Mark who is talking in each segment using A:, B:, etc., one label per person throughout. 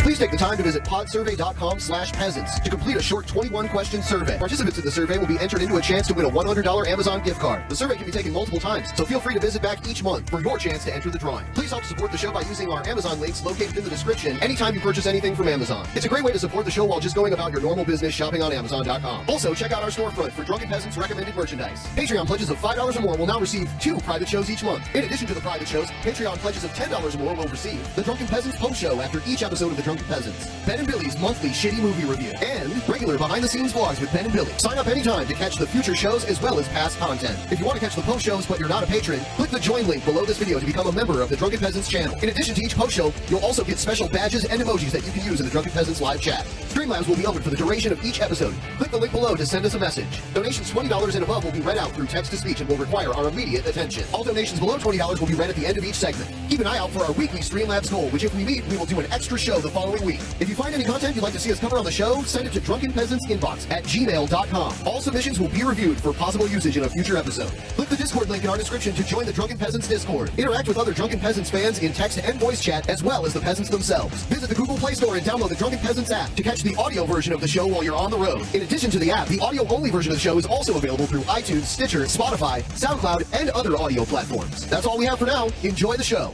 A: Please take the time to visit podsurvey.com/peasants to complete a short 21-question survey. Participants in the survey will be entered into a chance to win a $100 Amazon gift card. The survey can be taken multiple times, so feel free to visit back each month for your chance to enter the drawing. Please help support the show by using our Amazon links located in the description anytime you purchase anything from Amazon. It's a great way to support the show while just going about your normal business shopping on Amazon.com. Also, check out our storefront for Drunken Peasants recommended merchandise. Patreon pledges of $5 or more will now receive 2 private shows each month. In addition to the private shows, Patreon pledges of $10 or more will receive the Drunken Peasants post show after each episode of the Drunken Peasants, Ben and Billy's monthly shitty movie review, and regular behind-the-scenes vlogs with Ben and Billy. Sign up anytime to catch the future shows as well as past content. If you want to catch the post shows but you're not a patron, click the join link below this video to become a member of the Drunken Peasants channel. In addition to each post show, you'll also get special badges and emojis that you can use in the Drunken Peasants live chat. Streamlabs will be open for the duration of each episode. Click the link below to send us a message. Donations $20 and above will be read out through text-to-speech and will require our immediate attention. All donations below $20 will be read at the end of each segment. Keep an eye out for our weekly Streamlabs goal, which if we meet, we will do an extra show the following week. If you find any content you'd like to see us cover on the show, send it to drunkenpeasantsinbox at gmail.com. All submissions will be reviewed for possible usage in a future episode. Click the Discord link in our description to join the Drunken Peasants Discord. Interact with other Drunken Peasants fans in text and voice chat, as well as the peasants themselves. Visit the Google Play Store and download the Drunken Peasants app to catch the audio version of the show while you're on the road. In addition to the app, the audio-only version of the show is also available through iTunes, Stitcher, Spotify, SoundCloud, and other audio platforms. That's all we have for now. Enjoy the show.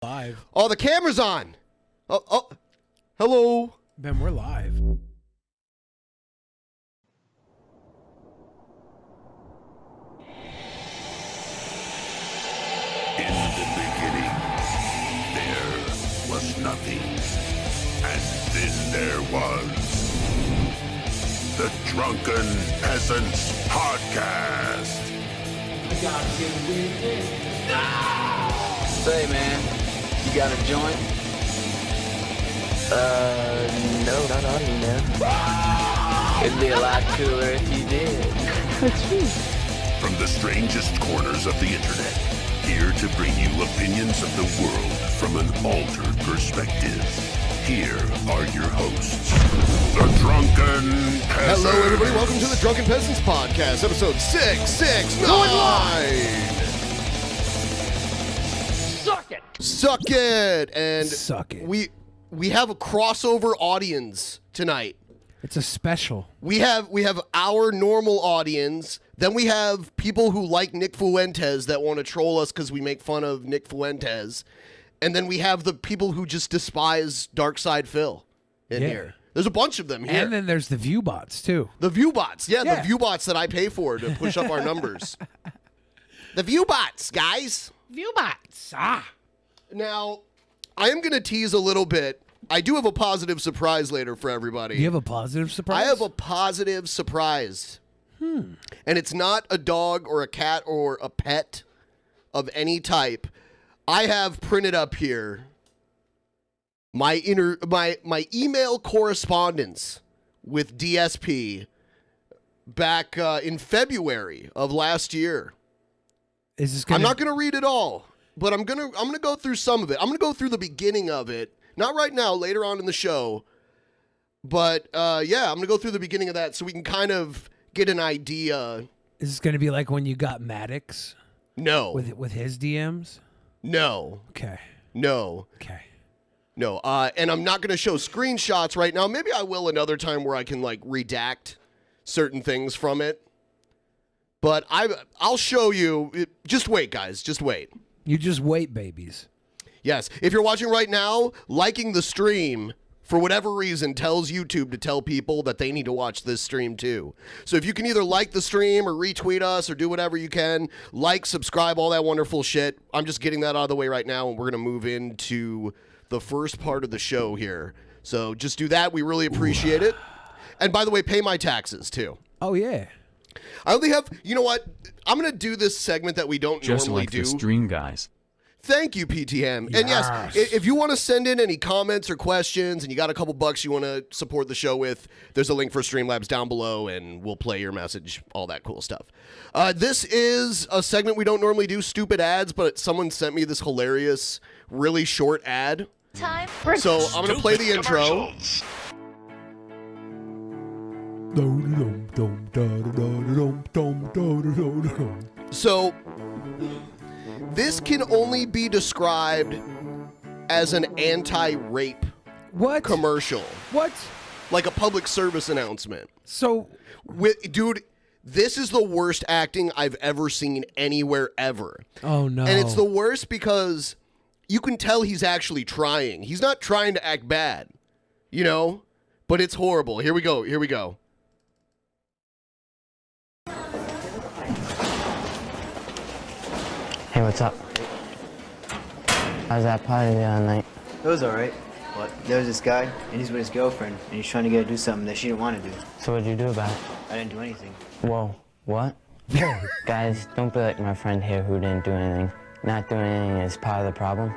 B: Live.
A: Oh, the camera's on. Oh, hello.
B: Ben, we're live.
C: In the beginning, there was nothing. And then there was the Drunken Peasants Podcast.
D: Say, man, you got a joint? No, not on me, man. It'd be a lot cooler if you did.
C: From the strangest corners of the internet, here to bring you opinions of the world from an altered perspective. Here are your hosts, the Drunken Peasants.
A: Hello, everybody. Welcome to the Drunken Peasants Podcast, episode 669.
D: Suck it!
A: Suck it! And
B: Suck it.
A: We have a crossover audience tonight.
B: It's a special.
A: We have our normal audience. Then we have people who like Nick Fuentes that want to troll us because we make fun of Nick Fuentes. And then we have the people who just despise Darksydephil in here. There's a bunch of them here.
B: And then there's the view bots, too.
A: The view bots. Yeah, the view bots that I pay for to push up our numbers. The view bots, guys.
B: View bots.
A: Now, I am going to tease a little bit. I do have a positive surprise later for everybody.
B: You have a positive surprise?
A: I have a positive surprise. And it's not a dog or a cat or a pet of any type. I have printed up here my email correspondence with DSP back in February of last year.
B: Is this gonna...
A: I'm not going to read it all, but I'm gonna go through some of it. I'm going to go through the beginning of it. Not right now, later on in the show. But yeah, I'm going to go through the beginning of that so we can kind of get an idea.
B: Is this going to be like when you got Maddox?
A: No.
B: With his DMs?
A: No.
B: Okay.
A: No.
B: Okay.
A: No. And I'm not going to show screenshots right now. Maybe I will another time where I can like redact certain things from it. But I'll show you. Just wait, guys. Just wait.
B: You just wait, babies.
A: Yes. If you're watching right now, liking the stream, for whatever reason, tells YouTube to tell people that they need to watch this stream too. So if you can either like the stream or retweet us or do whatever you can, like, subscribe, all that wonderful shit. I'm just getting that out of the way right now, and we're going to move into the first part of the show here. So just do that. We really appreciate it. And by the way, pay my taxes too.
B: Oh, yeah.
A: I only have, you know what? I'm going to do this segment that we don't
E: just
A: normally
E: like
A: do.
E: the stream, guys.
A: Thank you, PTM. And yes, if you want to send in any comments or questions and you got a couple bucks you want to support the show with, there's a link for Streamlabs down below and we'll play your message, all that cool stuff. This is a segment we don't normally do, stupid ads, but someone sent me this hilarious, really short ad
E: Time.
A: So I'm going to play the intro. So this can only be described as an anti-rape
B: What?
A: commercial,
B: What?
A: like a public service announcement.
B: So,
A: Dude, this is the worst acting I've ever seen anywhere ever.
B: oh no.
A: And it's the worst because you can tell he's actually trying. He's not trying to act bad, you know? But it's horrible. Here we go. Here we go.
F: Hey, what's up? How's that party the other night?
G: It was alright. But there was this guy, and he's with his girlfriend, and he's trying to get her to do something that she didn't want to do.
F: So what'd you do about it?
G: I didn't do anything.
F: Whoa, what? Guys, don't be like my friend here who didn't do anything. Not doing anything is part of the problem.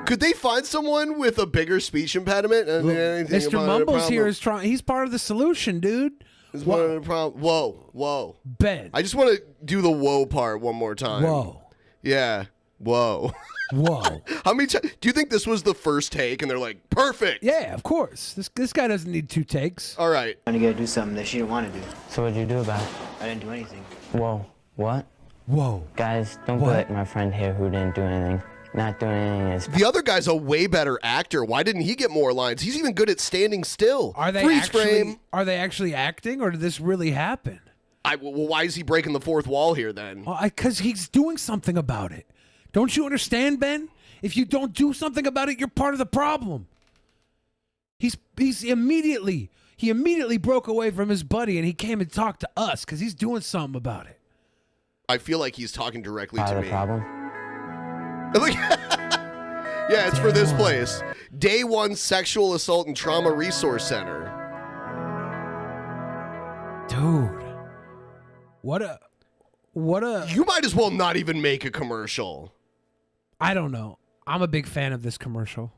A: Could they find someone with a bigger speech impediment?
B: Mr. Mumbles here is trying. He's part of the solution, dude.
A: Is one of the problem. Whoa, whoa.
B: Ben.
A: I just want to do the whoa part one more time.
B: Whoa.
A: Yeah. Whoa.
B: Whoa.
A: How many times do you think this was the first take and they're like, perfect?
B: Yeah, of course. This guy doesn't need 2 takes.
A: All right.
G: Trying to get her to do something that she didn't want to do.
F: So what'd you do about it?
G: I didn't do anything.
F: Whoa, what?
B: Whoa.
F: Guys, don't
B: What?
F: be like my friend here who didn't do anything. Not doing anything is
A: The other guy's a way better actor. Why didn't he get more lines? He's even good at standing still.
B: Are they
A: Freeze
B: actually
A: frame.
B: are they actually acting, or did this really happen?
A: Well, why is he breaking the fourth wall here then?
B: Well, because he's doing something about it. Don't you understand, Ben? If you don't do something about it, you're part of the problem. He immediately broke away from his buddy and he came and talked to us because he's doing something about it.
A: I feel like he's talking directly
F: part
A: to
F: of
A: me.
F: the problem.
A: Look- yeah, it's for this place. Day 1 Sexual Assault and Trauma Resource Center.
B: Dude. What a
A: You might as well not even make a commercial.
B: I don't know. I'm a big fan of this commercial.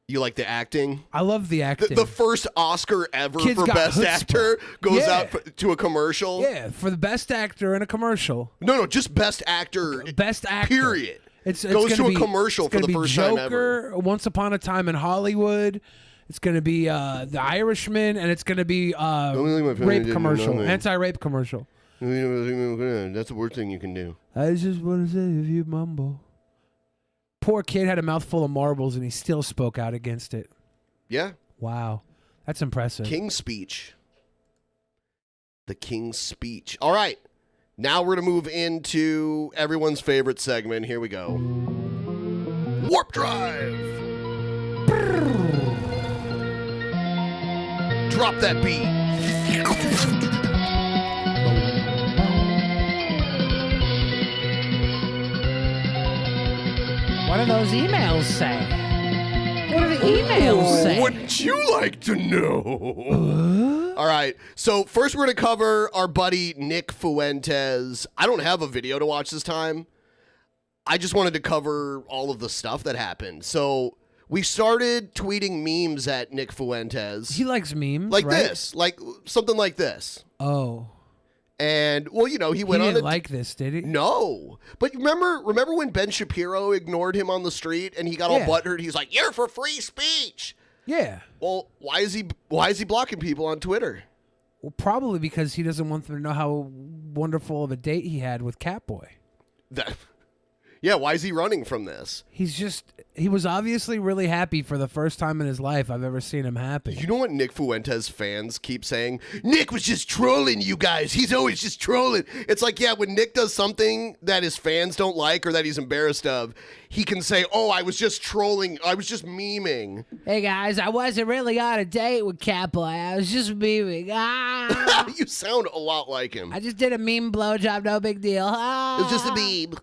A: You like the acting?
B: I love the acting.
A: The first Oscar ever
B: Kid's
A: for
B: got
A: Best
B: chutzpah.
A: Actor goes
B: Yeah.
A: out to a commercial?
B: Yeah, for the best actor in a commercial.
A: No, just Best Actor.
B: Best actor.
A: Period.
B: It's
A: Goes
B: gonna
A: to a
B: be,
A: commercial
B: it's
A: for
B: gonna
A: the
B: be
A: first time
B: Joker,
A: ever.
B: Once Upon a Time in Hollywood. It's going to be The Irishman, and it's going to be rape commercial, anti-rape commercial.
A: That's the worst thing you can do.
B: I just want to say, if you mumble. Poor kid had a mouthful of marbles, and he still spoke out against it.
A: Yeah.
B: Wow. That's impressive.
A: King's Speech. The King's Speech. All right. Now we're going to move into everyone's favorite segment. Here we go. Warp Drive. Drop that beat.
B: What do those emails say? What do the emails say?
A: Wouldn't you like to know? All right. So first we're going to cover our buddy Nick Fuentes. I don't have a video to watch this time. I just wanted to cover all of the stuff that happened. So we started tweeting memes at Nick Fuentes.
B: He likes memes,
A: like
B: right?
A: this, like something like this.
B: Oh.
A: And well, you know, he went
B: He
A: on
B: didn't like this, did he?
A: No. But remember when Ben Shapiro ignored him on the street and he got all
B: Yeah.
A: butthurt? He's like, "You're for free speech."
B: Yeah.
A: Well, why is he blocking people on Twitter?
B: Well, probably because he doesn't want them to know how wonderful of a date he had with Catboy.
A: Yeah, why is he running from this?
B: He was obviously really happy for the first time in his life I've ever seen him happy.
A: You know what Nick Fuentes fans keep saying? Nick was just trolling you guys. He's always just trolling. It's like, yeah, when Nick does something that his fans don't like or that he's embarrassed of, he can say, "Oh, I was just trolling. I was just memeing."
B: Hey guys, I wasn't really on a date with Catboy. I was just memeing. Ah.
A: You sound a lot like him.
B: I just did a meme blowjob, no big deal. Ah.
A: It was just a meme.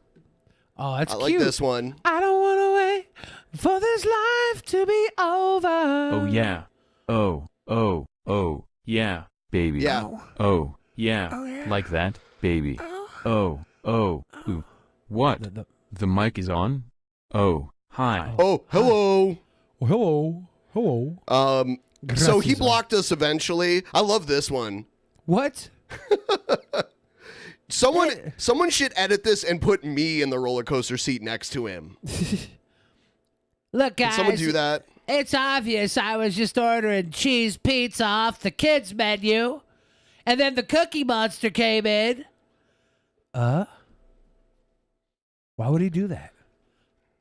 B: Oh, that's
A: I
B: cute.
A: like this one.
B: I don't want to wait for this life to be over.
H: Oh yeah. Oh, yeah, baby.
A: Yeah.
H: Oh, yeah. Like that, baby. Oh, ooh. What? The mic is on? Oh, hi.
A: Oh, hello.
B: Oh, hello.
A: So he
B: Gracias.
A: blocked us eventually. I love this one.
B: What?
A: Someone should edit this and put me in the roller coaster seat next to him.
B: Look, guys.
E: Can someone do that?
B: It's obvious I was just ordering cheese pizza off the kids' menu, and then the Cookie Monster came in. Why would he do that?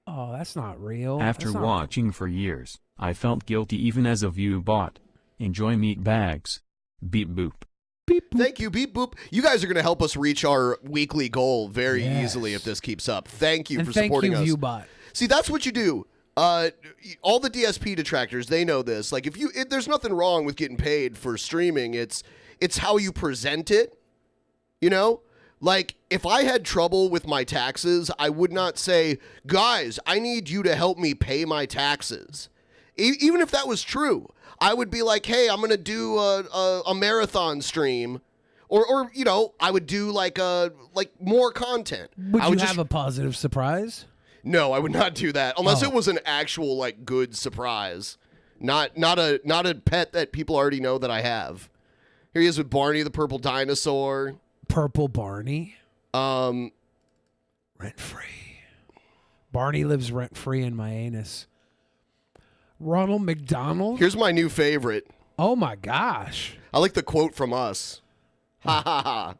B: Oh, that's not real.
H: After watching for years, I felt guilty even as a view bot. Enjoy meat bags. Beep boop.
B: Beep boop.
E: Thank you, Beep Boop. You guys are going to help us reach our weekly goal very easily if this keeps up. Thank you for supporting us.
B: Thank you, ViewBot.
E: See, that's what you do. All the DSP detractors, they know this. Like, there's nothing wrong with getting paid for streaming. It's how you present it. You know, like if I had trouble with my taxes, I would not say, guys, I need you to help me pay my taxes. Even if that was true, I would be like, hey, I'm going to do a marathon stream. Or you know, I would do like more content.
B: Would you have a positive surprise?
E: No, I would not do that unless it was an actual like good surprise, not a pet that people already know that I have. Here he is with Barney the purple dinosaur.
B: Purple Barney. Rent free. Barney lives rent free in my anus. Ronald McDonald.
E: Here's my new favorite.
B: Oh my gosh.
E: I like the quote from Us. Ha ha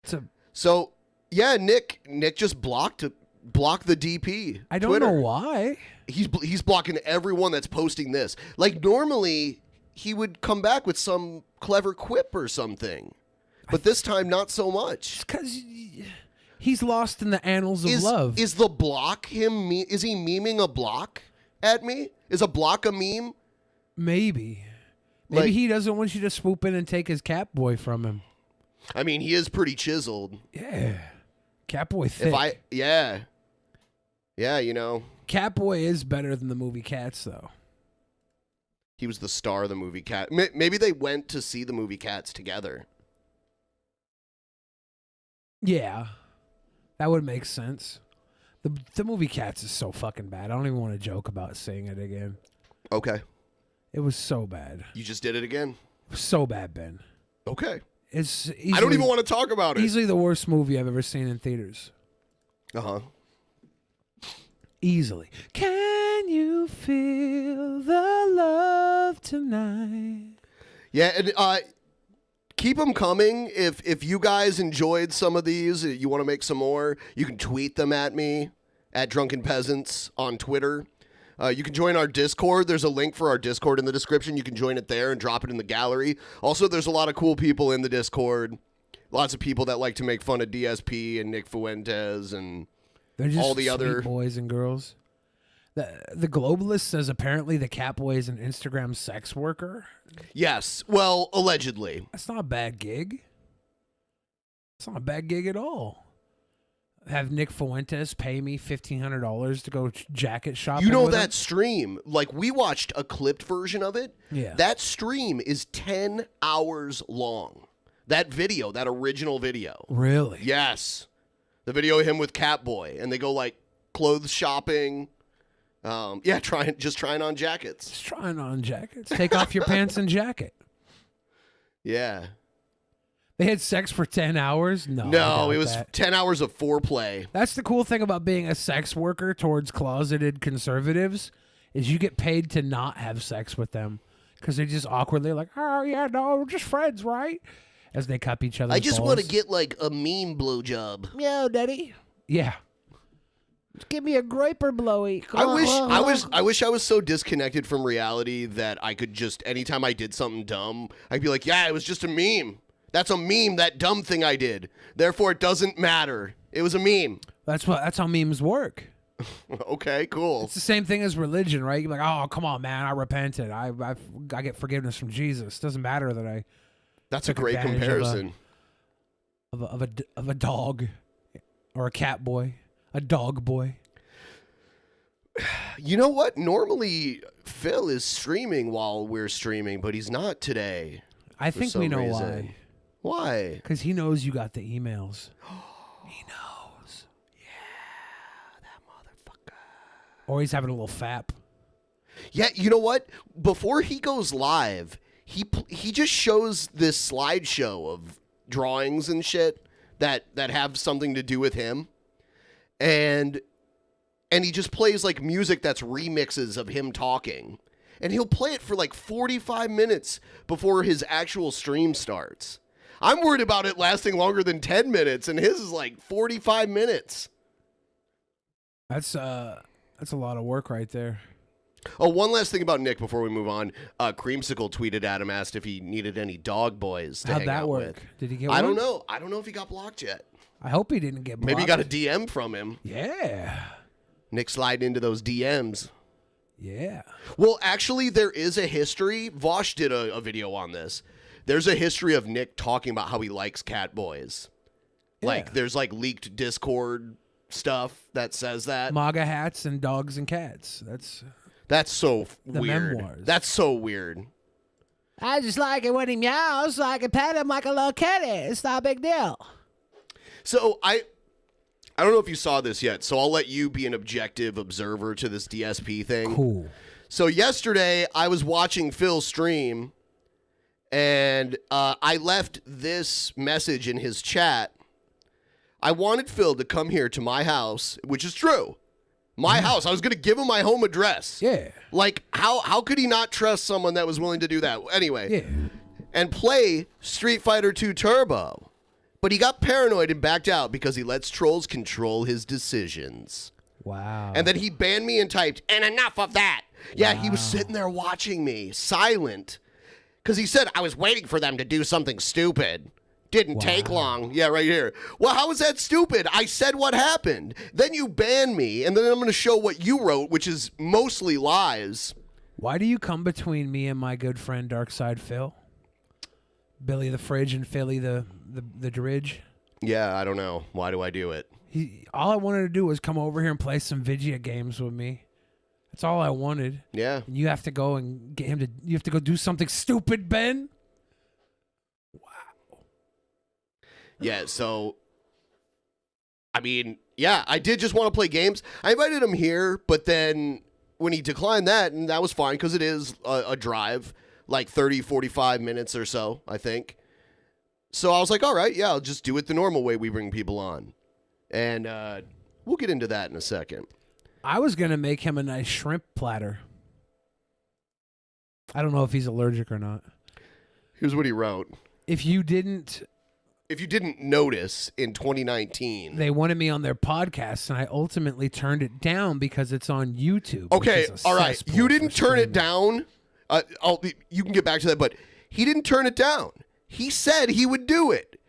E: ha. So yeah, Nick just blocked the DP.
B: I don't know why.
E: He's blocking everyone that's posting this. Like normally he would come back with some clever quip or something, but this time not so much.
B: Because he's lost in the annals of love.
E: Is the block him? Is he memeing a block at me? Is a block a meme?
B: Maybe he doesn't want you to swoop in and take his Catboy from him.
E: I mean, he is pretty chiseled.
B: Yeah, Catboy thick.
E: Yeah, you know.
B: Catboy is better than the movie Cats, though.
E: He was the star of the movie Cats. Maybe they went to see the movie Cats together.
B: Yeah, that would make sense. The movie Cats is so fucking bad. I don't even want to joke about seeing it again.
E: Okay.
B: It was so bad.
E: You just did it again?
B: It was so bad, Ben.
E: Okay.
B: It's easily,
E: I don't even want to talk about it.
B: Easily the worst movie I've ever seen in theaters.
E: Uh-huh.
B: Easily. Can you feel the love tonight?
E: Yeah, and keep them coming. If you guys enjoyed some of these, you want to make some more, you can tweet them at me, at Drunken Peasants on Twitter. You can join our Discord. There's a link for our Discord in the description. You can join it there and drop it in the gallery. Also, there's a lot of cool people in the Discord. Lots of people that like to make fun of DSP and Nick Fuentes and
B: They're just
E: all the other
B: boys and girls. The Globalist says apparently the Catboy is an Instagram sex worker.
E: Yes. Well, allegedly.
B: That's not a bad gig. It's not a bad gig at all. Have Nick Fuentes pay me $1,500 to go jacket shopping.
E: You know
B: with
E: that
B: him?
E: stream, like we watched a clipped version of it.
B: Yeah.
E: That stream is 10 hours long. That video, that original video.
B: Really?
E: Yes. The video of him with Catboy, and they go like clothes shopping. Yeah, just trying on jackets.
B: Just trying on jackets. Take off your pants and jacket.
E: Yeah.
B: They had sex for 10 hours?
E: No, it was 10 hours of foreplay.
B: That's the cool thing about being a sex worker towards closeted conservatives is you get paid to not have sex with them because they just awkwardly like, oh, yeah, no, we're just friends, right? As they cup each other's
E: I just
B: balls.
E: want to get like a meme blowjob.
B: Yeah, daddy. Yeah. Just give me a graper blowy.
E: I wish I was so disconnected from reality that I could just, anytime I did something dumb, I'd be like, yeah, it was just a meme. That's a meme, that dumb thing I did. Therefore, it doesn't matter. It was a meme.
B: That's how memes work.
E: Okay, cool.
B: It's the same thing as religion, right? You're like, oh, come on, man, I repented. I get forgiveness from Jesus. Doesn't matter that I.
E: That's a great comparison.
B: Of a dog, or a cat boy, a dog boy.
E: You know what? Normally, Phil is streaming while we're streaming, but he's not today.
B: I think we know why.
E: Why?
B: Because he knows you got the emails. He knows.
E: Yeah, that motherfucker.
B: Or he's having a little fap.
E: Yeah, you know what? Before he goes live, he just shows this slideshow of drawings and shit that have something to do with him. And and he just plays like music that's remixes of him talking. And he'll play it for like 45 minutes before his actual stream starts. I'm worried about it lasting longer than 10 minutes, and his is like 45 minutes.
B: That's a lot of work right there.
E: Oh, one last thing about Nick before we move on. Creamsicle tweeted at him, asked if he needed any dog boys to
B: How'd
E: hang
B: that
E: out
B: work?
E: with.
B: Did he get
E: I
B: one?
E: don't know. I don't know if he got blocked yet.
B: I hope he didn't get blocked.
E: Maybe he got a DM from him.
B: Yeah.
E: Nick sliding into those DMs.
B: Yeah.
E: Well, actually, there is a history. Vosh did a video on this. There's a history of Nick talking about how he likes cat boys.
B: Yeah.
E: Like, there's like leaked Discord stuff that says that.
B: MAGA hats and dogs and cats.
E: That's so
B: the
E: weird.
B: memoirs.
E: That's so weird.
B: I just like it when he meows so I can pet him like a little kitty. It's not a big deal.
E: So I don't know if you saw this yet, so I'll let you be an objective observer to this DSP thing.
B: Cool.
E: So yesterday I was watching Phil stream, and I left this message in his chat. I wanted Phil to come here to my house, which is true. My house. I was going to give him my home address.
B: Yeah.
E: Like, how could he not trust someone that was willing to do that? Anyway.
B: Yeah.
E: And play Street Fighter 2 Turbo. But he got paranoid and backed out because he lets trolls control his decisions.
B: Wow.
E: And then he banned me and typed, "And enough of that." Yeah, he was sitting there watching me, silent. Because he said, "I was waiting for them to do something stupid. Didn't take long." Yeah, right here. Well, how is that stupid? I said what happened. Then you ban me, and then I'm going to show what you wrote, which is mostly lies.
B: Why do you come between me and my good friend Darksydephil? Billy the Fridge and Philly the Dridge?
E: Yeah, I don't know. Why do I do it?
B: All I wanted to do was come over here and play some video games with me. That's all I wanted.
E: Yeah.
B: And you have to go and get him to... You have to go do something stupid, Ben?
E: Yeah, so, I mean, yeah, I did just want to play games. I invited him here, but then when he declined that, and that was fine because it is a drive, like 30, 45 minutes or so, I think. So I was like, all right, yeah, I'll just do it the normal way we bring people on. And we'll get into that in a second.
B: I was going to make him a nice shrimp platter. I don't know if he's allergic or not.
E: Here's what he wrote.
B: If you didn't
E: notice in 2019,
B: they wanted me on their podcast, and I ultimately turned it down because it's on YouTube.
E: Okay, all right. You didn't turn it down. You can get back to that, but he didn't turn it down. He said he would do it.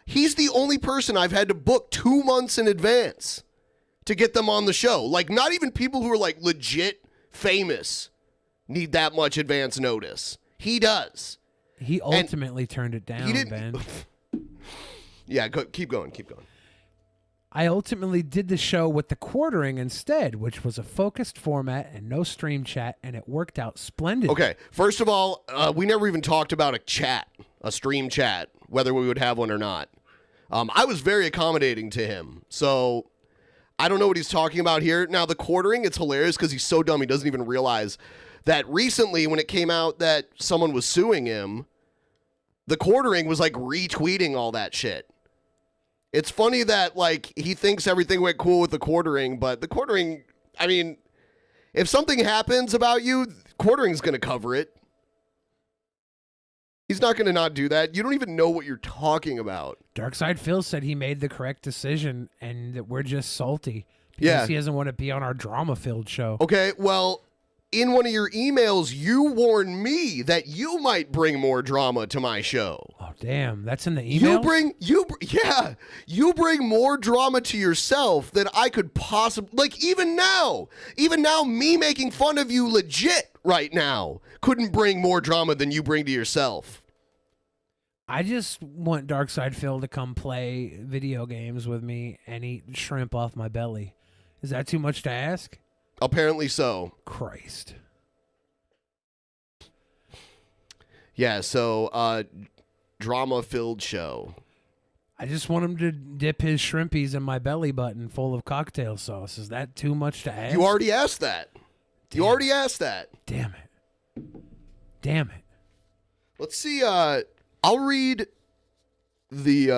E: He's the only person I've had to book 2 months in advance to get them on the show. Like, not even people who are like legit famous need that much advance notice. He does.
B: He ultimately turned it down,
E: he didn't,
B: Ben.
E: Yeah, keep going.
B: I ultimately did the show with the quartering instead, which was a focused format and no stream chat, and it worked out splendidly.
E: Okay, first of all, we never even talked about a stream chat, whether we would have one or not. I was very accommodating to him, so I don't know what he's talking about here. Now, the quartering, it's hilarious because he's so dumb he doesn't even realize that recently when it came out that someone was suing him, the quartering was like retweeting all that shit. It's funny that like he thinks everything went cool with the quartering, but the quartering, I mean, if something happens about you, quartering's going to cover it. He's not going to not do that. You don't even know what you're talking about.
B: Darksydephil said he made the correct decision and that we're just salty because he doesn't want to be on our drama-filled show.
E: Okay, well, in one of your emails, you warned me that you might bring more drama to my show.
B: Oh, damn. That's in the email?
E: You bring more drama to yourself than I could possibly, like even now, me making fun of you legit right now couldn't bring more drama than you bring to yourself.
B: I just want Darksydephil to come play video games with me and eat shrimp off my belly. Is that too much to ask?
E: Apparently so.
B: Christ.
E: Yeah, so drama-filled show.
B: I just want him to dip his shrimpies in my belly button full of cocktail sauce. Is that too much to ask?
E: You already asked that.
B: Damn it.
E: Let's see. I'll read the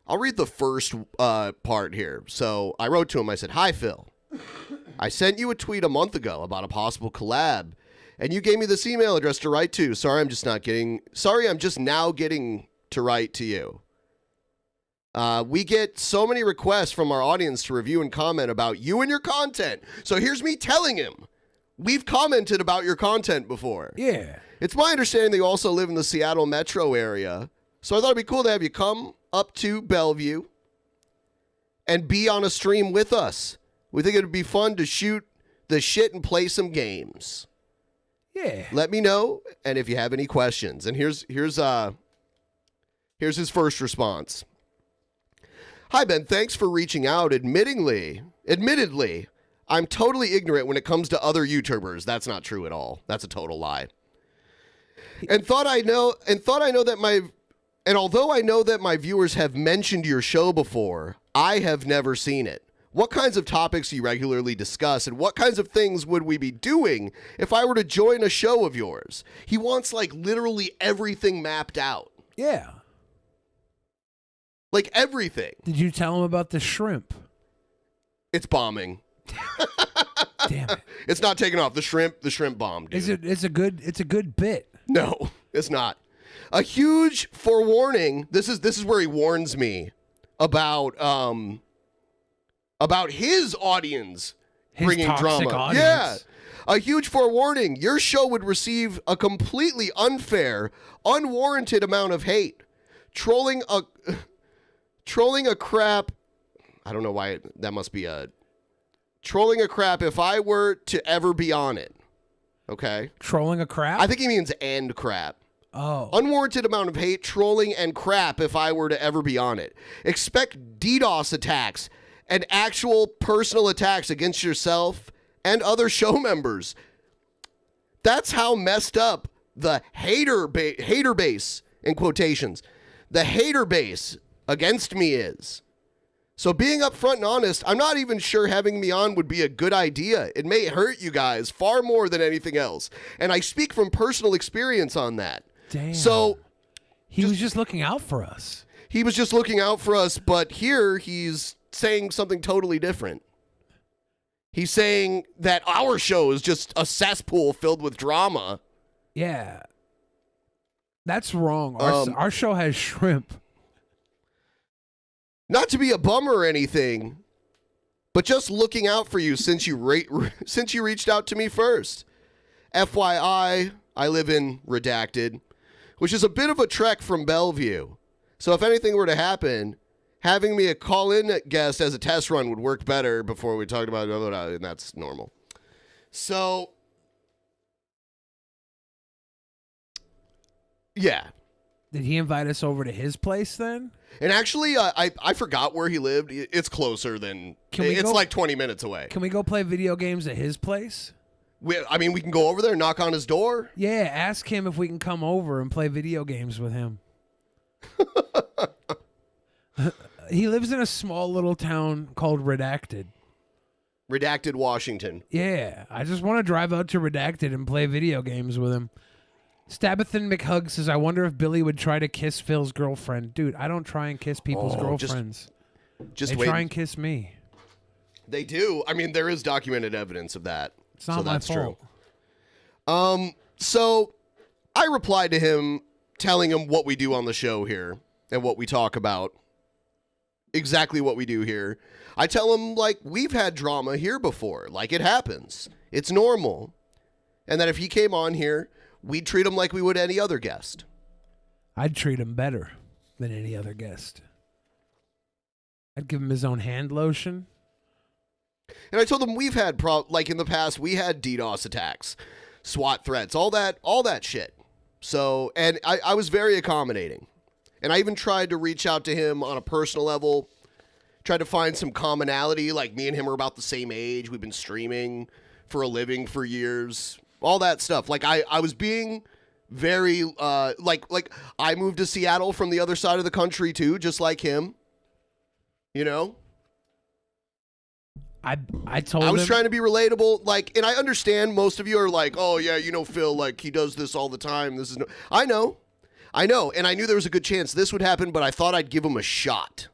E: I'll read the first part here. So I wrote to him. I said, "Hi, Phil. I sent you a tweet a month ago about a possible collab, and you gave me this email address to write to. Sorry, I'm just now getting to write to you. We get so many requests from our audience to review and comment about you and your content. So here's me telling him, we've commented about your content before.
B: Yeah.
E: It's my understanding that you also live in the Seattle metro area. So I thought it'd be cool to have you come up to Bellevue and be on a stream with us. We think it'd be fun to shoot the shit and play some games.
B: Yeah.
E: Let me know, and if you have any questions." And here's his first response. "Hi, Ben. Thanks for reaching out. Admittedly, I'm totally ignorant when it comes to other YouTubers." That's not true at all. That's a total lie. Although I know that my viewers have mentioned your show before, I have never seen it. What kinds of topics do you regularly discuss, and what kinds of things would we be doing if I were to join a show of yours?" He wants like literally everything mapped out.
B: Yeah.
E: Like everything.
B: Did you tell him about the shrimp?
E: It's bombing.
B: Damn it.
E: It's not taking off. The shrimp bomb, dude.
B: It's a good bit.
E: No, it's not. A huge forewarning. This is where he warns me about his audience bringing drama.
B: Audience.
E: Yeah. A huge forewarning. Your show would receive a completely unfair, unwarranted amount of hate. Trolling a crap. I don't know why that must be a trolling a crap if I were to ever be on it. Okay.
B: Trolling a crap?
E: I think he means and crap.
B: Oh.
E: Unwarranted amount of hate, trolling, and crap if I were to ever be on it. Expect DDoS attacks and actual personal attacks against yourself and other show members. That's how messed up the hater base, in quotations, the hater base against me is. So being upfront and honest, I'm not even sure having me on would be a good idea. It may hurt you guys far more than anything else. And I speak from personal experience on that.
B: Damn.
E: So
B: he was just looking out for us.
E: He was just looking out for us, but here he's saying something totally different. He's saying that our show is just a cesspool filled with drama.
B: Yeah. That's wrong. Our show has shrimp.
E: Not to be a bummer or anything, but just looking out for you since you reached out to me first. FYI, I live in Redacted, which is a bit of a trek from Bellevue. So if anything were to happen, having me a call-in guest as a test run would work better before we talked about it, and that's normal. So, yeah.
B: Did he invite us over to his place then?
E: And actually, I forgot where he lived. It's closer than... It's like 20 minutes away.
B: Can we go play video games at his place?
E: We can go over there, knock on his door.
B: Yeah, ask him if we can come over and play video games with him. He lives in a small little town called Redacted.
E: Redacted, Washington.
B: Yeah, I just want to drive out to Redacted and play video games with him. Stabathan McHug says, I wonder if Billy would try to kiss Phil's girlfriend. Dude, I don't try and kiss people's girlfriends.
E: They
B: try and kiss me.
E: They do. I mean, there is documented evidence of that.
B: It's not my fault.
E: True. So I replied to him telling him what we do on the show here and what we talk about. Exactly what we do here. I tell him, like, we've had drama here before. Like, it happens. It's normal. And that if he came on here, we'd treat him like we would any other guest.
B: I'd treat him better than any other guest. I'd give him his own hand lotion.
E: And I told him we've had, like in the past, we had DDoS attacks, SWAT threats, all that shit. So, and I was very accommodating. And I even tried to reach out to him on a personal level, tried to find some commonality, like me and him are about the same age. We've been streaming for a living for years. All that stuff. Like I was being very like I moved to Seattle from the other side of the country too, just like him. You know?
B: I told him.
E: I was trying to be relatable, like, and I understand most of you are like, oh yeah, you know Phil, like he does this all the time. This is I know. And I knew there was a good chance this would happen, but I thought I'd give him a shot.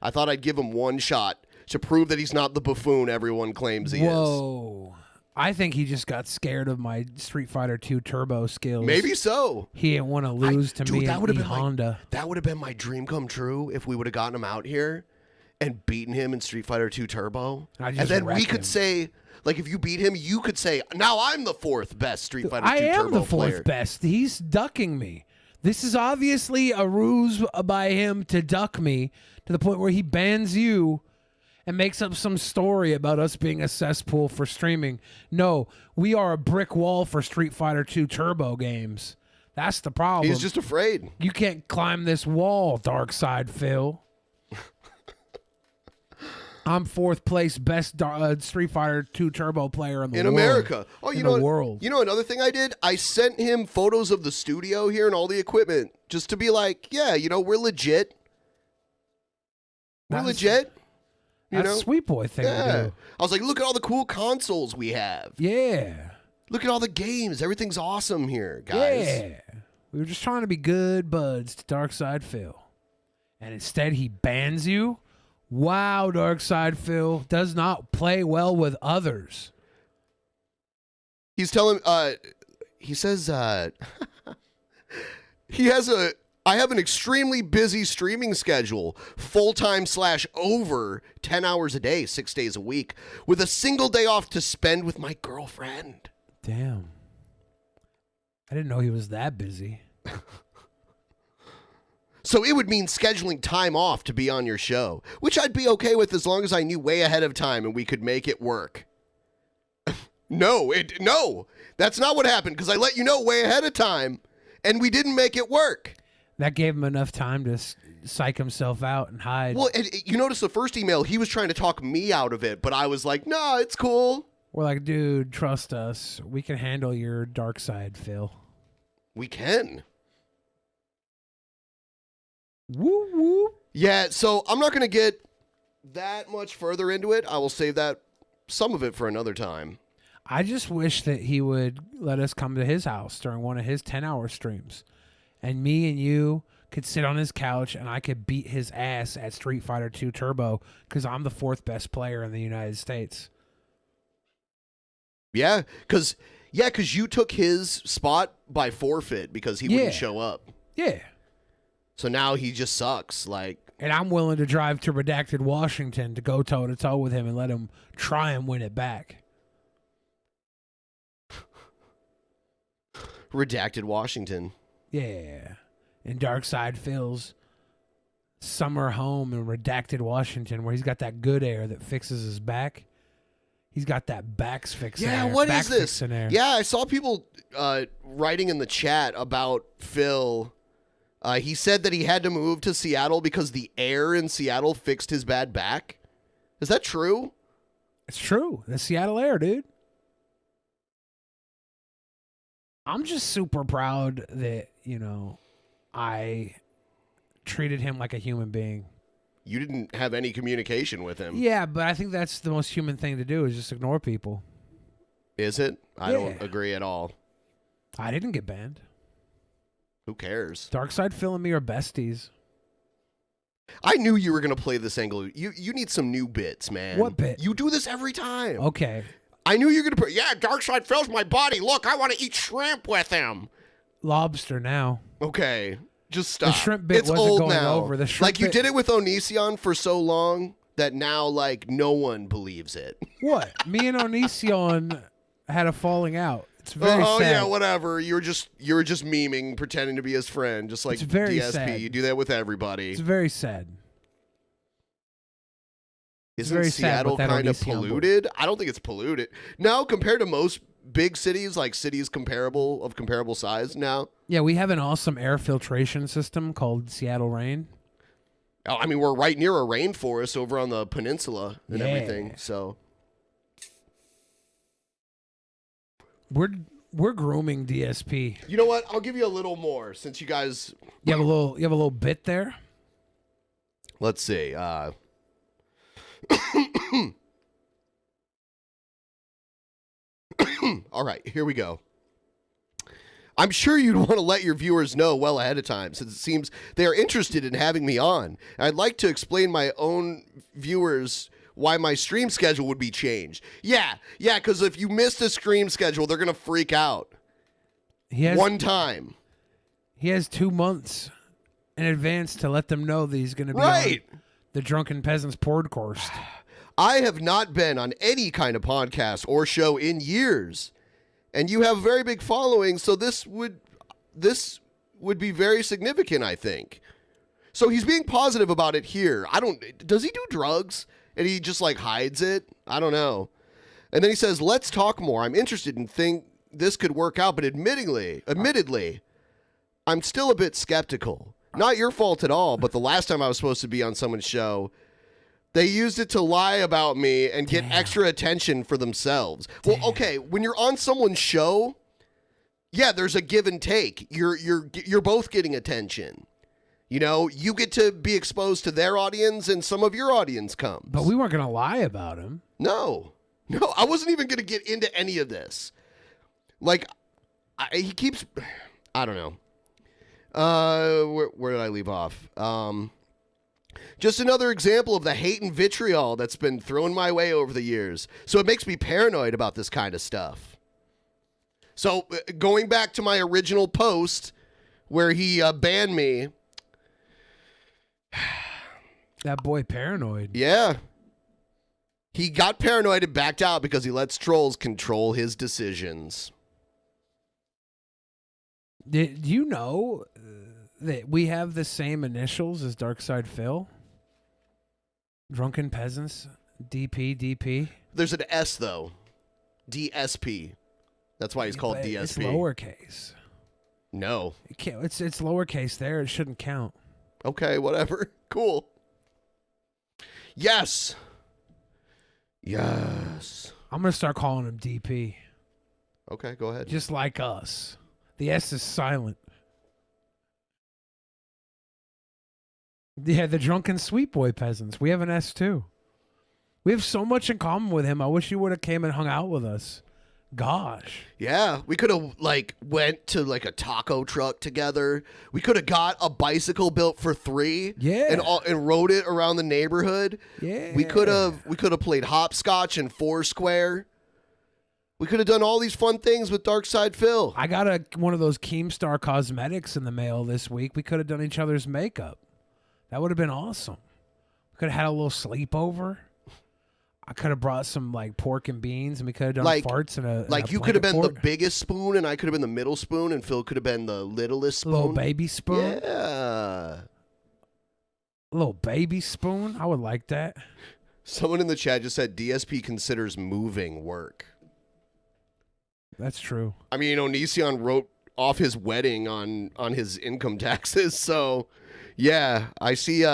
E: I thought I'd give him one shot to prove that he's not the buffoon everyone claims he is.
B: Whoa. I think he just got scared of my Street Fighter 2 Turbo skills.
E: Maybe so.
B: He didn't want to lose to me
E: that would have been
B: Honda.
E: That would have been my dream come true if we would have gotten him out here and beaten him in Street Fighter 2 Turbo.
B: And
E: then we
B: wrecked
E: could
B: him.
E: say, like, if you beat him, you could say, now I'm the fourth best Street Fighter 2
B: I am
E: Turbo
B: the fourth
E: player.
B: best. He's ducking me. This is obviously a ruse by him to duck me to the point where he bans you and makes up some story about us being a cesspool for streaming. No, we are a brick wall for Street Fighter 2 Turbo games. That's the problem.
E: He's just afraid.
B: You can't climb this wall, Darksydephil. I'm fourth place best Street Fighter 2 Turbo player in the world.
E: America. Oh, you know
B: world.
E: You know another thing I did? I sent him photos of the studio here and all the equipment just to be like, yeah, you know, we're legit. We're legit.
B: That's a sweet boy thing to do.
E: I was like, look at all the cool consoles we have.
B: Yeah.
E: Look at all the games. Everything's awesome here, guys.
B: Yeah. We were just trying to be good buds to Darksydephil. And instead he bans you? Wow, Darksydephil does not play well with others.
E: He's telling he says he has I have an extremely busy streaming schedule, full-time / over 10 hours a day, 6 days a week, with a single day off to spend with my girlfriend.
B: Damn. I didn't know he was that busy.
E: So it would mean scheduling time off to be on your show, which I'd be okay with as long as I knew way ahead of time and we could make it work. No, that's not what happened because I let you know way ahead of time and we didn't make it work.
B: That gave him enough time to psych himself out and hide.
E: Well, and you notice the first email, he was trying to talk me out of it, but I was like, no, it's cool.
B: We're like, dude, trust us. We can handle your dark side, Phil.
E: We can.
B: Woo woo.
E: Yeah, so I'm not going to get that much further into it. I will save that, some of it for another time.
B: I just wish that he would let us come to his house during one of his 10-hour streams. And me and you could sit on his couch and I could beat his ass at Street Fighter 2 Turbo because I'm the fourth best player in the United States.
E: Yeah, because you took his spot by forfeit because he wouldn't show up.
B: Yeah.
E: So now he just sucks.
B: And I'm willing to drive to redacted Washington to go toe-to-toe with him and let him try and win it back.
E: Redacted Washington.
B: Yeah. In Darksydephil's summer home in redacted Washington where he's got that good air that fixes his back. He's got that back's fixing air.
E: Yeah, what is this?
B: Air.
E: Yeah, I saw people writing in the chat about Phil. He said that he had to move to Seattle because the air in Seattle fixed his bad back. Is that true?
B: It's true. The Seattle air, dude. I'm just super proud that, I treated him like a human being.
E: You didn't have any communication with him.
B: Yeah, but I think that's the most human thing to do is just ignore people.
E: Is it? I don't agree at all.
B: I didn't get banned.
E: Who cares?
B: Darksydephil and me are besties.
E: I knew you were going to play this angle. You need some new bits, man.
B: What bit?
E: You do this every time.
B: Okay.
E: I knew you were going to put, Darksydephil's my buddy. Look, I want to eat shrimp with him.
B: Lobster now.
E: Okay. Just stop.
B: The shrimp bit
E: it's
B: wasn't
E: old
B: going
E: now.
B: over. The shrimp
E: you
B: bit...
E: did it with Onision for so long that now, no one believes it.
B: What? Me and Onision had a falling out. It's very sad.
E: Yeah, whatever. You were just memeing, pretending to be his friend, just like
B: it's very
E: DSP.
B: Sad.
E: You do that with everybody.
B: It's very sad.
E: Isn't Seattle kind of polluted? I don't think it's polluted. No, compared to most big cities, like cities comparable size now.
B: Yeah, we have an awesome air filtration system called Seattle Rain.
E: Oh, I mean, we're right near a rainforest over on the peninsula and everything, so.
B: We're grooming DSP.
E: You know what? I'll give you a little more since you guys.
B: You have a little bit there.
E: Let's see. All right, here we go. I'm sure you'd want to let your viewers know well ahead of time, since it seems they are interested in having me on. I'd like to explain my own viewers why my stream schedule would be changed. Yeah, because if you missed a stream schedule, they're going to freak out. One time.
B: He has 2 months in advance to let them know that he's going to be
E: right.
B: on the Drunken Peasants podcast.
E: I have not been on any kind of podcast or show in years, and you have a very big following, so this would be very significant, I think. So he's being positive about it here. Does he do drugs? And he just like hides it? I don't know. And then he says, let's talk more. I'm interested and think this could work out, but admittedly, I'm still a bit skeptical. Not your fault at all, but the last time I was supposed to be on someone's show, they used it to lie about me and get extra attention for themselves. Well, okay, when you're on someone's show, yeah, there's a give and take. You're both getting attention. You know, you get to be exposed to their audience and some of your audience comes.
B: But we weren't going to lie about him.
E: No, I wasn't even going to get into any of this. Like, he keeps, I don't know. Where did I leave off? Just another example of the hate and vitriol that's been thrown my way over the years. So it makes me paranoid about this kind of stuff. So going back to my original post where he banned me.
B: That boy paranoid.
E: Yeah. He got paranoid and backed out because he lets trolls control his decisions.
B: Do you know that we have the same initials as Darksydephil? Drunken Peasants, DP.
E: There's an S, though. DSP. That's why he's called DSP.
B: It's lowercase.
E: No.
B: It's lowercase there. It shouldn't count.
E: Okay, whatever. Cool. Yes.
B: I'm going to start calling him DP.
E: Okay, go ahead.
B: Just like us. The S is silent. Yeah, the Drunken Sweet Boy Peasants. We have an S too. We have so much in common with him. I wish he would have came and hung out with us. Gosh.
E: Yeah, we could have went to a taco truck together. We could have got a bicycle built for 3.
B: Yeah.
E: And rode it around the neighborhood.
B: Yeah.
E: We could have played hopscotch and Foursquare. We could have done all these fun things with Darksydephil.
B: I got one of those Keemstar Cosmetics in the mail this week. We could have done each other's makeup. That would have been awesome. We could have had a little sleepover. I could have brought some pork and beans, and we could have done farts and a
E: you could have been the biggest spoon, and I could have been the middle spoon, and Phil could have been the littlest spoon.
B: Little baby spoon.
E: Yeah.
B: Little baby spoon. I would like that.
E: Someone in the chat just said DSP considers moving work.
B: That's true.
E: I mean, Onision wrote off his wedding on his income taxes, so yeah, I see.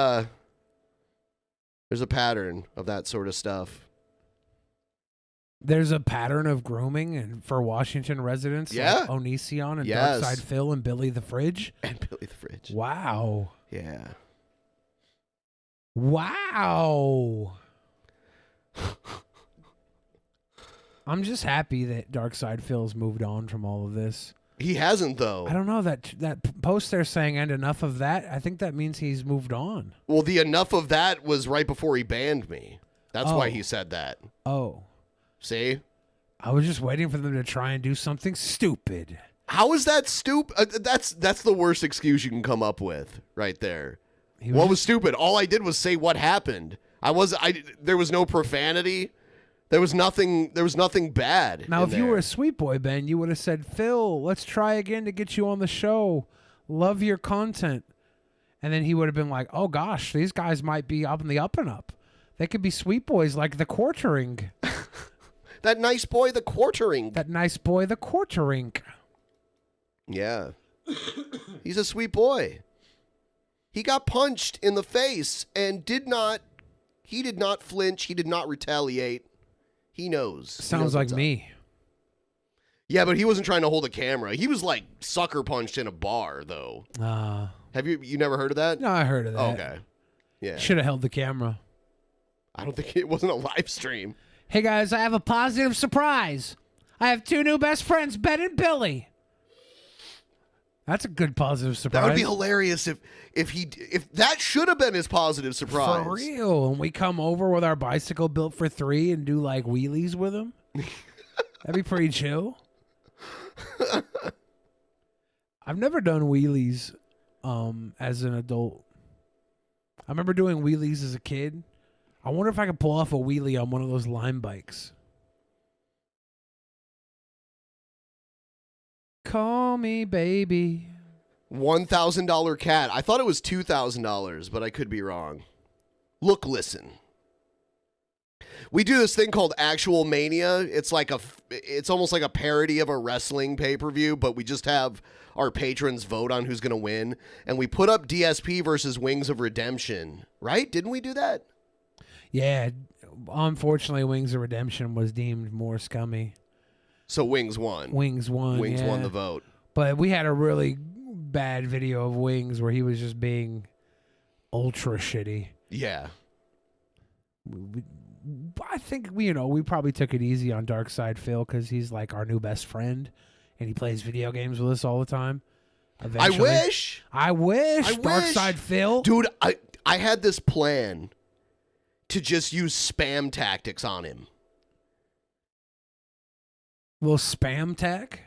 E: There's a pattern of that sort of stuff.
B: There's a pattern of grooming for Washington residents.
E: Yeah.
B: Like Onision and
E: Yes.
B: Darksydephil and Billy the Fridge.
E: And Billy the Fridge.
B: Wow.
E: Yeah.
B: Wow. I'm just happy that Darksydephil's moved on from all of this.
E: He hasn't, though.
B: I don't know, that post they're saying, and enough of that, I think that means he's moved on.
E: Well, the enough of that was right before he banned me. That's why he said that.
B: Oh.
E: See?
B: I was just waiting for them to try and do something stupid.
E: How is that stupid? That's the worst excuse you can come up with right there. What was stupid? All I did was say what happened. There was no profanity. There was nothing bad.
B: Now, if you were a sweet boy, Ben, you would have said, Phil, let's try again to get you on the show. Love your content. And then he would have been like, oh, gosh, these guys might be up in the up and up. They could be sweet boys like the Quartering.
E: That nice boy, the Quartering.
B: That nice boy, the Quartering.
E: Yeah. He's a sweet boy. He got punched in the face and he did not flinch. He did not retaliate. He knows.
B: Sounds like me.
E: Yeah, but he wasn't trying to hold a camera. He was sucker punched in a bar, though. Have you never heard of that?
B: No, I heard of that.
E: Oh, okay. Yeah.
B: Should have held the camera.
E: I don't think it wasn't a live stream.
B: Hey, guys, I have a positive surprise. I have 2 new best friends, Ben and Billy. That's a good positive surprise.
E: That would be hilarious if that should have been his positive surprise.
B: For real. And we come over with our bicycle built for 3 and do like wheelies with him. That'd be pretty chill. I've never done wheelies as an adult. I remember doing wheelies as a kid. I wonder if I could pull off a wheelie on one of those Lime bikes. Call me baby.
E: $1,000 cat. I thought it was $2,000, but I could be wrong. Look, listen. We do this thing called Actual Mania. It's almost like a parody of a wrestling pay-per-view, but we just have our patrons vote on who's going to win. And we put up DSP versus Wings of Redemption, right? Didn't we do that?
B: Yeah. Unfortunately, Wings of Redemption was deemed more scummy.
E: So Wings won.
B: Wings won
E: the vote.
B: But we had a really bad video of Wings where he was just being ultra shitty.
E: Yeah.
B: I think we probably took it easy on Darksydephil because he's like our new best friend, and he plays video games with us all the time. Eventually. I wish Darksydephil.
E: Dude, I had this plan to just use spam tactics on him.
B: Little spam tech?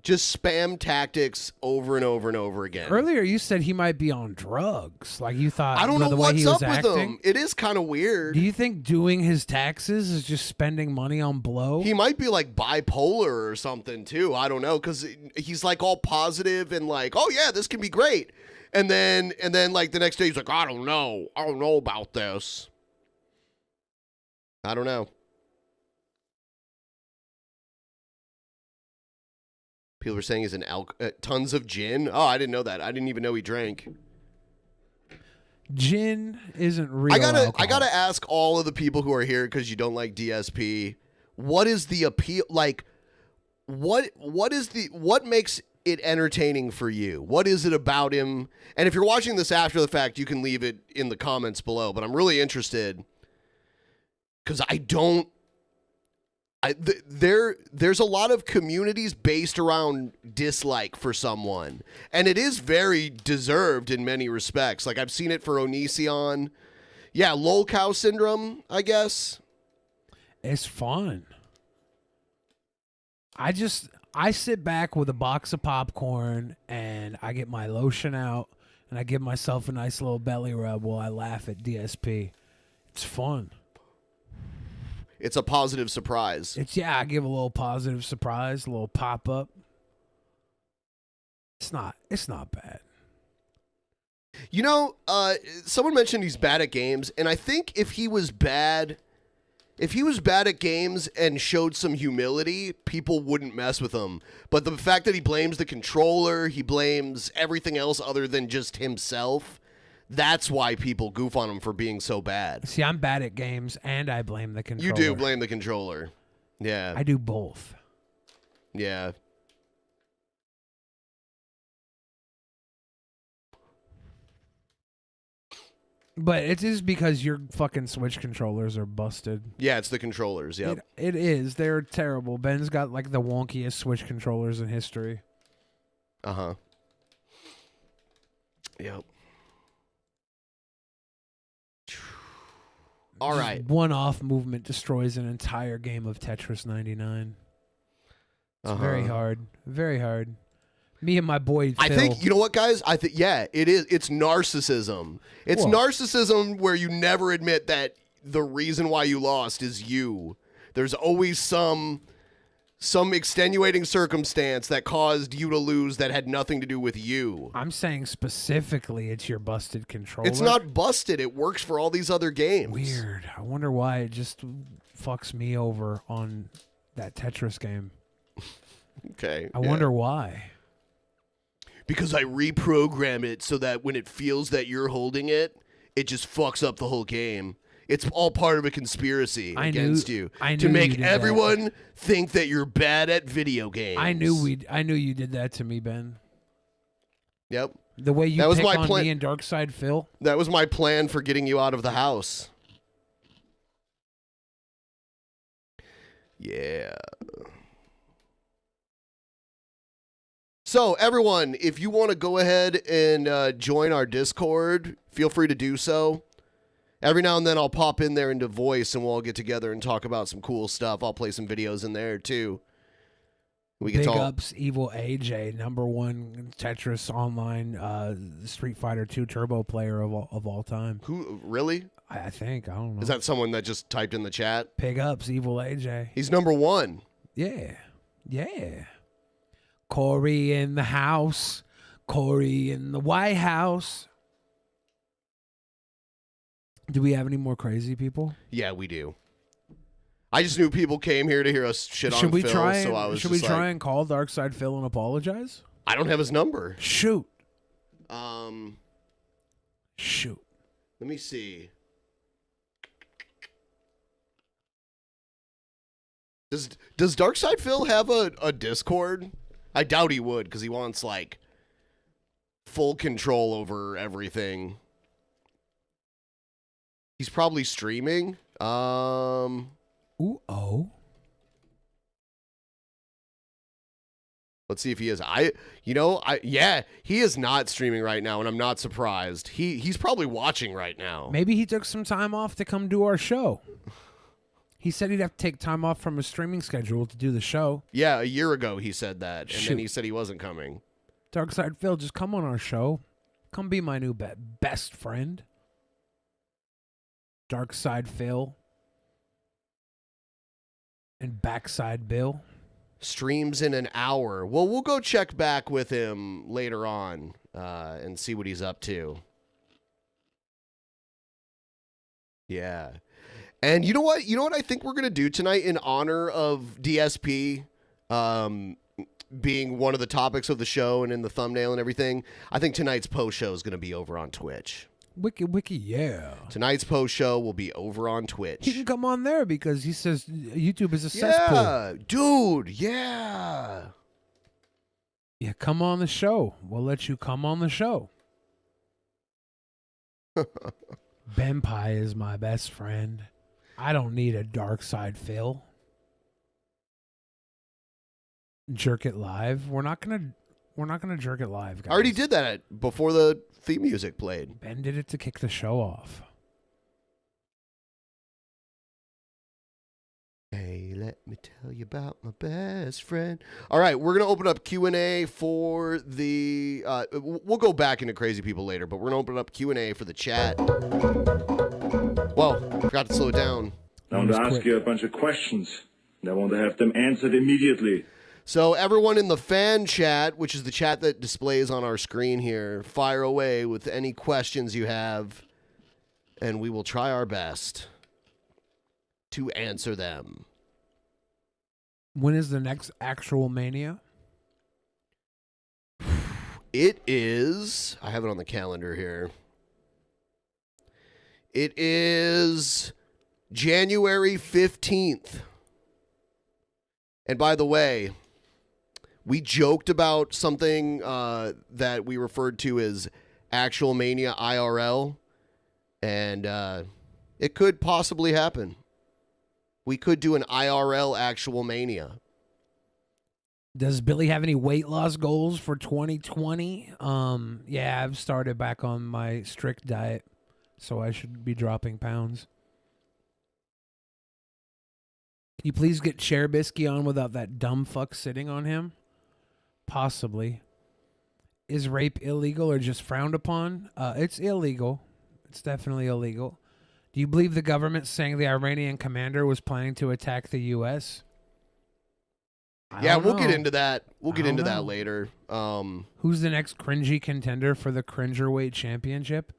E: Just spam tactics over and over and over again.
B: Earlier, you said he might be on drugs. Like you thought.
E: I don't know
B: the way he
E: what's
B: was
E: up
B: acting.
E: with him. It is kind of weird.
B: Do you think doing his taxes is just spending money on blow?
E: He might be like bipolar or something too. I don't know, because he's like all positive and like, oh yeah, this can be great. And then like the next day he's like, I don't know about this. I don't know. People are saying he's an tons of gin. Oh, I didn't know that. I didn't even know he drank.
B: Gin isn't real.
E: I gotta ask all of the people who are here because you don't like DSP. What is the appeal? Like, what makes it entertaining for you? What is it about him? And if you're watching this after the fact, you can leave it in the comments below. But I'm really interested because there's a lot of communities based around dislike for someone, and it is very deserved in many respects. Like I've seen it for Onision. Yeah, lol cow syndrome, I guess.
B: It's fun. I sit back with a box of popcorn and I get my lotion out and I give myself a nice little belly rub while I laugh at DSP. It's fun.
E: It's a positive surprise.
B: I give a little positive surprise, a little pop up. It's not bad.
E: You know, someone mentioned he's bad at games, and I think if he was bad at games and showed some humility, people wouldn't mess with him. But the fact that he blames the controller, he blames everything else other than just himself, that's why people goof on him for being so bad.
B: See, I'm bad at games, and I blame the controller.
E: You do blame the controller. Yeah.
B: I do both.
E: Yeah.
B: But it is because your fucking Switch controllers are busted.
E: Yeah, it's the controllers, yep.
B: It is. They're terrible. Ben's got like the wonkiest Switch controllers in history.
E: Uh-huh. Yep. All right.
B: One off movement destroys an entire game of Tetris 99. It's very hard. Very hard. Me and my boy Phil.
E: I think, you know what, guys? Yeah, it is. It's narcissism. It's narcissism where you never admit that the reason why you lost is you. There's always some extenuating circumstance that caused you to lose that had nothing to do with you.
B: I'm saying specifically it's your busted controller.
E: It's not busted. It works for all these other games.
B: Weird. I wonder why it just fucks me over on that Tetris game.
E: Okay.
B: I wonder why.
E: Because I reprogram it so that when it feels that you're holding it, it just fucks up the whole game. It's all part of a conspiracy against you to make everyone think that you're bad at video games.
B: I knew you did that to me, Ben.
E: Yep.
B: The way you pick on me and Darksydephil.
E: That was my plan for getting you out of the house. Yeah. So, everyone, if you want to go ahead and join our Discord, feel free to do so. Every now and then I'll pop in there into voice and we'll all get together and talk about some cool stuff. I'll play some videos in there, too. We can
B: Big
E: talk.
B: ups, Evil AJ, #1 Tetris Online Street Fighter 2 Turbo player of all time.
E: Who, really?
B: I think. I don't know.
E: Is that someone that just typed in the chat?
B: Big ups, Evil AJ.
E: He's #1.
B: Yeah. Yeah. Corey in the house. Corey in the White House. Do we have any more crazy people?
E: Yeah, we do. I just knew people came here to hear us shit on
B: Should we
E: Phil,
B: try?
E: so I was
B: Should
E: just
B: we try
E: like,
B: and call Darksydephil and apologize?
E: I don't have his number.
B: Shoot.
E: Shoot. Let me see. Does Darksydephil have a Discord? I doubt he would, because he wants like full control over everything. He's probably streaming.
B: Ooh, oh.
E: Let's see if he is. Yeah, he is not streaming right now, and I'm not surprised. He's probably watching right now.
B: Maybe he took some time off to come do our show. He said he'd have to take time off from his streaming schedule to do the show.
E: Yeah, a year ago he said that, and then
B: Shoot.
E: he said he wasn't coming.
B: Darksydephil, just come on our show. Come be my new best friend. Darksydephil. And Backside Bill.
E: Streams in an hour. Well, we'll go check back with him later on and see what he's up to. Yeah. And you know what? You know what I think we're going to do tonight in honor of DSP being one of the topics of the show and in the thumbnail and everything? I think tonight's post show is going to be over on Twitch.
B: Wiki, yeah.
E: Tonight's post show will be over on Twitch.
B: He can come on there because he says YouTube is a cesspool.
E: Yeah, dude, yeah.
B: Yeah, come on the show. We'll let you come on the show. BENPAI is my best friend. I don't need a Darksydephil. Jerk it live. We're not gonna jerk it live, guys.
E: I already did that before the theme music played.
B: Ben did it to kick the show off.
E: Hey, let me tell you about my best friend. All right, we're going to open up Q&A for the... we'll go back into crazy people later, but we're going to open up Q&A for the chat. Whoa, forgot to slow it down.
I: I want to ask you a bunch of questions, and I want to have them answered immediately.
E: So everyone in the fan chat, which is the chat that displays on our screen here, fire away with any questions you have, and we will try our best to answer them.
B: When is the next actual Mania?
E: It is... I have it on the calendar here. It is January 15th. And by the way, we joked about something that we referred to as Actual Mania IRL. And it could possibly happen. We could do an IRL Actual Mania.
B: Does Billy have any weight loss goals for 2020? Yeah, I've started back on my strict diet, so I should be dropping pounds. Can you please get Chair Bisky on without that dumb fuck sitting on him? Possibly. Is rape illegal or just frowned upon? It's illegal. It's definitely illegal. Do you believe the government saying the Iranian commander was planning to attack the U.S.?
E: Yeah, we'll get into that. We'll get into that later.
B: Who's the next cringy contender for the Cringerweight Championship?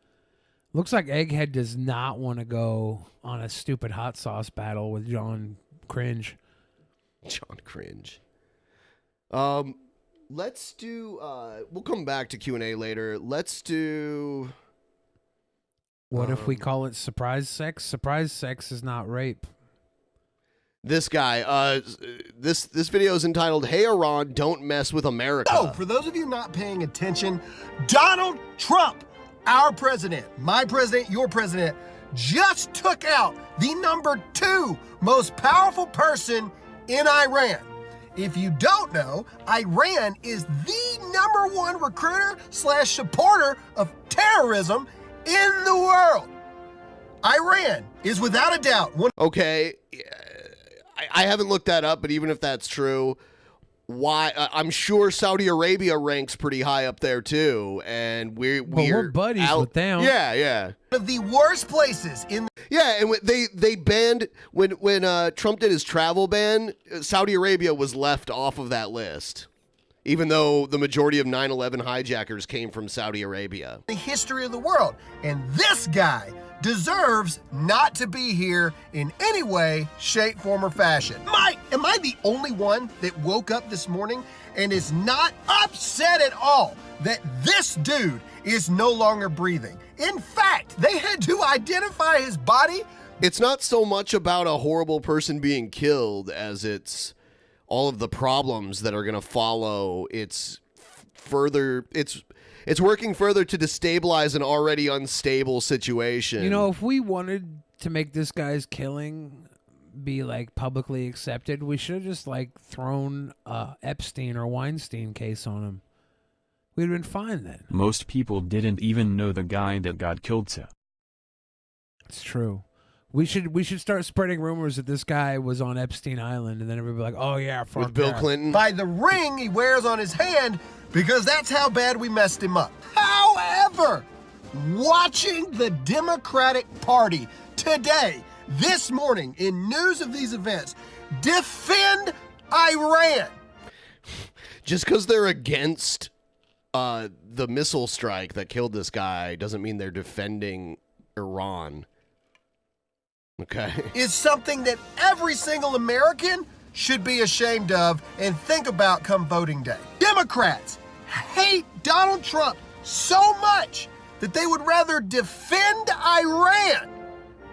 B: Looks like Egghead does not want to go on a stupid hot sauce battle with John Cringe.
E: John Cringe. Let's do... we'll come back to Q&A later. Let's do...
B: What if we call it surprise sex? Surprise sex is not rape.
E: This guy, this video is entitled, Hey Iran, Don't Mess with America.
J: Oh, for those of you not paying attention, Donald Trump, our president, my president, your president, just took out the #2 most powerful person in Iran. If you don't know, Iran is the #1 recruiter / supporter of terrorism in the world. Iran is without a doubt one.
E: Okay, I haven't looked that up, but even if that's true, why? I'm sure Saudi Arabia ranks pretty high up there too, and we're
B: buddies with them.
E: Yeah.
J: One of the worst places in.
E: Yeah, and they banned when Trump did his travel ban, Saudi Arabia was left off of that list, even though the majority of 9/11 hijackers came from Saudi Arabia.
J: The history of the world, and this guy deserves not to be here in any way, shape, form, or fashion. Am I the only one that woke up this morning and is not upset at all that this dude is no longer breathing? In fact, they had to identify his body.
E: It's not so much about a horrible person being killed as it's all of the problems that are going to follow. It's working further to destabilize an already unstable situation.
B: You know, if we wanted to make this guy's killing be like publicly accepted, we should have just like thrown a Epstein or Weinstein case on him. We'd have been fine then.
H: Most people didn't even know the guy that got killed. So
B: it's true. We should start spreading rumors that this guy was on Epstein Island, and then everybody be like, "Oh yeah, fuck
E: with Bill
B: that."
E: Clinton."
J: By the ring he wears on his hand, because that's how bad we messed him up. However, watching the Democratic Party today, this morning, in news of these events, defend Iran.
E: Just because they're against the missile strike that killed this guy doesn't mean they're defending Iran. Okay.
J: Is something that every single American should be ashamed of and think about come voting day. Democrats hate Donald Trump so much that they would rather defend Iran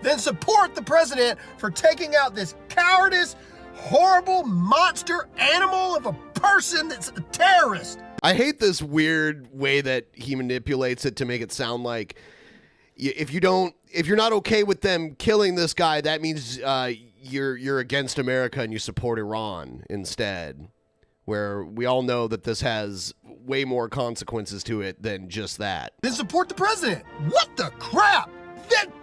J: than support the president for taking out this cowardice, horrible monster animal of a person that's a terrorist.
E: I hate this weird way that he manipulates it to make it sound like if you're not okay with them killing this guy, that means you're against America and you support Iran instead. Where we all know that this has way more consequences to it than just that.
J: Then support the president. What the crap?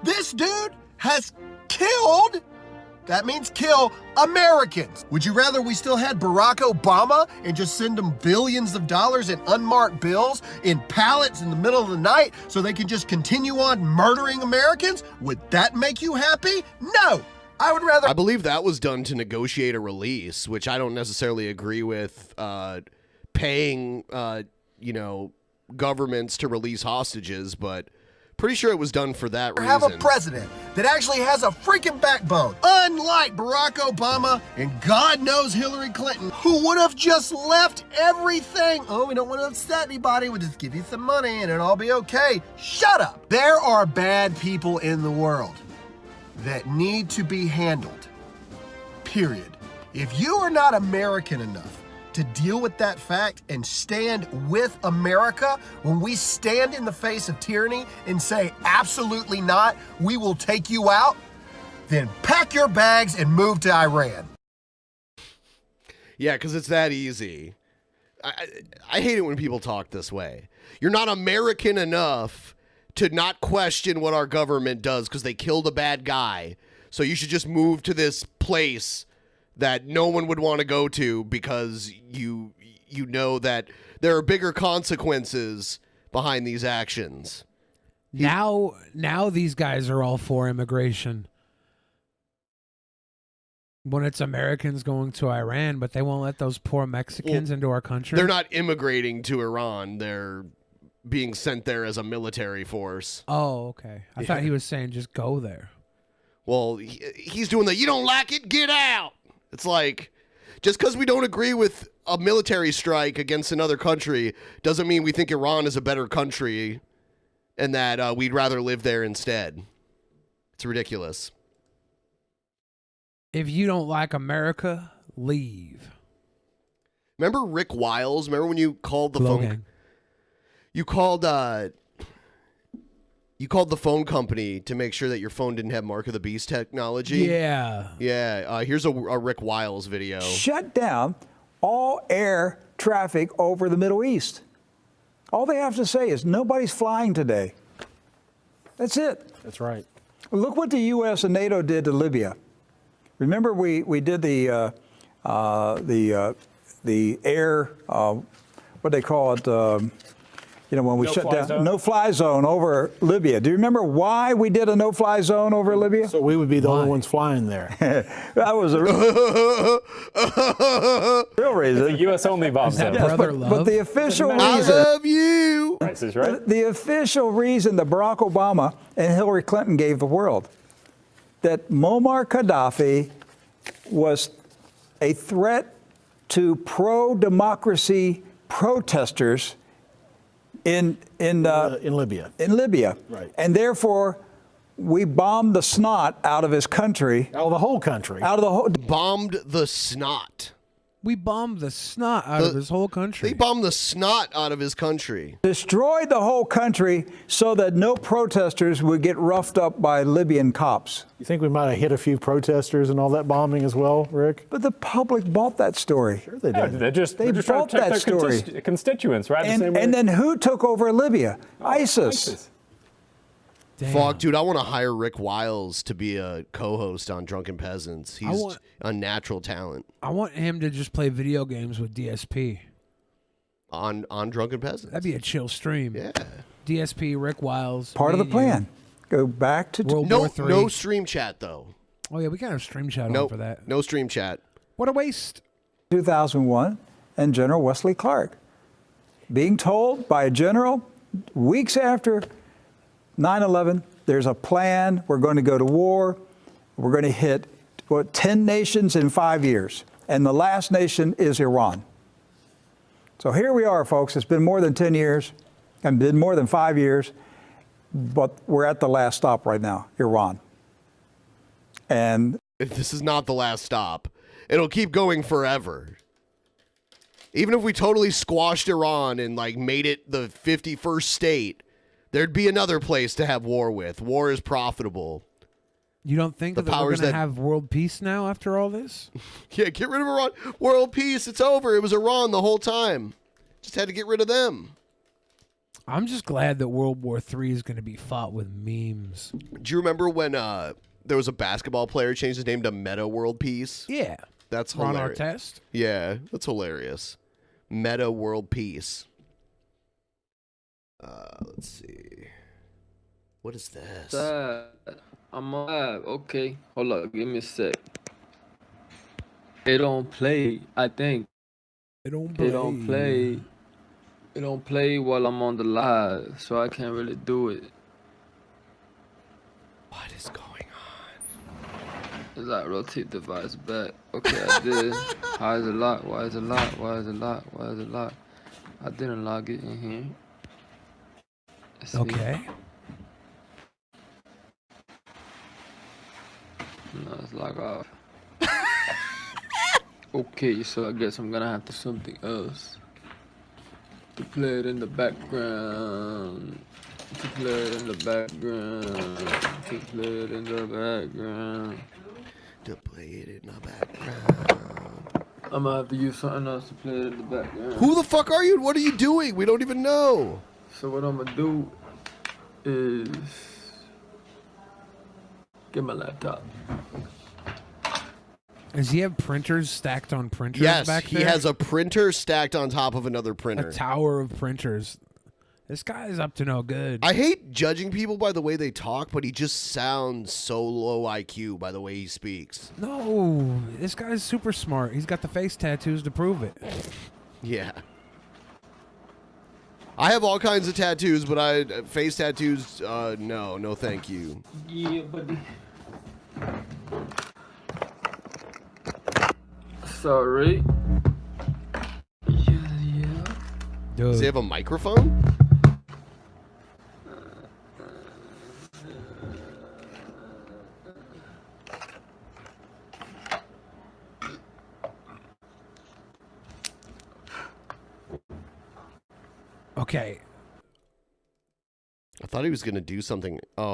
J: This dude has killed. That means kill Americans. Would you rather we still had Barack Obama and just send him billions of dollars in unmarked bills in pallets in the middle of the night so they can just continue on murdering Americans? Would that make you happy? No. I would rather.
E: I believe that was done to negotiate a release, which I don't necessarily agree with. Paying, governments to release hostages, but pretty sure it was done for that reason.
J: Have a president that actually has a freaking backbone, unlike Barack Obama and God knows Hillary Clinton, who would have just left everything. Oh, we don't want to upset anybody. We'll just give you some money and it'll all be okay. Shut up. There are bad people in the world that need to be handled. Period. If you are not American enough to deal with that fact and stand with America when we stand in the face of tyranny and say, absolutely not, we will take you out, then pack your bags and move to Iran.
E: Yeah, because it's that easy. I hate it when people talk this way. You're not American enough to not question what our government does because they killed a bad guy. So you should just move to this place that no one would want to go to because you know that there are bigger consequences behind these actions.
B: Now these guys are all for immigration. When it's Americans going to Iran, but they won't let those poor Mexicans into our country.
E: They're not immigrating to Iran. They're being sent there as a military force.
B: Oh, okay. I thought he was saying just go there.
E: Well, he's doing the, you don't like it, get out. It's like, just because we don't agree with a military strike against another country doesn't mean we think Iran is a better country and that we'd rather live there instead. It's ridiculous.
B: If you don't like America, leave.
E: Remember Rick Wiles? Remember when you called the phone? You called the phone company to make sure that your phone didn't have Mark of the Beast technology.
B: Yeah.
E: Yeah. Here's a Rick Wiles video.
K: Shut down all air traffic over the Middle East. All they have to say is nobody's flying today. That's it.
L: That's right.
K: Look what the U.S. and NATO did to Libya. Remember, we did the air, what they call it, when we shut down, no-fly zone over Libya. Do you remember why we did a no-fly zone over Libya?
L: So we would be the only ones flying there.
K: That was a real reason.
M: It's a U.S.-only bomb zone.
K: But the official reason...
E: I love you!
M: Prices, right?
K: The official reason that Barack Obama and Hillary Clinton gave the world, that Muammar Gaddafi was a threat to pro-democracy protesters in
L: Libya.
K: In Libya.
L: Right.
K: And therefore, we bombed the snot out of his country.
L: Out of the whole country.
K: Out of the whole.
E: Bombed the snot.
B: We bombed the snot out of his whole country.
E: They bombed the snot out of his country.
K: Destroyed the whole country so that no protesters would get roughed up by Libyan cops.
L: You think we might have hit a few protesters and all that bombing as well, Rick?
K: But the public bought that story.
L: Sure they did.
M: They're just
K: They
M: trying
K: bought
M: to check
K: that
M: their
K: story.
M: constituents, right? The same way.
K: And then who took over Libya? ISIS.
B: Damn.
E: Fuck, dude, I want to hire Rick Wiles to be a co-host on Drunken Peasants. He's a natural talent.
B: I want him to just play video games with DSP.
E: On Drunken Peasants.
B: That'd be a chill stream.
E: Yeah.
B: DSP, Rick Wiles.
K: Part of the
B: me and
K: plan. Go back to
B: World War III.
E: No stream chat, though.
B: Oh, yeah, we can have stream chat on
E: Nope,
B: for that.
E: no stream chat.
B: What a waste.
K: 2001 and General Wesley Clark being told by a general weeks after 9/11, there's a plan, we're going to go to war, we're going to hit 10 nations in 5 years, and the last nation is Iran. So here we are, folks. It's been more than 10 years, and been more than 5 years, but we're at the last stop right now, Iran. And
E: This is not the last stop. It'll keep going forever. Even if we totally squashed Iran and made it the 51st state, there'd be another place to have war with. War is profitable.
B: You don't think
E: The
B: that we're
E: powers
B: going to
E: that-
B: have world peace now after all this?
E: Yeah, get rid of Iran. World peace, it's over. It was Iran the whole time. Just had to get rid of them.
B: I'm just glad that World War III is going to be fought with memes.
E: Do you remember when there was a basketball player changed his name to Meta World Peace?
B: Yeah.
E: That's
B: Ron
E: hilarious.
B: Artest?
E: Yeah, that's hilarious. Meta World Peace. Let's see. What is this?
D: I'm okay. Hold up, give me a sec. It don't play, I think.
B: It don't
D: play. It don't play while I'm on the live, so I can't really do it.
E: What is going on?
D: It's like rotate device back. Okay, I did. How is it locked? Why is it locked? Why is it locked? Why is it locked? I didn't log it in here. Let's see.
B: Okay.
D: No, it's locked off. Okay, so I guess I'm gonna have to do something else. To play it in the background. To play it in the background. To play it in the background.
E: To play it in the background.
D: I'm gonna have to use something else to play it in the background.
E: Who the fuck are you? What are you doing? We don't even know.
D: So what I'm gonna do is get my laptop.
B: Does he have printers stacked on printers
E: Yes,
B: back
E: he
B: there?
E: has a printer stacked on top of another printer.
B: A tower of printers. This guy is up to no good.
E: I hate judging people by the way they talk, but he just sounds so low IQ by the way he speaks.
B: No, this guy's super smart. He's got the face tattoos to prove it.
E: Yeah. I have all kinds of tattoos, but face tattoos, no thank you.
D: Yeah, buddy. Sorry. Yeah.
E: Does he have a microphone?
B: Okay.
E: I thought he was going to do something. Oh.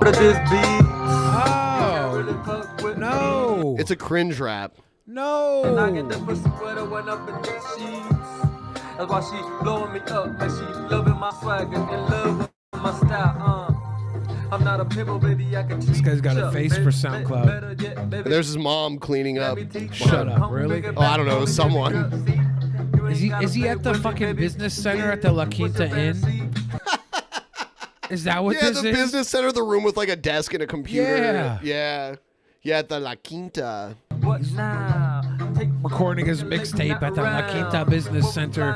B: Oh. No.
E: It's a cringe rap.
B: No.
N: That's why she blowing me up, man. She loving my swagger and love with my style. I'm not a pimple, baby. I can
B: This guy's got a face for SoundCloud.
E: There's his mom cleaning up.
B: Shut up, really?
E: Oh, I don't know, someone.
B: Is he at the fucking business center at the La Quinta Inn? Is that what
E: Yeah,
B: this
E: the
B: is?
E: business center, the room with like a desk and a computer.
B: Yeah.
E: Yeah. Yeah, at the La Quinta.
B: Recording his mixtape at the La Quinta Business Center.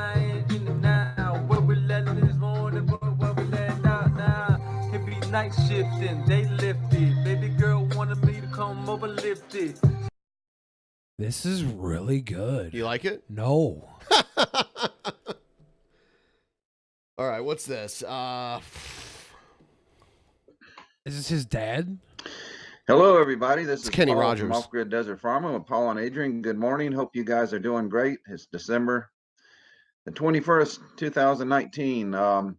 N: Night shifting, they lifted. Baby girl wanted me to come over lifted.
B: This is really good.
E: You like it?
B: No.
E: All right, what's this?
B: Is this his dad?
O: Hello, everybody. This is
E: Kenny
O: Paul
E: Rogers.
O: from Off Grid Desert Farmer with Paul and Adrian. Good morning. Hope you guys are doing great. It's December the 21st, 2019.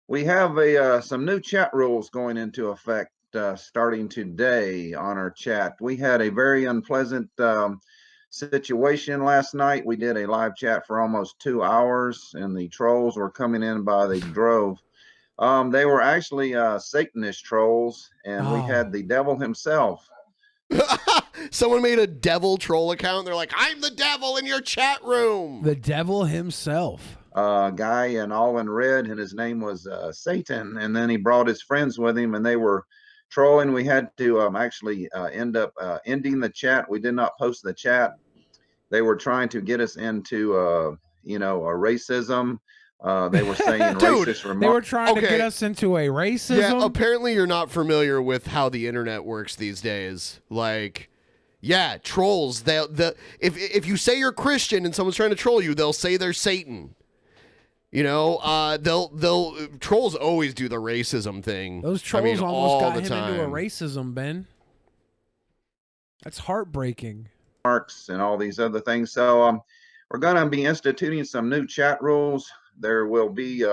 O: We have some new chat rules going into effect starting today on our chat. We had a very unpleasant situation last night. We did a live chat for almost 2 hours, and the trolls were coming in by the drove. They were actually Satanist trolls, and we had the devil himself.
E: Someone made a devil troll account. They're like, I'm the devil in your chat room.
B: The devil himself.
O: Guy in all in red, and his name was Satan, and then he brought his friends with him, and they were trolling. We had to actually end up ending the chat. We did not post the chat. They were trying to get us into you know, a racism. They were saying racist remarks.
B: They were trying to get us into a racism.
E: Yeah, apparently you're not familiar with how the internet works these days. Like, yeah, trolls. If you say you're Christian and someone's trying to troll you, they'll say they're Satan. You know, trolls always do the racism thing.
B: Those trolls
E: I mean,
B: almost
E: all
B: got
E: the
B: him into a
E: time.
B: racism, Ben. That's heartbreaking.
O: Marks and all these other things. So we're going to be instituting some new chat rules. There will be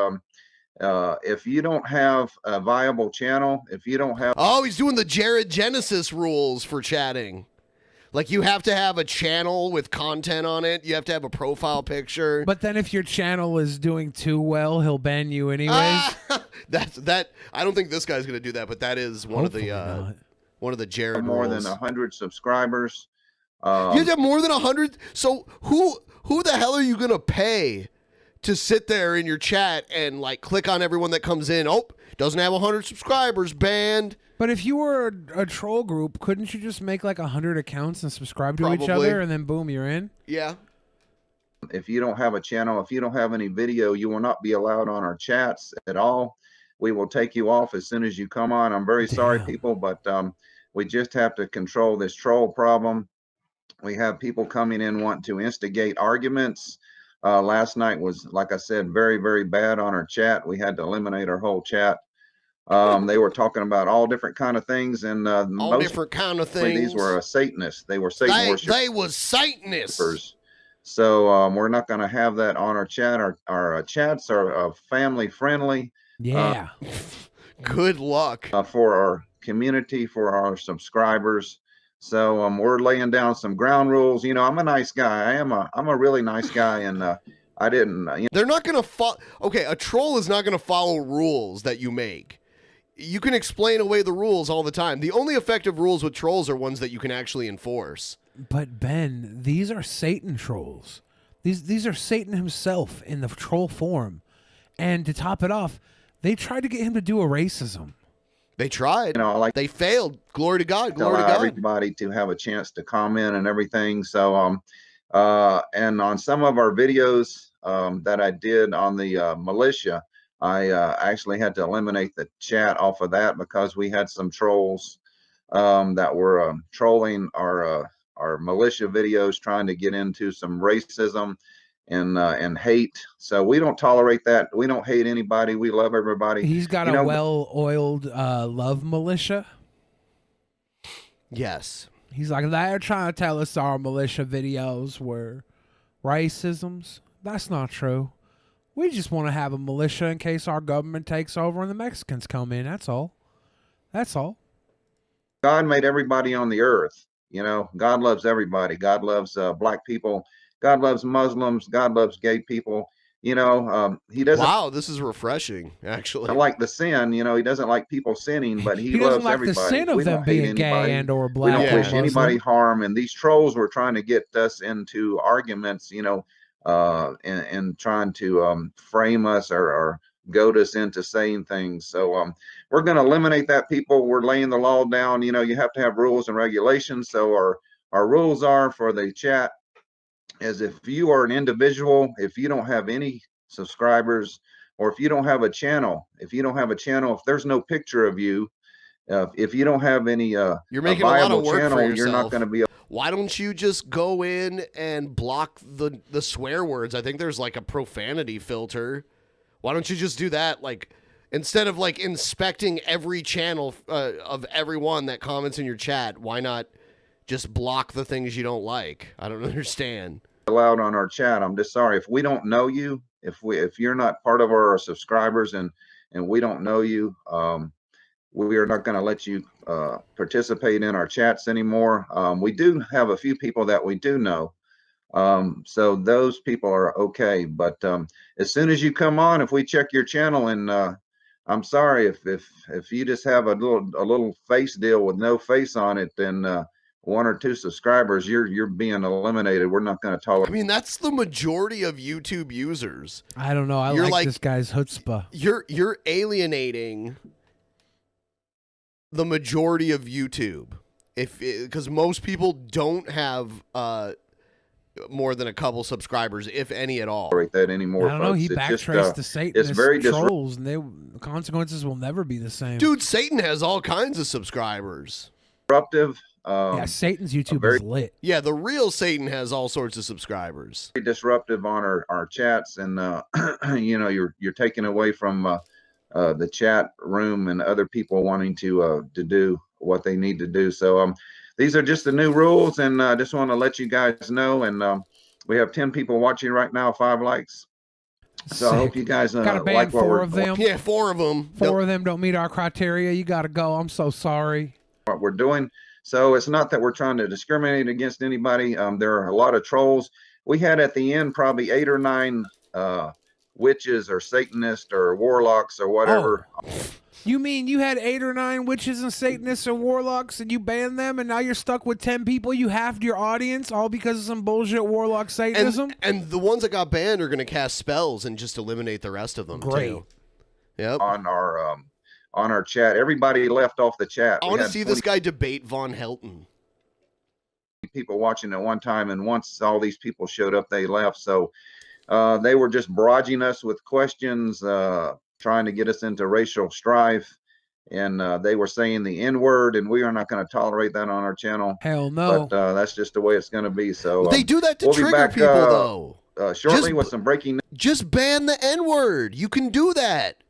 O: if you don't have a viable channel, if you don't have
E: Oh, he's doing the Jared Genesis rules for chatting. Like, you have to have a channel with content on it. You have to have a profile picture.
B: But then if your channel is doing too well, he'll ban you anyways.
E: That I don't think this guy's gonna do that, but that is one of the Jared
O: more
E: rules.
O: than 100 subscribers.
E: You have to have more than 100. So who the hell are you gonna pay to sit there in your chat and like click on everyone that comes in? Oh, doesn't have 100 subscribers, banned.
B: But if you were a troll group, couldn't you just make like 100 accounts and subscribe to each
E: Probably.
B: other, and then boom, you're in?
E: Yeah.
O: If you don't have a channel, if you don't have any video, you will not be allowed on our chats at all. We will take you off as soon as you come on. I'm very sorry, people, but we just have to control this troll problem. We have people coming in wanting to instigate arguments. Last night was, like I said, very, very bad on our chat. We had to eliminate our whole chat. They were talking about all different kind of things, and
E: All different kind of things.
O: These were Satanists. They were Satan worshippers.
E: They was Satanists.
O: So we're not going to have that on our chat. Our chats are family friendly.
B: Yeah.
E: Good luck
O: for our community, for our subscribers. So we're laying down some ground rules. You know, I'm a nice guy. I'm a really nice guy, and I didn't.
E: They're not going to follow. Okay, a troll is not going to follow rules that you make. You can explain away the rules all the time. The only effective rules with trolls are ones that you can actually enforce.
B: But Ben, these are Satan trolls. These are Satan himself in the troll form. And to top it off, they tried to get him to do a racism.
E: They tried.
O: You know, like
E: they failed. Glory to God. Glory to
O: allow
E: God.
O: everybody to have a chance to comment and everything. So, and on some of our videos that I did on the militia, I actually had to eliminate the chat off of that because we had some trolls that were trolling our militia videos, trying to get into some racism and hate. So we don't tolerate that. We don't hate anybody. We love everybody.
B: He's got a well-oiled love militia.
E: Yes.
B: He's like, they're trying to tell us our militia videos were racisms. That's not true. We just want to have a militia in case our government takes over and the Mexicans come in. That's all. That's all.
O: God made everybody on the earth. You know, God loves everybody. God loves black people. God loves Muslims. God loves gay people. He doesn't.
E: Wow, this is refreshing, actually.
O: Like the sin, he doesn't like people sinning, but he
B: doesn't
O: loves
B: like
O: everybody.
B: the sin of
O: We
B: them
O: don't hate
B: being gay
O: anybody.
B: and or
O: We
B: black.
O: don't
B: or
O: wish anybody
B: Muslim.
O: harm. And these trolls were trying to get us into arguments, and trying to frame us or goad us into saying things. So we're going to eliminate that, people. We're laying the law down. You have to have rules and regulations. So our rules are for the chat is if you are an individual, if you don't have any subscribers, or if you don't have a channel, if there's no picture of you, if you don't have any
E: You're making a lot of work
O: channel,
E: for yourself.
O: you're not going to be able.
E: Why don't you just go in and block the swear words? I think there's like a profanity filter. Why don't you just do that? Like, instead of like inspecting every channel of everyone that comments in your chat, why not just block the things you don't like? I don't understand.
O: Allowed on our chat. I'm just sorry if we don't know you, if you're not part of our subscribers and we don't know you, we are not going to let you participate in our chats anymore. We do have a few people that we do know, so those people are okay. But as soon as you come on, if we check your channel, and I'm sorry if you just have a little face deal with no face on it, then 1 or 2 subscribers, you're being eliminated. We're not going to tolerate.
E: I mean, that's the majority of YouTube users.
B: I don't know. I like this guy's chutzpah.
E: You're alienating the majority of YouTube, because most people don't have more than a couple subscribers, if any at all.
O: That anymore.
B: I don't know. He
O: It's just,
B: backtraced the Satanist
O: it's very
B: trolls, and the consequences will never be the same.
E: Dude, Satan has all kinds of subscribers.
O: Disruptive.
B: Yeah, Satan's YouTube is lit.
E: Yeah, the real Satan has all sorts of subscribers.
O: Very disruptive on our chats, and you're taking away from the chat room and other people wanting to do what they need to do. So these are just the new rules, and I just want to let you guys know. And we have 10 people watching right now, 5 likes. So I hope you guys
B: Gotta ban
O: like what
B: 4
O: we're
B: of them.
E: Yeah, 4 of them.
B: 4 of them don't meet our criteria. You got to go. I'm so sorry.
O: What we're doing. So it's not that we're trying to discriminate against anybody. There are a lot of trolls. We had at the end probably 8 or 9 witches or Satanists or warlocks or whatever.
B: Oh. You mean you had 8 or 9 witches and Satanists or warlocks and you banned them, and now you're stuck with 10 people? You halved your audience all because of some bullshit warlock Satanism?
E: And the ones that got banned are going to cast spells and just eliminate the rest of them.
B: Great.
E: Too. Yep.
O: On our chat, everybody left off the chat.
E: I want to see this guy debate Von Helton.
O: People watching at one time, and once all these people showed up, they left. So they were just barraging us with questions, trying to get us into racial strife, and they were saying the N-word, and we are not going to tolerate that on our channel.
B: Hell no.
O: But that's just the way it's going to be. So
E: They do that to
O: we'll be
E: trigger
O: back,
E: people, though.
O: Shortly with some breaking news.
E: Just ban the N-word. You can do that.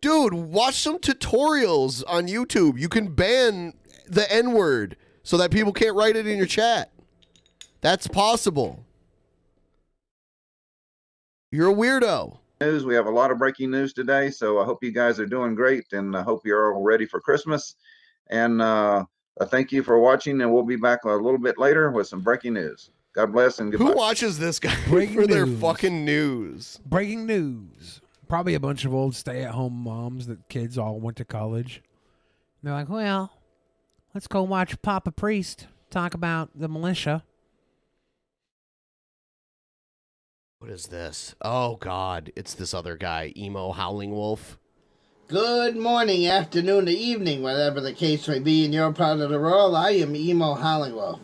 E: Dude, watch some tutorials on YouTube. You can ban the N-word so that people can't write it in your chat. That's possible. You're a weirdo.
O: News. We have a lot of breaking news today, so I hope you guys are doing great, and I hope you're all ready for Christmas. And thank you for watching, and we'll be back a little bit later with some breaking news. God bless and goodbye.
E: Who watches this guy
B: Breaking
E: for their
B: news.
E: fucking news?
B: Breaking news. Probably a bunch of old stay-at-home moms that kids all went to college. They're like, well, let's go watch Papa Priest talk about the militia.
E: What is this? Oh, God. It's this other guy, Emo Howling Wolf.
P: Good morning, afternoon, or evening, whatever the case may be in your part of the world. I am Emo Howling Wolf.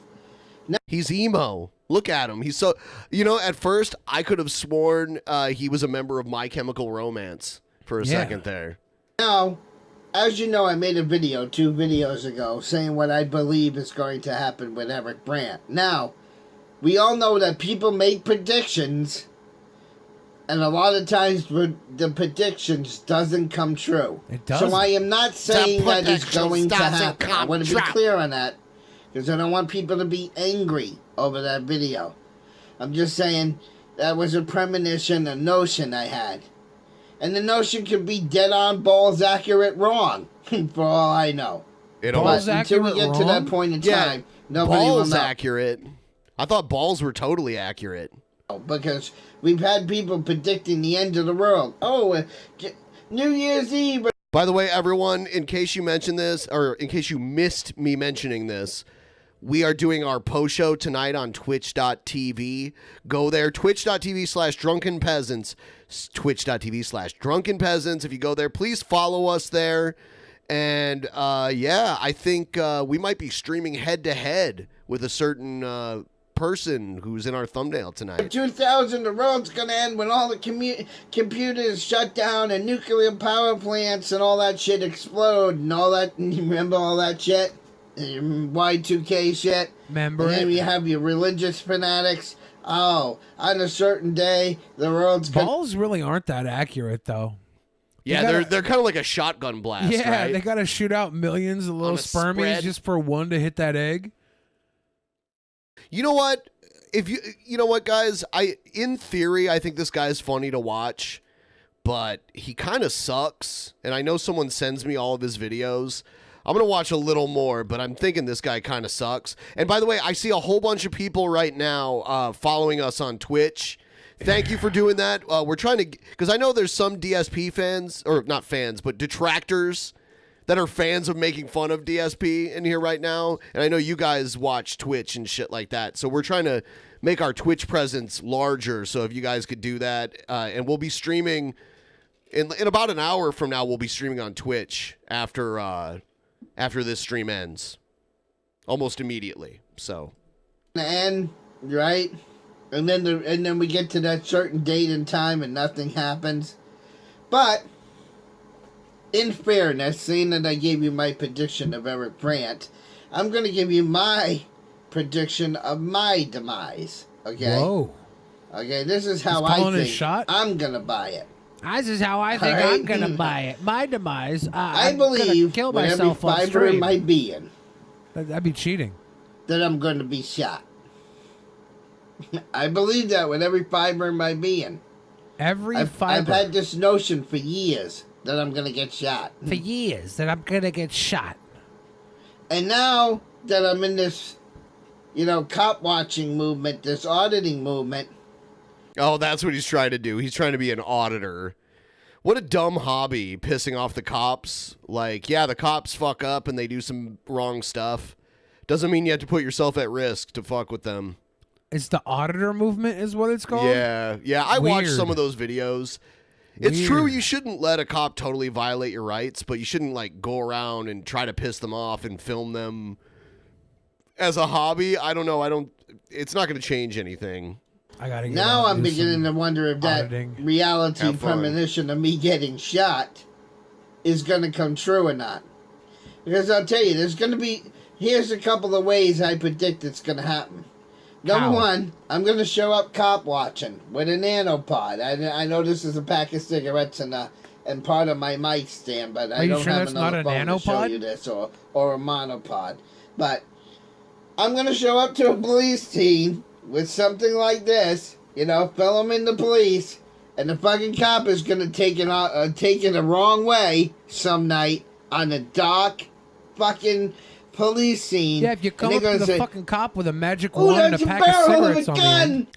E: He's emo. Look at him. He's so... at first, I could have sworn he was a member of My Chemical Romance for a second there.
P: Now, as you know, I made a video 2 videos ago saying what I believe is going to happen with Eric Brandt. Now, we all know that people make predictions, and a lot of times the predictions doesn't come true.
B: It doesn't.
P: So I am not saying that it's going to happen. I want to be clear on that, because I don't want people to be angry over that video. I'm just saying that was a premonition, a notion I had. And the notion could be dead on, balls accurate, wrong, for all I know.
E: Balls
P: until we get to that point in time, nobody will
E: balls
P: know.
E: accurate. I thought balls were totally accurate.
P: Because we've had people predicting the end of the world. Oh, New Year's Eve.
E: By the way, everyone, in case you mentioned this, or in case you missed me mentioning this, we are doing our post show tonight on twitch.tv. Go there, twitch.tv/drunkenpeasants, twitch.tv/drunkenpeasants. If you go there, please follow us there. And yeah, I think we might be streaming head to head with a certain person who's in our thumbnail tonight.
P: 2000, the world's gonna end when all the computers shut down and nuclear power plants and all that shit explode and all that. Remember all that shit? Y2K shit.
B: Remember
P: and then
B: it?
P: you have your religious fanatics. Oh, on a certain day, the world's gonna...
B: Balls really aren't that accurate, though.
E: Yeah, they're kind of like a shotgun blast,
B: Yeah,
E: right?
B: they got to shoot out millions of little
E: a
B: spermies
E: spread.
B: just for one to hit that egg.
E: You know what? You know what, guys? In theory, I think this guy's funny to watch, but he kind of sucks. And I know someone sends me all of his videos. I'm going to watch a little more, but I'm thinking this guy kind of sucks. And by the way, I see a whole bunch of people right now following us on Twitch. Thank you for doing that. We're trying to, because I know there's some DSP fans, or not fans, but detractors that are fans of making fun of DSP in here right now. And I know you guys watch Twitch and shit like that. So we're trying to make our Twitch presence larger. So if you guys could do that, and we'll be streaming in about an hour from now, we'll be streaming on Twitch after this stream ends, almost immediately. So,
P: end, right? And then we get to that certain date and time and nothing happens. But in fairness, seeing that I gave you my prediction of Eric Brandt, I'm going to give you my prediction of my demise. Okay.
B: Whoa.
P: Okay. This is how
B: He's
P: I
B: calling his
P: think
B: shot?
P: I'm going to buy it.
B: This is how I think
P: All right.
B: I'm going to buy it. My demise.
P: I
B: I'm gonna
P: believe
B: kill
P: with every
B: myself on
P: fiber in
B: stream.
P: my being
B: That'd be cheating.
P: that I'm going to be shot. I believe that with every fiber in my being.
B: Fiber.
P: I've had this notion for years that I'm going to get shot.
B: For years that I'm going to get shot.
P: And now that I'm in this, cop watching movement, this auditing movement.
E: oh, that's what he's trying to do. He's trying to be an auditor. What a dumb hobby, pissing off the cops. Like, yeah, the cops fuck up and they do some wrong stuff. Doesn't mean you have to put yourself at risk to fuck with them.
B: It's the auditor movement is what it's called?
E: Yeah. I watched some of
B: Weird.
E: those videos. It's true you shouldn't let a cop totally violate your rights, but you shouldn't like go around and try to piss them off and film them as a hobby. I don't know. It's not going to change anything.
B: I gotta get
P: Now
B: out
P: I'm
B: and do
P: beginning
B: some
P: to wonder if that
B: auditing.
P: reality
E: Have fun.
P: premonition of me getting shot is going to come true or not. Because I'll tell you, here's a couple of ways I predict it's going to happen. Number
B: How?
P: one, I'm going to show up cop watching with a nanopod. I know this is a pack of cigarettes and part of my mic stand, but I
B: you
P: don't
B: sure
P: have
B: that's not
P: another
B: a
P: phone to show
B: nanopod?
P: you this or a monopod. But I'm going to show up to a police team with something like this, filming the police, and the fucking cop is going to take it the wrong way some night on a dark fucking police scene.
B: Yeah, if you come
P: and
B: up
P: they're
B: to
P: gonna
B: the
P: say,
B: fucking cop with a magic
P: "Ooh,
B: wand and a
P: that's a
B: pack of
P: barrel of a
B: cigarettes on the end.
P: gun!"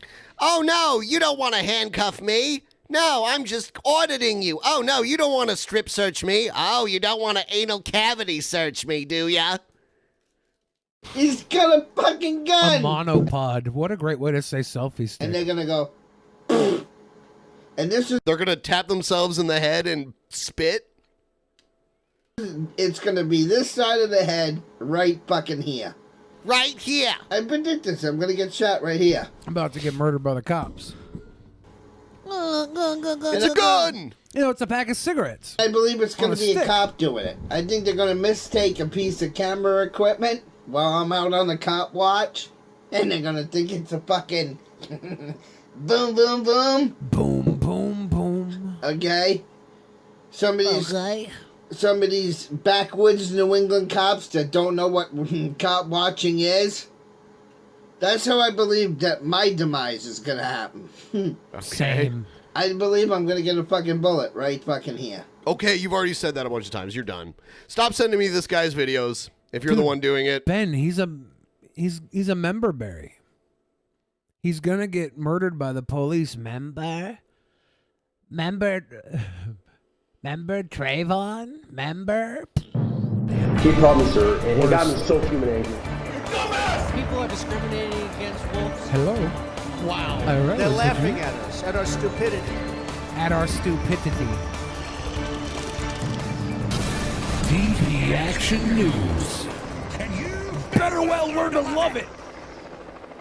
E: Oh, no, you don't want to handcuff me. No, I'm just auditing you. Oh, no, you don't want to strip search me. Oh, you don't want to anal cavity search me, do ya?
P: He's got a fucking
B: A
P: gun!
B: monopod. What a great way to say selfie stick.
P: And they're gonna go, and
E: They're going to tap themselves in the head and spit?
P: it's gonna be this side of the head, right fucking here.
E: Right here.
P: I predict this. I'm gonna get shot right here.
B: I'm about to get murdered by the cops.
E: It's a gun!
B: It's a pack of cigarettes.
P: I believe it's
B: On
P: gonna
B: a
P: be a
B: stick.
P: cop doing it. I think they're gonna mistake a piece of camera equipment while I'm out on the cop watch, and they're gonna think it's a fucking boom, boom, boom.
B: Boom, boom, boom.
P: Okay. Some of these backwoods New England cops that don't know what cop watching is. That's how I believe that my demise is gonna happen.
B: Same.
P: I believe I'm gonna get a fucking bullet right fucking here.
E: Okay, you've already said that a bunch of times. You're done. Stop sending me this guy's videos if you're the one doing it.
B: Ben, he's a member berry. He's gonna get murdered by the police. Remember Trayvon? Remember?
Q: He called me sir, and it got me so human angry.
R: People are discriminating against wolves.
B: Hello.
R: Wow.
B: They're
R: laughing at us, at our stupidity.
B: At our stupidity. DP Action News. And you better well learn to love it.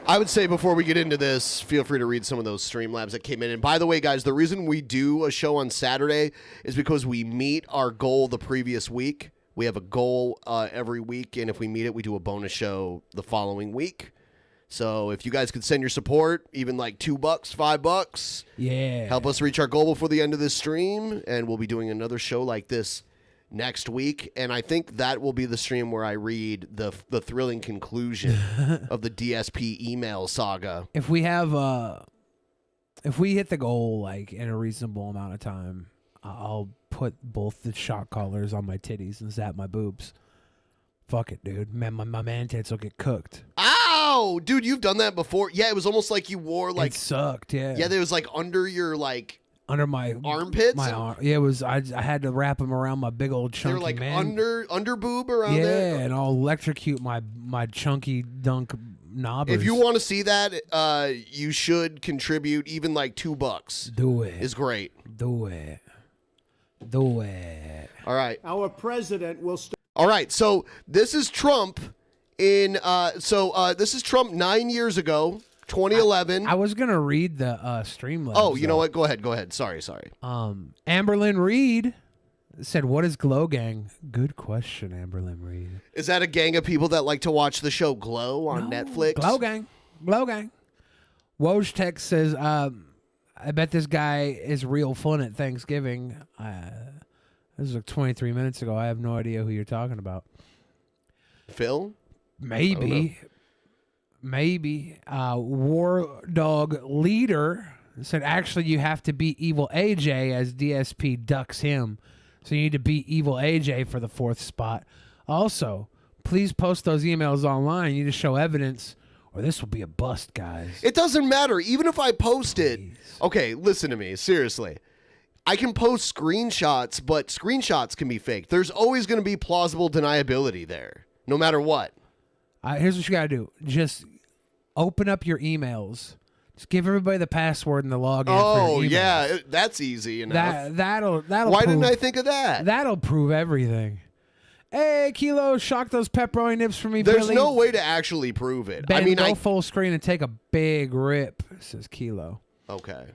E: I would say before we get into this, feel free to read some of those Streamlabs that came in. And by the way, guys, the reason we do a show on Saturday is because we meet our goal the previous week. We have a goal every week, and if we meet it, we do a bonus show the following week. So if you guys could send your support, even like $2, $5,
B: yeah,
E: help us reach our goal before the end of this stream, and we'll be doing another show like this next week. And I think that will be the stream where I read the thrilling conclusion of the DSP email saga.
B: If we have, if we hit the goal like in a reasonable amount of time, I'll put both the shock collars on my titties and zap my boobs. Fuck it, dude. Man, my man tits will get cooked.
E: Ow! Dude, you've done that before. Yeah, it was almost like you wore like...
B: It sucked, yeah.
E: Yeah, there was like under your like...
B: Under my...
E: Armpits?
B: My arm. Yeah, it was... I had to wrap them around my big old chunky
E: They're like
B: man.
E: under boob around
B: yeah,
E: there?
B: and I'll electrocute my chunky dunk knobbers.
E: If you want to see that, you should contribute even like $2.
B: Do it.
E: Is great.
B: Do it. Do it.
E: All right.
Q: Our president will...
E: All right, so this is Trump in this is Trump 9 years ago, 2011.
B: I was gonna read the Streamlabs.
E: Oh, you know what? Go ahead. Sorry.
B: Amberlyn Reed said, "What is Glow Gang?" Good question, Amberlyn Reed.
E: Is that a gang of people that like to watch the show Glow on Netflix?
B: Glow Gang. Woj Tech says, "I bet this guy is real fun at Thanksgiving." This was like 23 minutes ago. I have no idea who you're talking about.
E: Phil?
B: Maybe. War Dog Leader said, actually, you have to beat Evil AJ as DSP ducks him. So you need to beat Evil AJ for the 4th spot. Also, please post those emails online. You need to show evidence, or this will be a bust, guys.
E: It doesn't matter. Even if I post it. Okay, listen to me. Seriously. I can post screenshots, but screenshots can be fake. There's always going to be plausible deniability there, no matter what.
B: Here's what you got to do. Just open up your emails. Just give everybody the password and the login for your emails.
E: Yeah, that's easy enough.
B: That'll
E: Why didn't I think of that?
B: That'll prove everything. Hey, Kilo, shock those pepperoni nips for me,
E: There's
B: Billy.
E: no way to actually prove it.
B: Ben, go full screen and take a big rip, says Kilo.
E: Okay.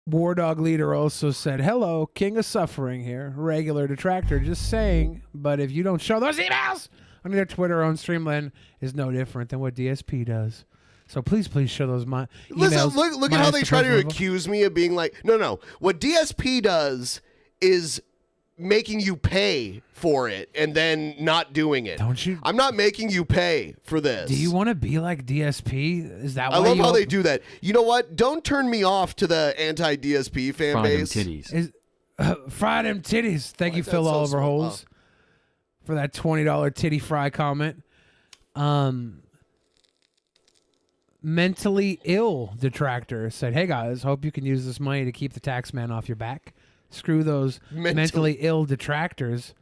B: War Dog Leader also said, hello, King of Suffering here. Regular detractor, just saying. But if you don't show those emails on their Twitter on Streamland is no different than what DSP does. So please show those emails.
E: Listen, look at how they try to accuse me of being like, no. What DSP does is making you pay for it and then not doing it.
B: Don't you?
E: I'm not making you pay for this.
B: Do you want to be like DSP? Is that why
E: I love how they do that. You know what? Don't turn me off to the anti-DSP fan base.
B: Fry them titties. Thank you, Phil Oliver Holes, for that $20 titty fry comment. Mentally ill detractor said, hey guys, hope you can use this money to keep the tax man off your back. Screw those mentally ill detractors.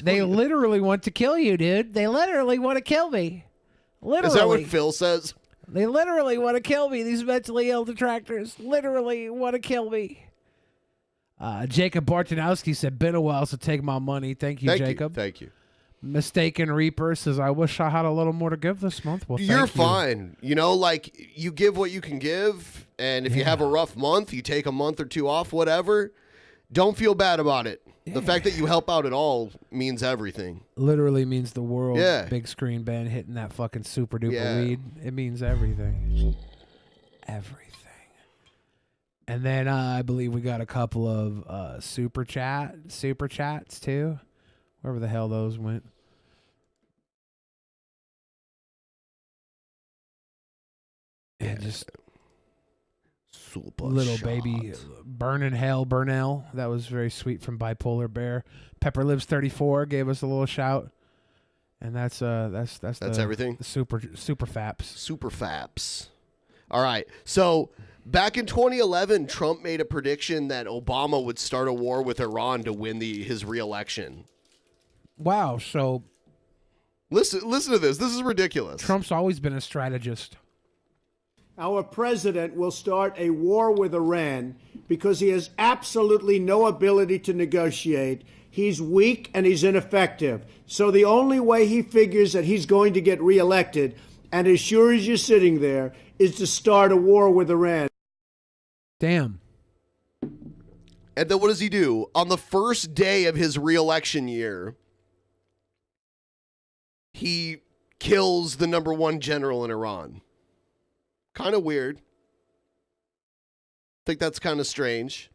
B: They literally want to kill you, dude. They literally want to kill me. Literally.
E: Is that what Phil says?
B: They literally want to kill me. These mentally ill detractors literally want to kill me. Jacob Bartonowski said, been a while, so take my money. Thank you, Jacob.
E: Thank you.
B: Mistaken Reaper says, I wish I had a little more to give this month. Well,
E: You're fine. You know, like, you give what you can give, and if you have a rough month, you take a month or two off, whatever. Don't feel bad about it. Yeah. The fact that you help out at all means everything.
B: Literally means the world.
E: Yeah.
B: Big screen band hitting that fucking super duper weed. It means everything. Everything. And then I believe we got a couple of super chats too. Wherever the hell those went. Yeah, just
E: super
B: little
E: shot.
B: baby burning hell Burnell. That was very sweet from Bipolar Bear. Pepper Lives 34 gave us a little shout. And that's
E: everything.
B: The super faps.
E: Super faps. All right. So back in 2011, Trump made a prediction that Obama would start a war with Iran to win his reelection.
B: Wow. So
E: listen to this. This is ridiculous.
B: Trump's always been a strategist.
S: Our president will start a war with Iran because he has absolutely no ability to negotiate. He's weak and he's ineffective. So the only way he figures that he's going to get reelected, and as sure as you're sitting there, is to start a war with Iran.
B: Damn.
E: And then what does he do? On the first day of his reelection year, he kills the #1 general in Iran. Kind of weird. Think that's kind of strange.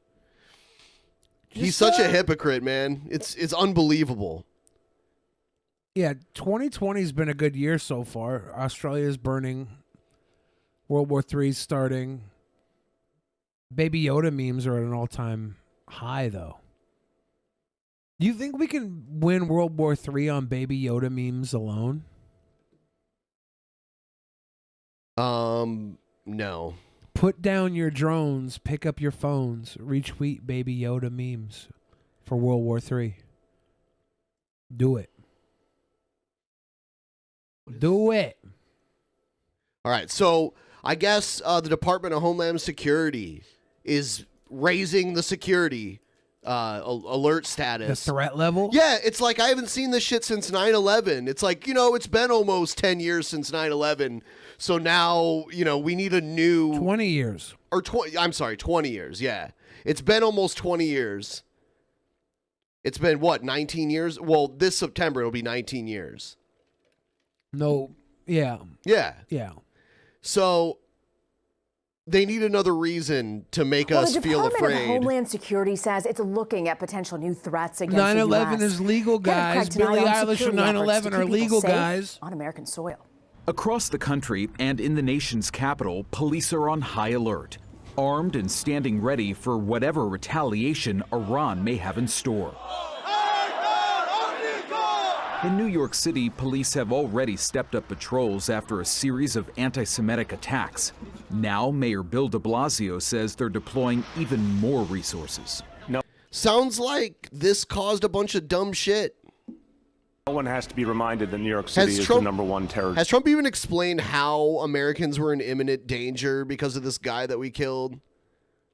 E: He's such a hypocrite, man. It's unbelievable.
B: Yeah, 2020's been a good year so far. Australia's burning. World War III's starting. Baby Yoda memes are at an all-time high, though. Do you think we can win World War III on Baby Yoda memes alone?
E: No.
B: Put down your drones, pick up your phones, retweet Baby Yoda memes for World War III. Do it. Do it.
E: All right, so I guess the Department of Homeland Security is raising the security alert status.
B: The threat level?
E: Yeah, it's like I haven't seen this shit since 9/11. It's like, it's been almost 10 years since 9/11. So now, we need a new
B: 20 years.
E: Or 20 years. Yeah. It's been almost 20 years. It's been what, 19 years? Well, this September it'll be 19 years.
B: No, yeah.
E: Yeah.
B: Yeah.
E: So they need another reason to make us feel
T: The Department
E: afraid.
T: of Homeland Security says it's looking at potential new threats against
B: 9/11
T: the US.
B: is legal, guys. Billie Eilish and 9/11 are legal, guys.
T: On American soil.
U: Across the country and in the nation's capital, police are on high alert, armed and standing ready for whatever retaliation Iran may have in store. In New York City, police have already stepped up patrols after a series of anti-Semitic attacks. Now, Mayor Bill de Blasio says they're deploying even more resources.
E: Sounds like this caused a bunch of dumb shit.
V: No one has to be reminded that New York City is the #1 terror.
E: Has Trump even explained how Americans were in imminent danger because of this guy that we killed?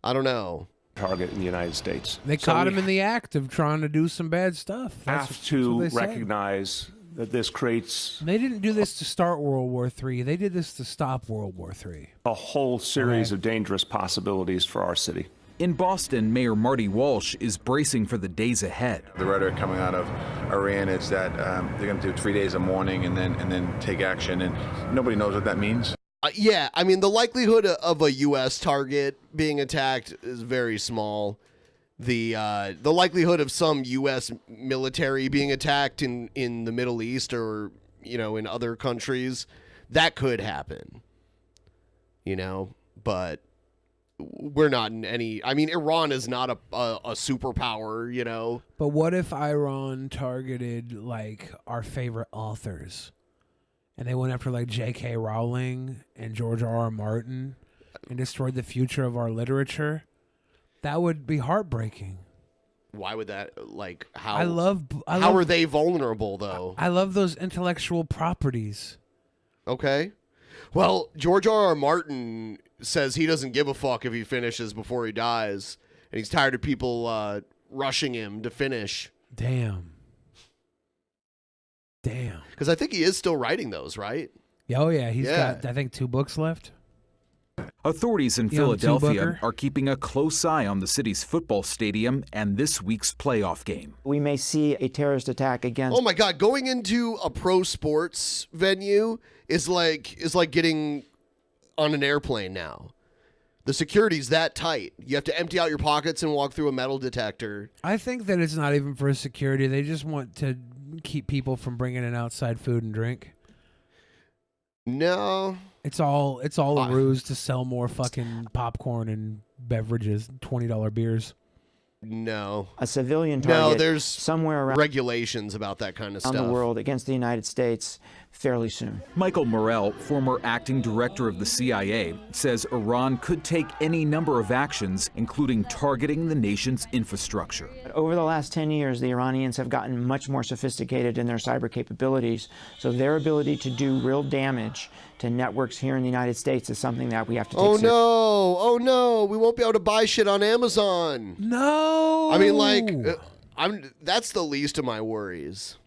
E: I don't know.
V: Target in the United States.
B: They caught him in the act of trying to do some bad stuff.
V: Have to recognize that this creates
B: They didn't do this to start World War III. They did this to stop World War III.
V: a whole series of dangerous possibilities for our city.
U: In Boston, Mayor Marty Walsh is bracing for the days ahead.
W: The rhetoric coming out of Iran is that they're going to do 3 days of mourning and then take action, and nobody knows what that means.
E: Yeah, I mean, the likelihood of a U.S. target being attacked is very small. The likelihood of some U.S. military being attacked in the Middle East or, in other countries, that could happen. But we're not in any... I mean, Iran is not a superpower,
B: But what if Iran targeted, our favorite authors? And they went after, J.K. Rowling and George R.R. Martin and destroyed the future of our literature? That would be heartbreaking.
E: Why would that, how...
B: how
E: are they vulnerable, though?
B: I love those intellectual properties.
E: Okay. Well, George R.R. Martin says he doesn't give a fuck if he finishes before he dies, and he's tired of people rushing him to finish.
B: Damn.
E: Because I think he is still writing those, right?
B: Oh, yeah. He's got, I think, 2 books left.
U: Authorities in
B: Young
U: Philadelphia
B: two-booker.
U: are keeping a close eye on the city's football stadium and this week's playoff game.
X: We may see a terrorist attack against...
E: Oh, my God. Going into a pro sports venue is like getting on an airplane now. The security's that tight. You have to empty out your pockets and walk through a metal detector.
B: I think that it's not even for security. They just want to keep people from bringing in outside food and drink.
E: No.
B: It's all a ruse to sell more fucking popcorn and beverages, $20 beers.
E: No.
X: a civilian target
E: No, there's
X: somewhere around
E: regulations about that kind of stuff.
X: the world against the United States fairly soon.
U: Michael Morrell, former acting director of the CIA, says Iran could take any number of actions, including targeting the nation's infrastructure.
X: Over the last 10 years, the Iranians have gotten much more sophisticated in their cyber capabilities, so their ability to do real damage to networks here in the United States is something that we have to take seriously.
E: Oh no, we won't be able to buy shit on Amazon.
B: No.
E: I mean, like, that's the least of my worries.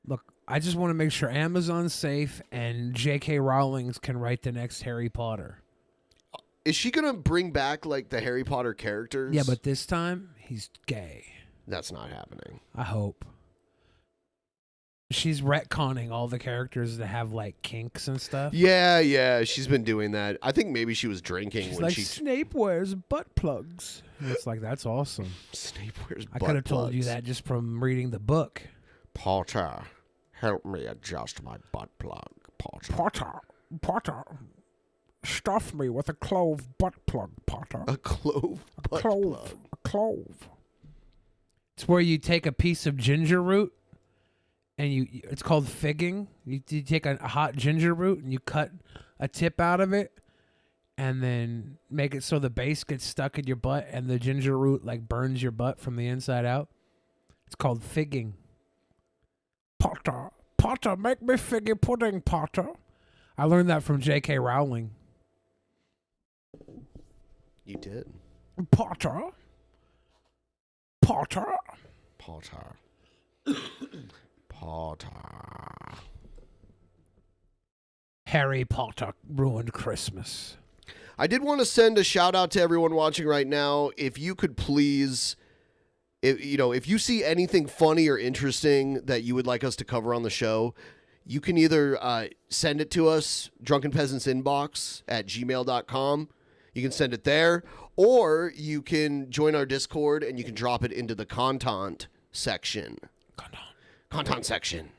B: Look, I just want to make sure Amazon's safe and J.K. Rowling can write the next Harry Potter.
E: Is she gonna bring back like the Harry Potter characters?
B: Yeah, but this time he's gay.
E: That's not happening.
B: I hope. She's retconning all the characters that have like kinks and stuff.
E: Yeah, she's been doing that. I think maybe she was drinking
B: She's
E: when
B: like,
E: she.
B: Snape wears butt plugs. And it's like, that's awesome.
E: Snape wears
B: I
E: butt
B: could have told you
E: plugs.
B: that just from reading the book.
E: Potter, help me adjust my butt plug.
B: Potter, stuff me with a clove butt plug, Potter.
E: A clove butt plug.
B: A clove. It's where you take a piece of ginger root and it's called figging. You take a hot ginger root and you cut a tip out of it and then make it so the base gets stuck in your butt and the ginger root like burns your butt from the inside out. It's called figging. Potter, make me figgy pudding, Potter. I learned that from J.K. Rowling.
E: You did.
B: Potter. Harry Potter ruined Christmas.
E: I did want to send a shout out to everyone watching right now. If you could please, if you see anything funny or interesting that you would like us to cover on the show, you can either send it to us, drunkenpeasantsinbox at gmail.com. You can send it there, or you can join our Discord and you can drop it into the content section. Content section.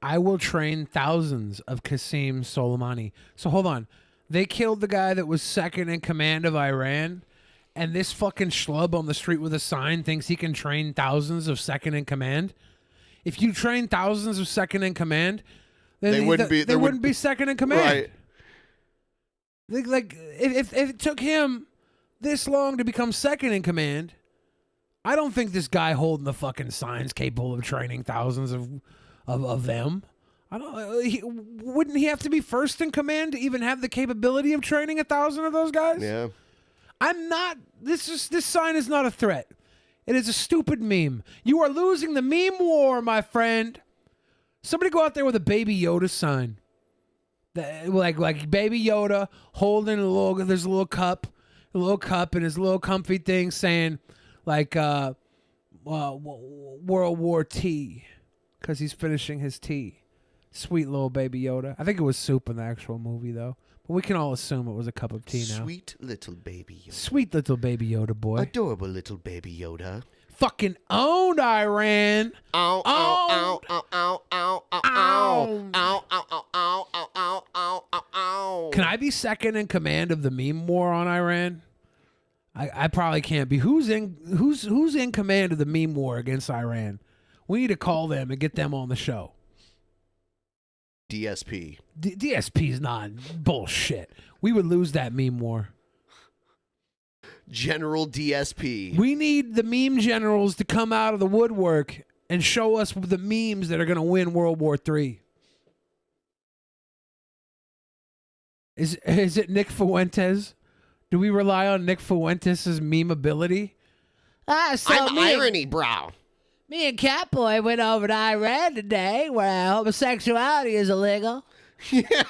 B: I will train thousands of Qasem Soleimani. So hold on. They killed the guy that was second in command of Iran, and this fucking schlub on the street with a sign thinks he can train thousands of second in command? If you train thousands of second in command, then they wouldn't be second in command.
E: Right.
B: Like, if it took him this long to become second in command, I don't think this guy holding the fucking sign's capable of training thousands of them. I don't. Wouldn't he have to be first in command to even have the capability of training 1,000 of those guys?
E: Yeah.
B: I'm not. This sign is not a threat. It is a stupid meme. You are losing the meme war, my friend. Somebody go out there with a Baby Yoda sign. Like Baby Yoda holding there's a little cup and his little comfy thing saying like World War Tea, because he's finishing his tea. Sweet little Baby Yoda. I think it was soup in the actual movie though, but we can all assume it was a cup of tea now.
E: Sweet little Baby Yoda.
B: Sweet little Baby Yoda boy.
E: Adorable little Baby Yoda.
B: Fucking owned Iran.
E: Ow, ow, ow, ow, ow, ow, ow, ow, ow, ow, ow, ow, ow, ow, ow.
B: Can I be second in command of the meme war on Iran? I probably can't be. Who's in command of the meme war against Iran? We need to call them and get them on the show.
E: DSP.
B: DSP's not bullshit. We would lose that meme war.
E: General DSP.
B: We need the meme generals to come out of the woodwork and show us the memes that are going to win World War III. Is it Nick Fuentes? Do we rely on Nick Fuentes' meme ability?
E: I'm irony, bro.
R: Me and Catboy went over to Iran today, where homosexuality is illegal.
E: Yeah.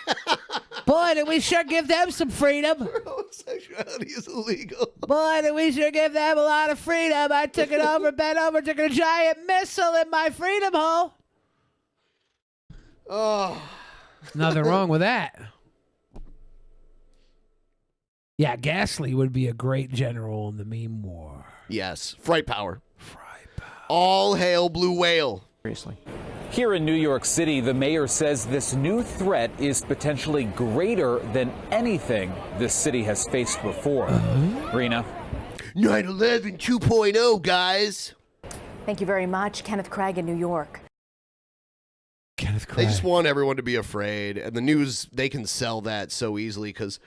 R: Boy, did we sure give them some freedom.
E: Homosexuality is illegal.
R: Boy, did we sure give them a lot of freedom. I took it over, bent over, took a giant missile in my freedom hole.
E: Oh.
B: Nothing wrong with that. Yeah, Ghastly would be a great general in the meme war.
E: Yes. Fright power. All hail Blue Whale.
X: Seriously.
U: Here in New York City, the mayor says this new threat is potentially greater than anything this city has faced before. Rena?
E: 9/11 2.0, guys.
T: Thank you very much, Kenneth Craig in New York.
E: They just want everyone to be afraid, and the news, they can sell that so easily because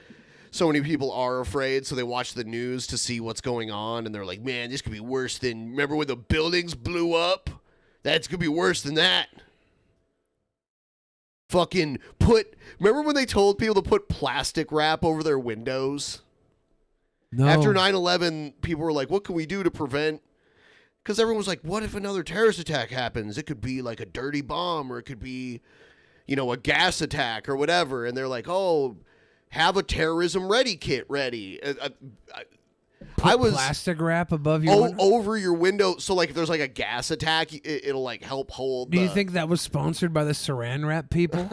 E: so many people are afraid, so they watch the news to see what's going on, and they're like, man, this could be worse than, remember when the buildings blew up? That's going to be worse than that. Remember when they told people to put plastic wrap over their windows?
B: No.
E: After 9/11, people were like, what can we do to prevent? Because everyone was like, what if another terrorist attack happens? It could be like a dirty bomb, or it could be, a gas attack or whatever. And they're like, oh, have a terrorism ready kit ready.
B: I was plastic wrap above your window?
E: Over your window. So like if there's like a gas attack, it'll like help hold.
B: Do you think that was sponsored by the Saran Wrap people?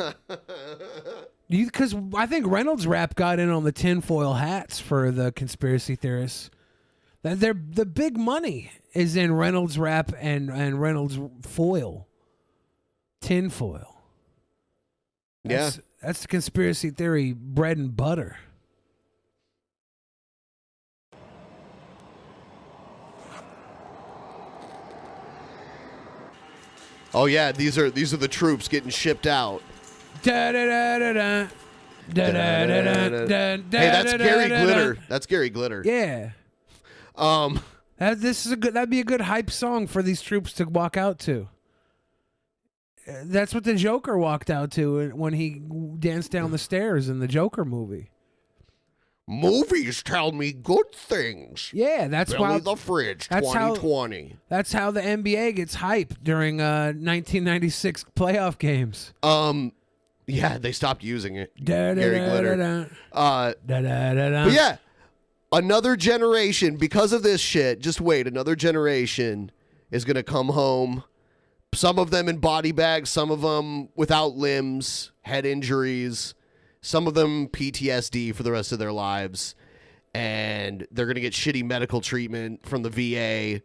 B: Because I think Reynolds Wrap got in on the tinfoil hats for the conspiracy theorists. The big money is in Reynolds Wrap and Reynolds foil, tinfoil. That's the conspiracy theory bread and butter.
E: Oh yeah, these are the troops getting shipped out.
B: Da da da da da. Da, da, da, da, da, da,
E: Hey, that's
B: da,
E: Gary
B: da, da,
E: Glitter.
B: da.
E: That's Gary Glitter.
B: Yeah. That'd be a good hype song for these troops to walk out to. That's what the Joker walked out to when he danced down the stairs in the Joker movie.
E: Movies tell me good things.
B: Yeah, that's
E: Billy
B: why
E: the Fridge 2020.
B: That's how the NBA gets hype during 1996 playoff games.
E: Yeah, they stopped using it.
B: Da, da,
E: Gary
B: da,
E: Glitter.
B: da, da. Da, da, da, da.
E: But yeah, another generation, because of this shit, just wait, another generation is going to come home. Some of them in body bags, some of them without limbs, head injuries, some of them PTSD for the rest of their lives. And they're going to get shitty medical treatment from the VA.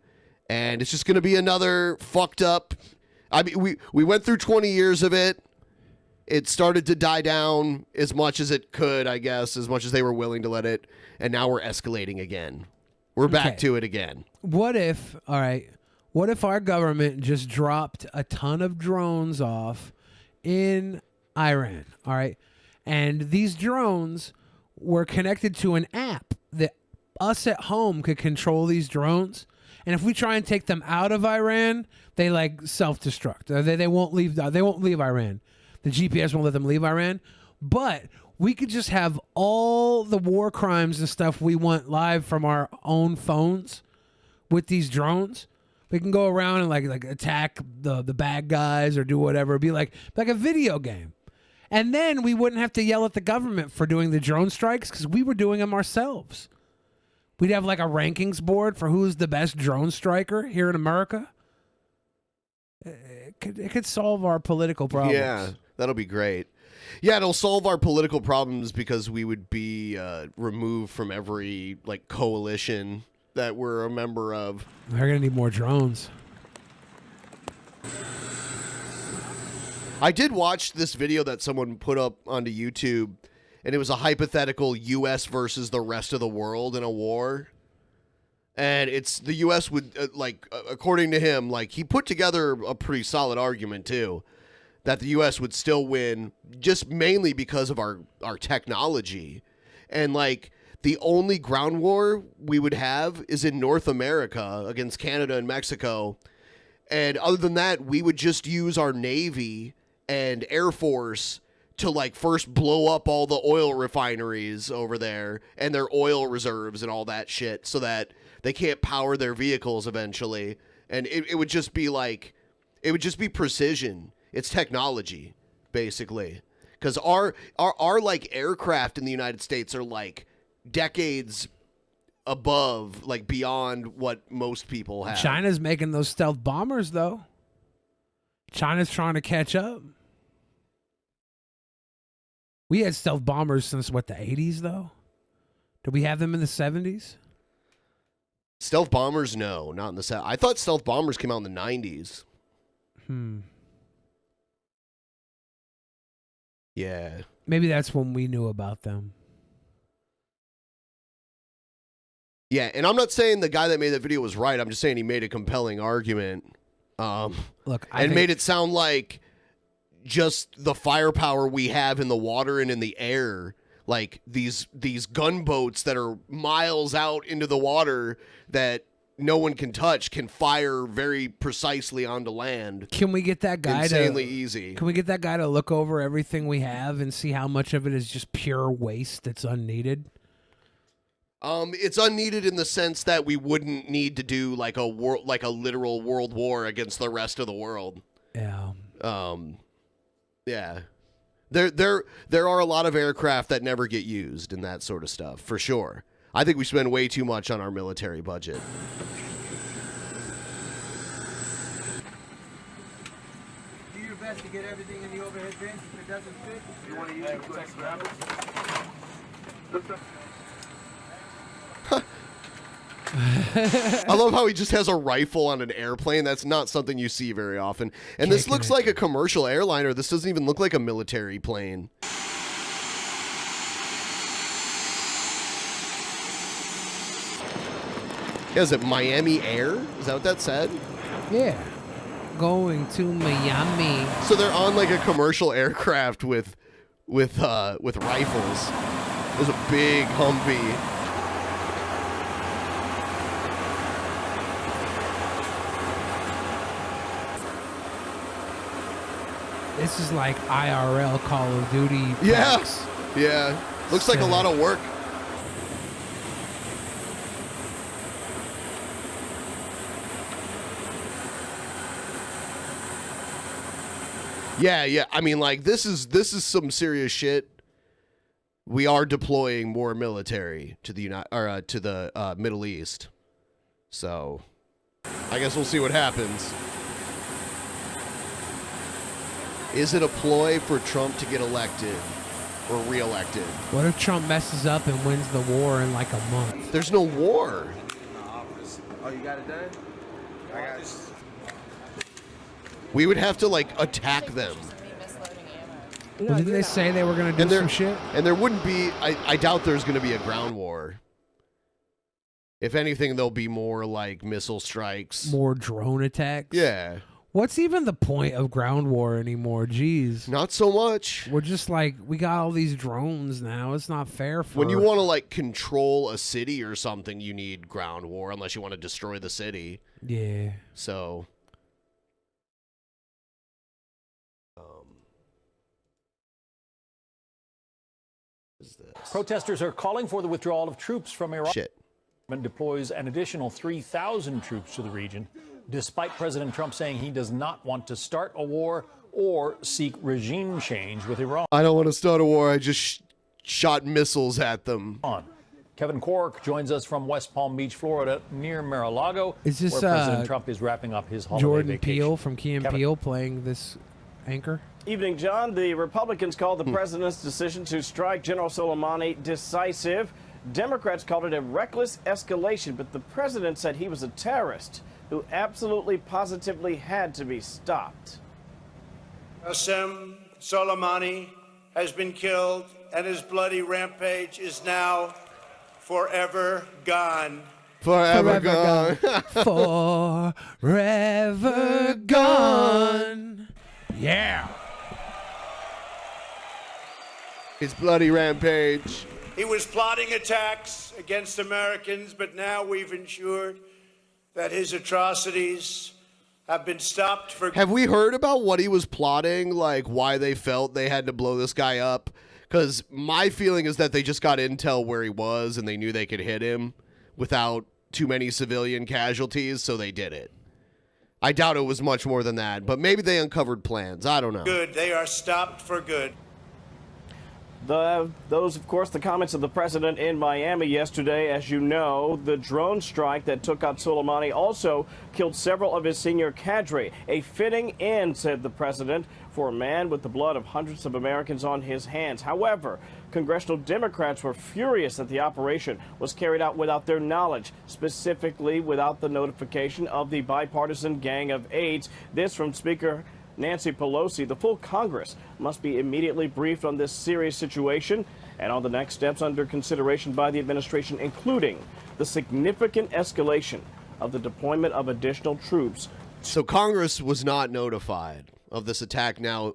E: And it's just going to be another fucked up. I mean, we went through 20 years of it. It started to die down as much as it could, I guess, as much as they were willing to let it. And now we're escalating again. We're back to it again.
B: What if our government just dropped a ton of drones off in Iran, all right? And these drones were connected to an app that us at home could control these drones. And if we try and take them out of Iran, they like self-destruct. They won't leave. They won't leave Iran. The GPS won't let them leave Iran. But we could just have all the war crimes and stuff we want live from our own phones with these drones. We can go around and like attack the bad guys or do whatever. It'd be like a video game. And then we wouldn't have to yell at the government for doing the drone strikes because we were doing them ourselves. We'd have like a rankings board for who's the best drone striker here in America. It could solve our political problems.
E: Yeah, that'll be great. Yeah, it'll solve our political problems because we would be removed from every like coalition that we're a member of.
B: They're gonna need more drones.
E: I did watch this video that someone put up onto YouTube, and it was a hypothetical U.S. versus the rest of the world in a war. And it's the U.S. would, according to him, like he put together a pretty solid argument too, that the U.S. would still win just mainly because of our technology. And like the only ground war we would have is in North America against Canada and Mexico. And other than that, we would just use our Navy and Air Force to like first blow up all the oil refineries over there and their oil reserves and all that shit so that they can't power their vehicles eventually. And it would just be like, it would just be precision. It's technology, basically. Because our like aircraft in the United States are like decades above, like beyond what most people have.
B: China's making those stealth bombers, though. China's trying to catch up. We had stealth bombers since, what, the 80s, though? Did we have them in the 70s?
E: Stealth bombers, no, not in the I thought stealth bombers came out in the 90s. Yeah.
B: Maybe that's when we knew about them.
E: Yeah, and I'm not saying the guy that made that video was right. I'm just saying he made a compelling argument.
B: Look,
E: and made it sound like just the firepower we have in the water and in the air, like these gunboats that are miles out into the water that no one can touch, can fire very precisely onto land.
B: Can we get that guy
E: insanely easy?
B: Can we get that guy to look over everything we have and see how much of it is just pure waste that's unneeded?
E: It's unneeded in the sense that we wouldn't need to do like a literal world war against the rest of the world.
B: Yeah.
E: Yeah. There are a lot of aircraft that never get used and that sort of stuff, for sure. I think we spend way too much on our military budget.
N: Do your best to get everything in the overhead bins. If it doesn't fit, you want to use the quick grab
E: I love how he just has a rifle on an airplane. That's not something you see very often. And this looks like a commercial airliner. This doesn't even look like a military plane. Yeah, is it Miami Air? Is that what that said?
B: Yeah. Going to Miami.
E: So they're on like a commercial aircraft with rifles. There's a big Humvee.
B: This is like IRL Call of Duty.
E: Yeah.
B: packs.
E: Yeah. Looks like a lot of work. Yeah. I mean, like this is some serious shit. We are deploying more military to the Middle East. So, I guess we'll see what happens. Is it a ploy for Trump to get elected or reelected?
B: What if Trump messes up and wins the war in like a month?
E: There's no war.
N: Oh, you got it done? I got it.
E: We would have to like attack them.
B: Well, didn't they say they were going to do some shit?
E: And there wouldn't be, I doubt there's going to be a ground war. If anything, there'll be more like missile strikes.
B: More drone attacks?
E: Yeah.
B: What's even the point of ground war anymore? Jeez.
E: Not so much.
B: We're just like, we got all these drones now. It's not fair for...
E: When you want to like control a city or something, you need ground war unless you want to destroy the city.
B: Yeah.
E: So...
A: Protesters are calling for the withdrawal of troops from Iraq.
E: Shit.
A: And deploys an additional 3,000 troops to the region, despite President Trump saying he does not want to start a war or seek regime change with Iran.
E: I don't want to start a war. I just shot missiles at them.
A: Kevin Cork joins us from West Palm Beach, Florida, near Mar-a-Lago,
B: Is this,
A: where President Trump is wrapping up his holiday
B: Jordan
A: vacation.
B: Peele from Key and
A: Kevin.
B: Peele playing this anchor?
C: Evening, John. The Republicans called the president's decision to strike General Soleimani decisive. Democrats called it a reckless escalation, but the president said he was a terrorist who absolutely positively had to be stopped.
S: Qasem Soleimani has been killed, and his bloody rampage is now forever gone.
E: Forever gone.
B: Forever gone. Yeah.
E: His bloody rampage.
S: He was plotting attacks against Americans, but now we've ensured that his atrocities have been stopped for...
E: Have we heard about what he was plotting? Like, why they felt they had to blow this guy up? Because my feeling is that they just got intel where he was and they knew they could hit him without too many civilian casualties, so they did it. I doubt it was much more than that, but maybe they uncovered plans. I don't know.
S: good. They are stopped for good.
C: Those, of course, the comments of the president in Miami yesterday. As you know, the drone strike that took out Soleimani also killed several of his senior cadre. A fitting end, said the president, for a man with the blood of hundreds of Americans on his hands. However, congressional Democrats were furious that the operation was carried out without their knowledge, specifically without the notification of the bipartisan Gang of Eight. This from Speaker Nancy Pelosi. The full Congress must be immediately briefed on this serious situation. and on the next steps under consideration by the administration, including the significant escalation of the deployment of additional troops.
E: So Congress was not notified of this attack. Now,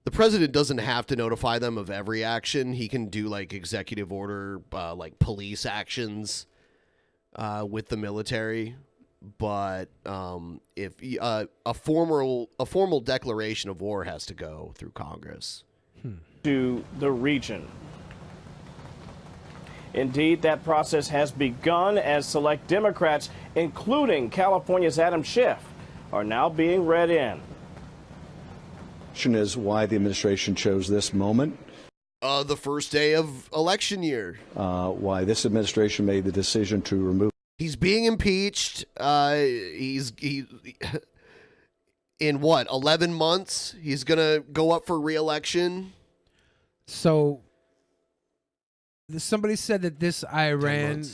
E: the president doesn't have to notify them of every action. He can do like executive order, like police actions with the military. But if a formal declaration of war has to go through Congress
C: to the region. Indeed, that process has begun as select Democrats, including California's Adam Schiff, are now being read in.
F: Question is why the administration chose this moment.
E: The first day of election year.
F: Why this administration made the decision to remove.
E: He's being impeached. He in what, 11 months? He's gonna go up for re-election.
B: So somebody said that this Iranian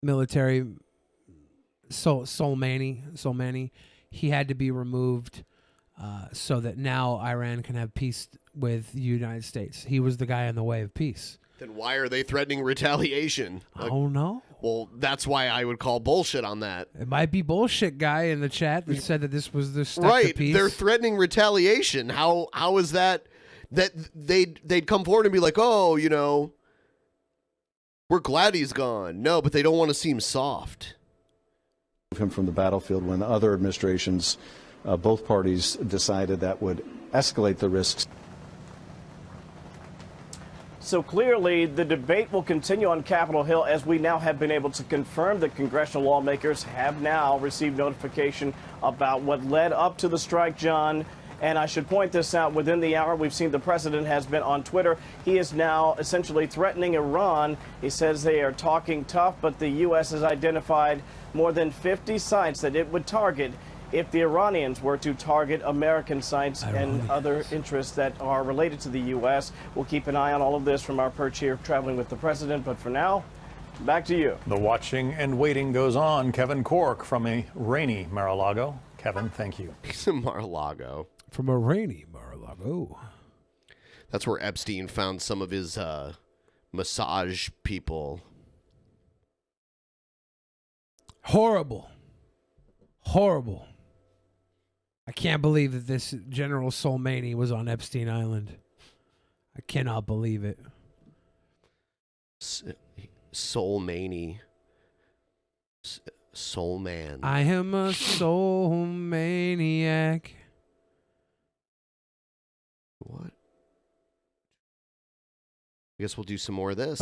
B: military Soleimani, he had to be removed so that now Iran can have peace with the United States. He was the guy in the way of peace.
E: Then why are they threatening retaliation?
B: I don't know.
E: Well, that's why I would call bullshit on that.
B: It might be bullshit guy in the chat that said that this was the step
E: right.
B: to peace.
E: They're threatening retaliation. How is that they'd come forward and be like, oh, you know, we're glad he's gone. No, but they don't want to seem soft.
F: Him from the battlefield when other administrations, both parties decided that would escalate the risks.
C: So clearly, the debate will continue on Capitol Hill as we now have been able to confirm that congressional lawmakers have now received notification about what led up to the strike, John. And I should point this out, within the hour, we've seen the president has been on Twitter. He is now essentially threatening Iran. He says they are talking tough, but the U.S. has identified more than 50 sites that it would target if the Iranians were to target American sites and other interests that are related to the U.S. We'll keep an eye on all of this from our perch here traveling with the president. But for now, back to you.
A: The watching and waiting goes on. Kevin Cork from a rainy Mar-a-Lago. Kevin, thank you.
E: He's in Mar-a-Lago.
B: From a rainy Mar-a-Lago.
E: That's where Epstein found some of his massage people.
B: Horrible. Horrible. I can't believe that this General Soleimani was on Epstein Island. I cannot believe it.
E: Soleimani. Soul man.
B: I am a soul maniac.
E: What? I guess we'll do some more of this.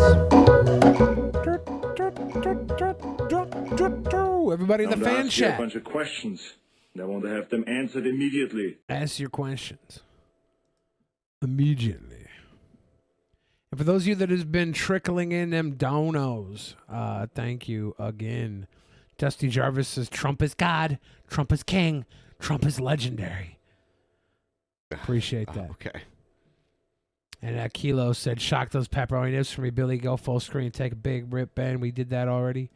B: Everybody in the fan chat.
G: A bunch of questions. I want to have them answered immediately.
B: Ask your questions. Immediately. And for those of you that has been trickling in them donos, thank you again. Dusty Jarvis says, Trump is God, Trump is king, Trump is legendary. Appreciate that.
E: Okay.
B: And Kilo said, shock those pepperoni nips for me, Billy. Go full screen, take a big rip, Ben. We did that already.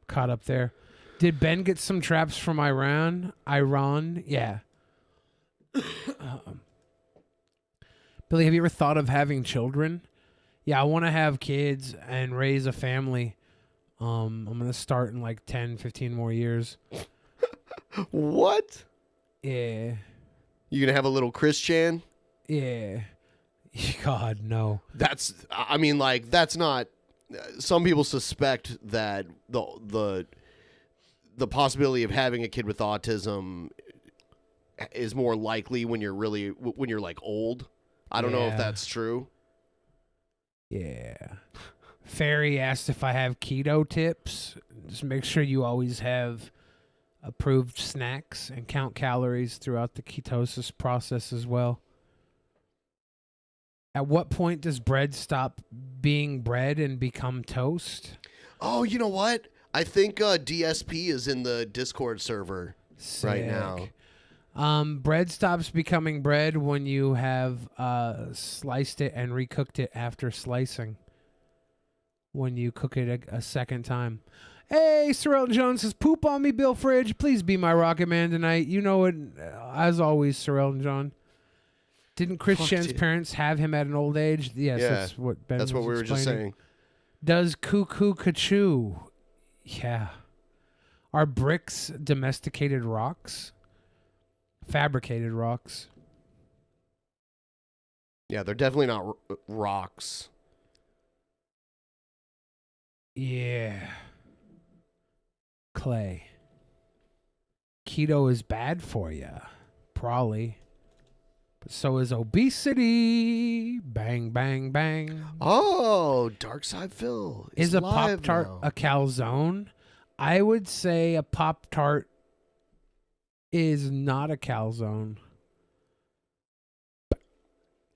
B: Caught up there. Did Ben get some traps from Iran? Yeah. Billy, have you ever thought of having children? Yeah, I want to have kids and raise a family. I'm going to start in like 10, 15 more years.
E: What?
B: Yeah.
E: You going to have a little Chris Chan?
B: Yeah. God, no.
E: That's not, some people suspect that the possibility of having a kid with autism is more likely when you're like old. I don't know if that's true.
B: Yeah. Ferry asked if I have keto tips. Just make sure you always have approved snacks and count calories throughout the ketosis process as well. At what point does bread stop being bread and become toast?
E: Oh, you know what? I think DSP is in the Discord server right now.
B: Bread stops becoming bread when you have sliced it and recooked it after slicing. When you cook it a second time. Hey, Sorrel Jones says, poop on me, Bill Fridge. Please be my rocket man tonight. You know it, as always, Sorrel and John. Didn't Christian's parents have him at an old age? Yes,
E: Yeah,
B: that's what Ben
E: that's what
B: was
E: we were just
B: explaining.
E: saying.
B: Does cuckoo cachoo? Yeah. Are bricks domesticated rocks? Fabricated rocks?
E: Yeah, they're definitely not rocks.
B: Yeah. Clay. Keto is bad for you. Probably. But so is obesity. Bang, bang, bang.
E: Oh, Darksydephil
B: Is a
E: live
B: Pop-Tart
E: now.
B: a calzone? I would say a Pop-Tart is not a calzone.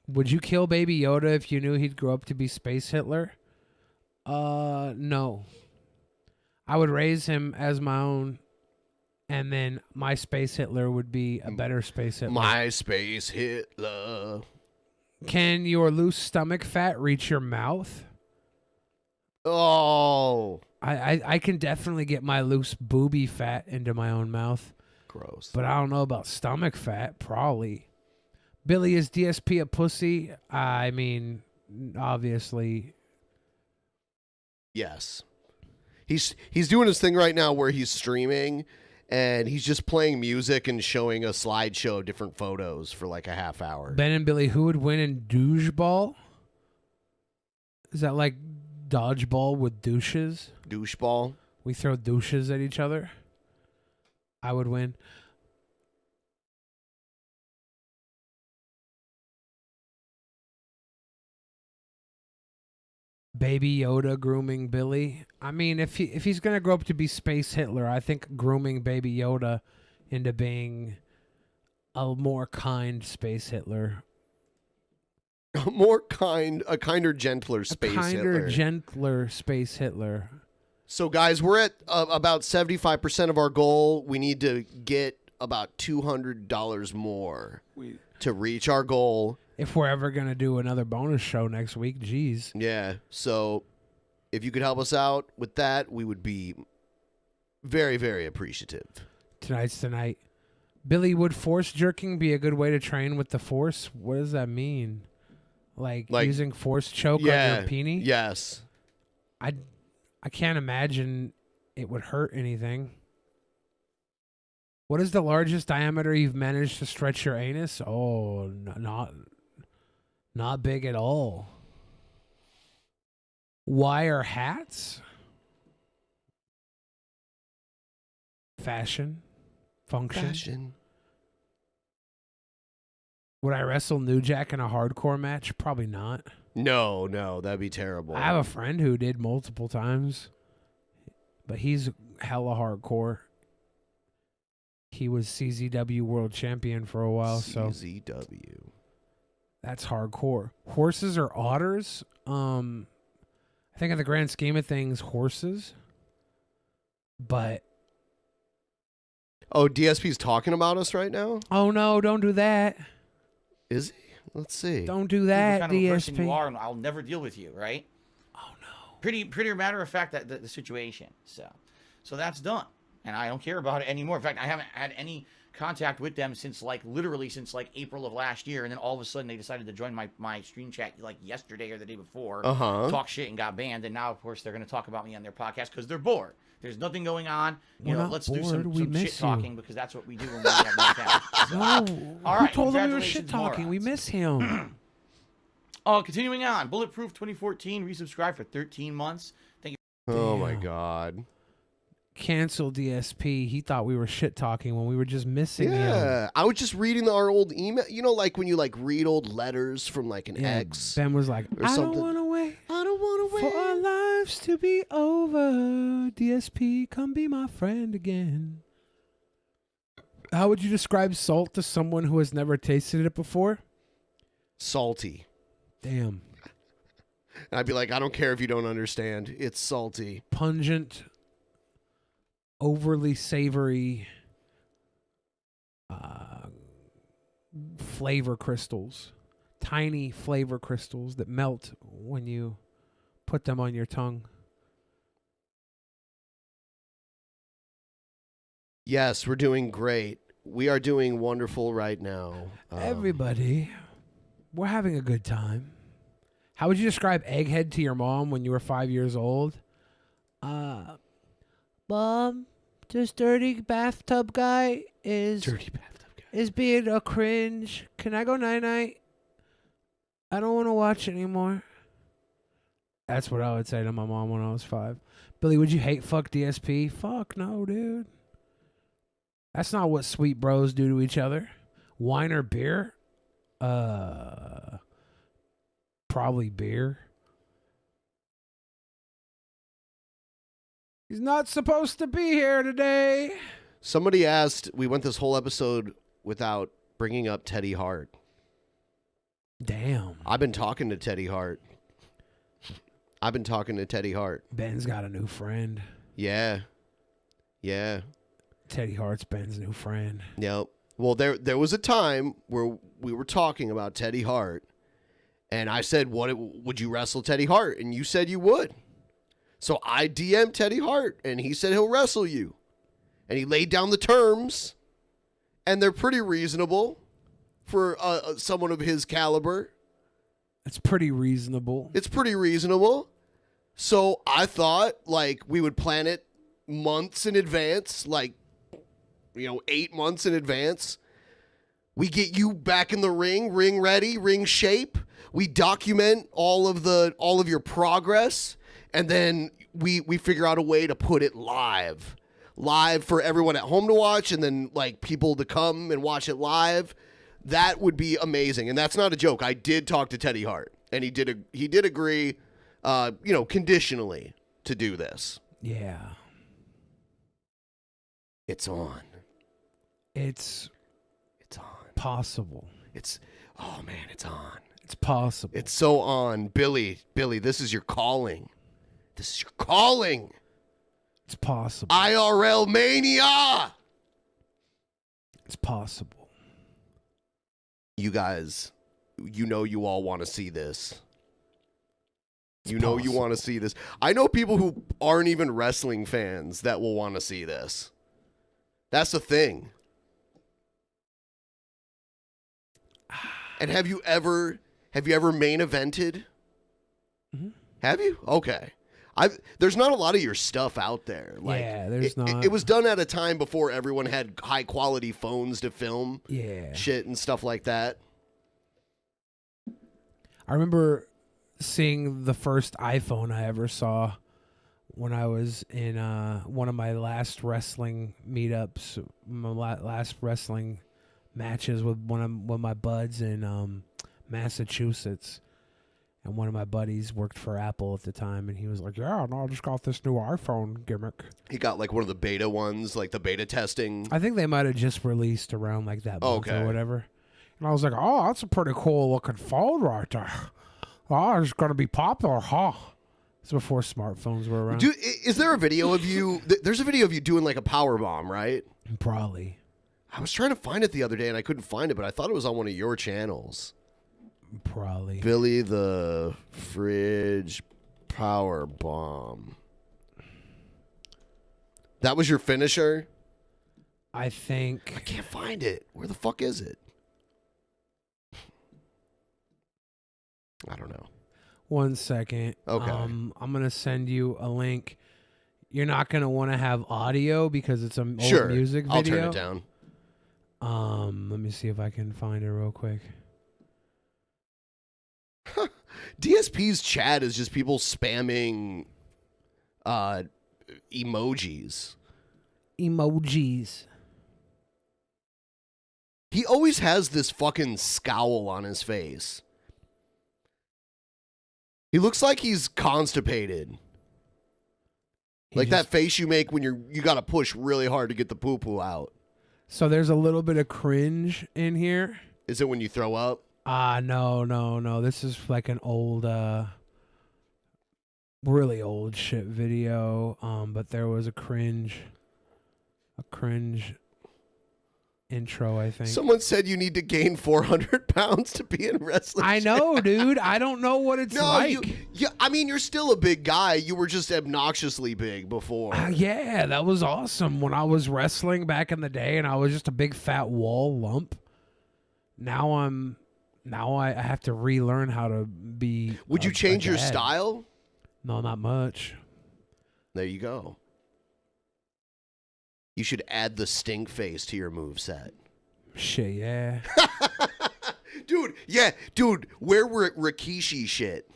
B: Would you kill Baby Yoda if you knew he'd grow up to be Space Hitler? No. I would raise him as my own, and then my Space Hitler would be a better Space Hitler.
E: My Space Hitler.
B: Can your loose stomach fat reach your mouth?
E: Oh.
B: I can definitely get my loose booby fat into my own mouth.
E: Gross.
B: But I don't know about stomach fat, probably. Billy, is DSP a pussy? I mean, obviously.
E: Yes. He's doing his thing right now where he's streaming and he's just playing music and showing a slideshow of different photos for like a half hour.
B: Ben and Billy, who would win in doucheball? Is that like dodgeball with douches?
E: Doucheball?
B: We throw douches at each other? I would win. Baby Yoda grooming Billy. I mean, if he's gonna grow up to be Space Hitler, I think grooming Baby Yoda into being a more kind Space Hitler.
E: A kinder, gentler Space Hitler.
B: Gentler Space Hitler.
E: So, guys, we're at about 75% of our goal. We need to get about $200 more to reach our goal.
B: If we're ever going to do another bonus show next week, geez.
E: Yeah, so if you could help us out with that, we would be very, very appreciative.
B: Tonight's tonight. Billy, would force jerking be a good way to train with the force? What does that mean? Like using force choke on your peenie?
E: Yes.
B: I can't imagine it would hurt anything. What is the largest diameter you've managed to stretch your anus? Oh, not big at all. Wire hats? Fashion. Function. Would I wrestle New Jack in a hardcore match? Probably not.
E: No, that'd be terrible.
B: I have a friend who did multiple times, but he's hella hardcore. He was CZW world champion for a while.
E: CZW.
B: That's hardcore. Horses or otters? I think in the grand scheme of things, horses. But
E: oh, DSP's talking about us right now?
B: Oh no, don't do that.
E: Is he? Let's see.
B: Don't do that,
H: kind of a person
B: DSP.
H: you are, and I'll never deal with you, right?
B: Oh no.
H: Pretty matter of fact that the situation. So that's done, and I don't care about it anymore. In fact, I haven't had any contact with them since literally since April of last year, and then all of a sudden they decided to join my stream chat yesterday or the day before, talk shit and got banned, and now of course they're going to talk about me on their podcast because they're bored. There's nothing going on. Let's do some shit talking because that's what we do when we have no talent.
B: No.
H: All right.
B: Who told him we were shit talking?
H: Morons.
B: We miss him.
H: Continuing on. Bulletproof 2014 resubscribed for 13 months. Thank you.
E: Oh my God.
B: Cancel DSP. He thought we were shit talking when we were just missing him.
E: Yeah, I was just reading our old email. You know, like when you read old letters from an ex.
B: Ben was like,
E: or
B: I
E: something.
B: don't want to wait.
E: I don't want to wait
B: for our lives to be over. DSP, come be my friend again. How would you describe salt to someone who has never tasted it before?
E: Salty.
B: Damn.
E: And I'd be like, I don't care if you don't understand. It's salty.
B: Pungent. Overly savory flavor crystals. Tiny flavor crystals that melt when you put them on your tongue.
E: Yes, we're doing great. We are doing wonderful right now.
B: Everybody. We're having a good time. How would you describe Egghead to your mom when you were 5 years old?
R: Mom, this dirty bathtub guy is being a cringe. Can I go night-night? I don't want to watch anymore.
B: That's what I would say to my mom when I was 5. Billy, would you hate fuck DSP? Fuck no, dude. That's not what sweet bros do to each other. Wine or beer? Probably beer. He's not supposed to be here today.
E: Somebody asked, we went this whole episode without bringing up Teddy Hart.
B: Damn.
E: I've been talking to Teddy Hart.
B: Ben's got a new friend.
E: Yeah.
B: Teddy Hart's Ben's new friend.
E: Yep. Well, there was a time where we were talking about Teddy Hart, and I said, would you wrestle Teddy Hart? And you said you would. So I DM'd Teddy Hart, and he said he'll wrestle you. And he laid down the terms, and they're pretty reasonable for someone of his caliber.
B: It's pretty reasonable.
E: So I thought, like, we would plan it months in advance, 8 months in advance. We get you back in the ring ready, ring shape. We document all of your progress, and then we figure out a way to put it live for everyone at home to watch, and then like people to come and watch it live. That would be amazing, and that's not a joke. I did talk to Teddy Hart, and he did agree, conditionally to do this.
B: Yeah.
E: It's on.
B: It's
E: on.
B: Possible.
E: It's on.
B: It's possible.
E: It's so on. Billy, this is your calling.
B: It's possible.
E: IRL mania.
B: It's possible.
E: You guys, you all want to see this. You want to see this. I know people who aren't even wrestling fans that will want to see this. That's the thing. And have you ever main evented?
B: Mm-hmm.
E: Have you? Okay. There's not a lot of your stuff out there.
B: There's not.
E: It was done at a time before everyone had high quality phones to film shit and stuff like that.
B: I remember seeing the first iPhone I ever saw when I was in one of my last wrestling meetups, my last wrestling matches with one of my buds in Massachusetts. And one of my buddies worked for Apple at the time, and he was like, yeah, no, I just got this new iPhone gimmick.
E: He got like one of the beta ones, like the beta testing.
B: I think they might have just released around like that month or whatever. And I was like, oh, that's a pretty cool looking phone right there. Oh, it's going to be popular, huh? It's before smartphones were around.
E: Dude, is there a video of you? There's a video of you doing like a power bomb, right?
B: Probably.
E: I was trying to find it the other day, and I couldn't find it, but I thought it was on one of your channels.
B: Probably.
E: Billy the Fridge Power Bomb. That was your finisher?
B: I think.
E: I can't find it. Where the fuck is it? I don't know.
B: 1 second.
E: Okay.
B: I'm going to send you a link. You're not going to want to have audio because it's an old music video.
E: I'll turn it down.
B: Let me see if I can find it real quick.
E: DSP's chat is just people spamming emojis. He always has this fucking scowl on his face. He looks like he's constipated. That face you make when you got to push really hard to get the poo-poo out.
B: So there's a little bit of cringe in here.
E: Is it when you throw up?
B: No. This is like an old, really old shit video. But there was a cringe intro, I think.
E: Someone said you need to gain 400 pounds to be in wrestling.
B: I know, dude. I don't know what it's like.
E: You're still a big guy. You were just obnoxiously big before.
B: Yeah, that was awesome when I was wrestling back in the day, and I was just a big fat wall lump. Now I'm Now I have to relearn how to be.
E: Would you change your
B: dad.
E: style?
B: No, not much.
E: There you go. You should add the stink face to your moveset.
B: Shit, yeah.
E: Dude, wear Rikishi shit.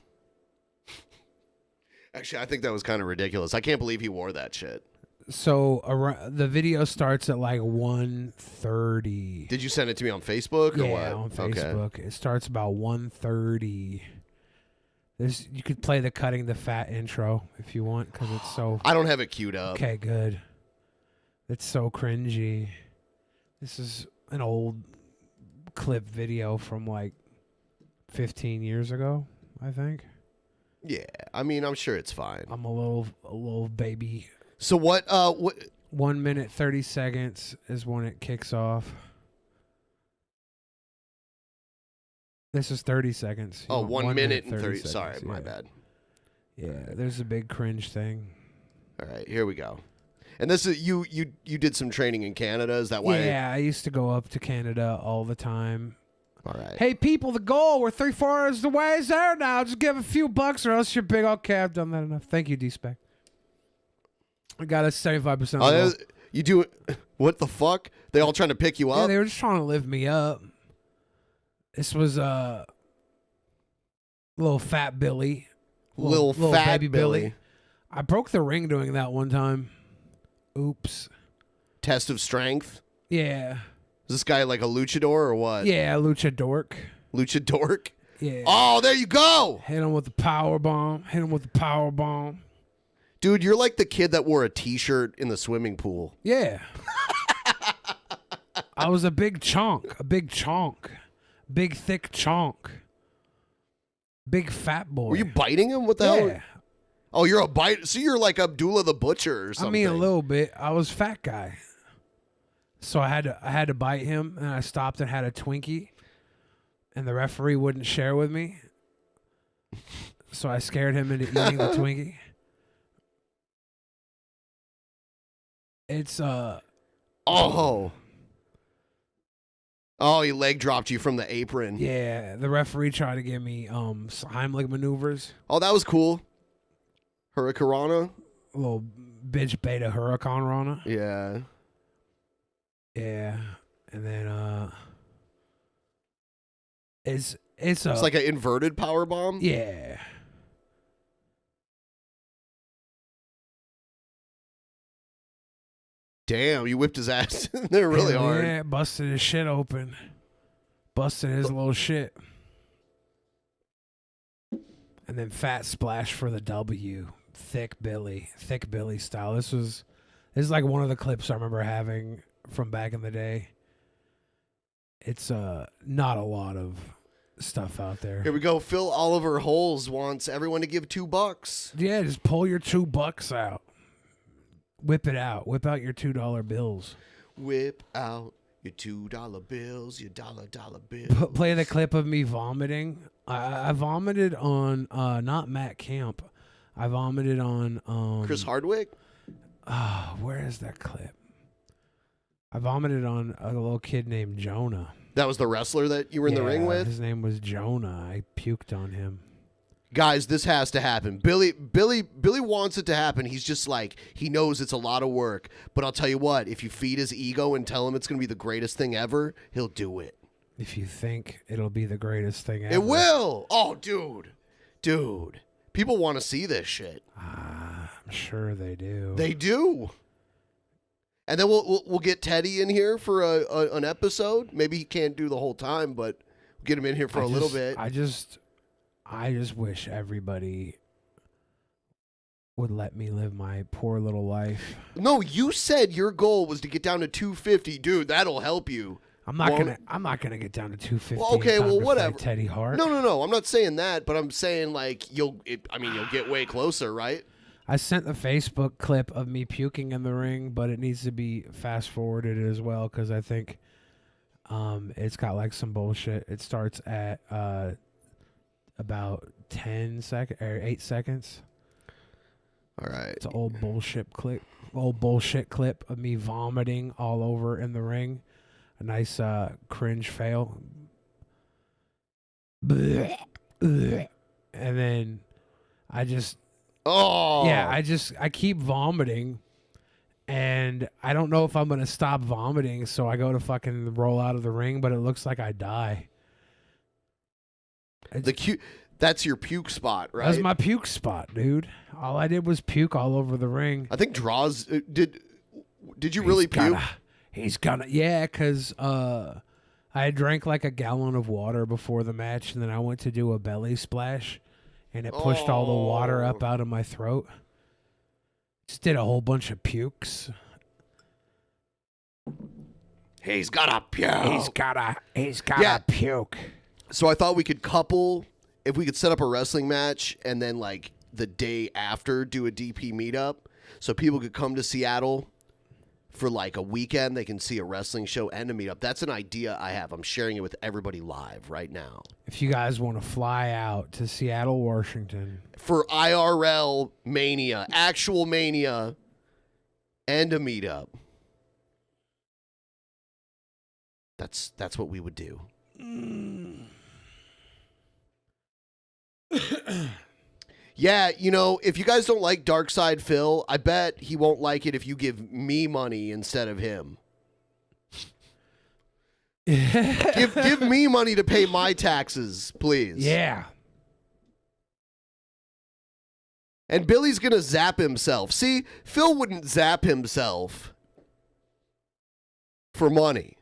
E: Actually, I think that was kind of ridiculous. I can't believe he wore that shit.
B: So the video starts at like 1:30.
E: Did you send it to me on Facebook or what?
B: Yeah, on Facebook. It starts about 1:30. You could play the cutting the fat intro if you want, because it's so.
E: I don't have it queued up.
B: Okay, good. It's so cringy. This is an old clip video from like 15 years ago, I think.
E: Yeah, I mean, I'm sure it's fine.
B: I'm a little baby.
E: So what?
B: 1 minute 30 seconds is when it kicks off. This is 30 seconds.
E: Oh, 1 minute and 30. Sorry,
B: seconds,
E: my
B: yeah.
E: bad.
B: Yeah, there's a big cringe thing.
E: All right, here we go. And this is you did some training in Canada. Is that why?
B: Yeah, I used to go up to Canada all the time.
E: All right.
B: Hey, people, the goal. We're 3-4 hours the way there now. Just give a few bucks or else you're big. Okay, I've done that enough. Thank you, D-Spec. I got a 75%.
E: You do it. What the fuck? They all trying to pick you up?
B: Yeah, they were just trying to lift me up. This was little fat Billy.
E: Little fat
B: baby
E: Billy.
B: I broke the ring doing that one time. Oops.
E: Test of strength?
B: Yeah.
E: Is this guy like a luchador or what?
B: Yeah, lucha dork.
E: Lucha dork?
B: Yeah.
E: Oh, there you go.
B: Hit him with the power bomb. Hit him with the power bomb.
E: Dude, you're like the kid that wore a t-shirt in the swimming pool.
B: Yeah. I was a big chonk. Big, thick chonk. Big fat boy.
E: Were you biting him? What the hell? Oh, you're a bite. So you're like Abdullah the Butcher or something.
B: I mean, a little bit. I was fat guy. So I had to bite him, and I stopped and had a Twinkie, and the referee wouldn't share with me. So I scared him into eating the Twinkie. It's
E: Oh, he leg dropped you from the apron.
B: Yeah, the referee tried to give me Heimlich maneuvers.
E: Oh, that was cool. Hurricanrana?
B: A little bitch beta Hurricanrana.
E: Yeah.
B: Yeah. And then it's
E: like an inverted power bomb?
B: Yeah.
E: Damn, you whipped his ass in there really hard.
B: Yeah, busted his shit open. Busted his little shit. And then fat splash for the W. Thick Billy style. This is like one of the clips I remember having from back in the day. It's not a lot of stuff out there.
E: Here we go. Phil Oliver Holes wants everyone to give $2.
B: Yeah, just pull your $2 out. Whip it out. Whip out your $2 bills.
E: Whip out your $2 bills, your dollar bills.
B: Play the clip of me vomiting. I vomited on not Matt Camp. I vomited on
E: Chris Hardwick.
B: Where is that clip? I vomited on a little kid named Jonah.
E: That was the wrestler that you were in the ring with?
B: His name was Jonah. I puked on him.
E: Guys, this has to happen. Billy wants it to happen. He's just like, he knows it's a lot of work. But I'll tell you what, if you feed his ego and tell him it's going to be the greatest thing ever, he'll do it.
B: If you think it'll be the greatest thing ever.
E: It will. Oh, dude. People want to see this shit.
B: I'm sure they do.
E: They do. And then we'll get Teddy in here for an episode. Maybe he can't do the whole time, but we'll get him in here for a little bit.
B: I just wish everybody would let me live my poor little life.
E: No, you said your goal was to get down to 250, dude. That'll help you.
B: I'm not gonna get down to 250.
E: Well, okay, well, whatever.
B: Teddy Hart.
E: No. I'm not saying that, but I'm saying like you'll get way closer, right?
B: I sent the Facebook clip of me puking in the ring, but it needs to be fast forwarded as well because I think it's got like some bullshit. It starts at about 8 seconds.
E: All right.
B: It's an old bullshit clip of me vomiting all over in the ring. A nice cringe fail. bleh, bleh. And then I just,
E: oh
B: yeah, I keep vomiting, and I don't know if I'm gonna stop vomiting, so I go to fucking roll out of the ring, but it looks like I die.
E: That's your puke spot, right?
B: That's my puke spot, dude. All I did was puke all over the ring.
E: I think Draws did you really puke?
B: He's gonna, yeah, because I drank like a gallon of water before the match, and then I went to do a belly splash, and it pushed all the water up out of my throat. Just did a whole bunch of pukes.
E: He's got a puke.
B: He's got a puke.
E: So I thought we could couple, if we could set up a wrestling match and then like the day after do a DP meetup, so people could come to Seattle for like a weekend. They can see a wrestling show and a meetup. That's an idea I have. I'm sharing it with everybody live right now.
B: If you guys want to fly out to Seattle, Washington
E: for IRL Mania, actual Mania, and a meetup. That's what we would do. Yeah, you know, if you guys don't like Darksydephil, I bet he won't like it if you give me money instead of him. give me money to pay my taxes, please.
B: Yeah.
E: And Billy's going to zap himself. See, Phil wouldn't zap himself for money.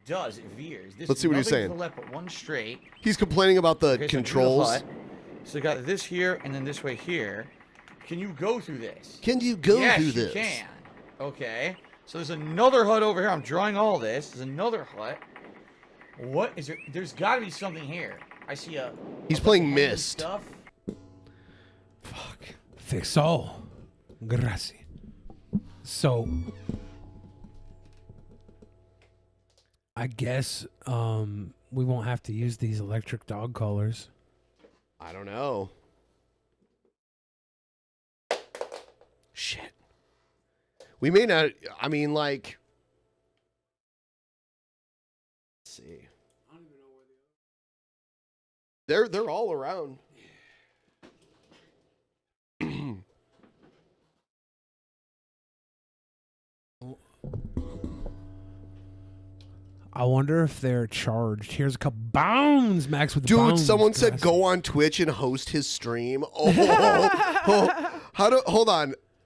H: Does it veers? This
E: Let's see what he's saying.
H: To the left, but one straight.
E: He's complaining about the
H: Okay,
E: controls.
H: So you got this here and then this way here. Can you go through this?
E: Can you go
H: yes,
E: through this?
H: Yes, you can. Okay. So there's another hut over here. I'm drawing all this. There's another hut. What is there? There's got to be something here. I see a.
E: He's playing Mist.
H: Stuff.
B: Fuck. Fixo. Gracias. So, I guess we won't have to use these electric dog collars.
E: I don't know. Shit. We may not. I mean, like. Let's see. I don't even know where they're all around.
B: I wonder if they're charged. Here's a couple bounds, Max, with the
E: Dude,
B: bounds.
E: someone said go on Twitch and host his stream. Hold on.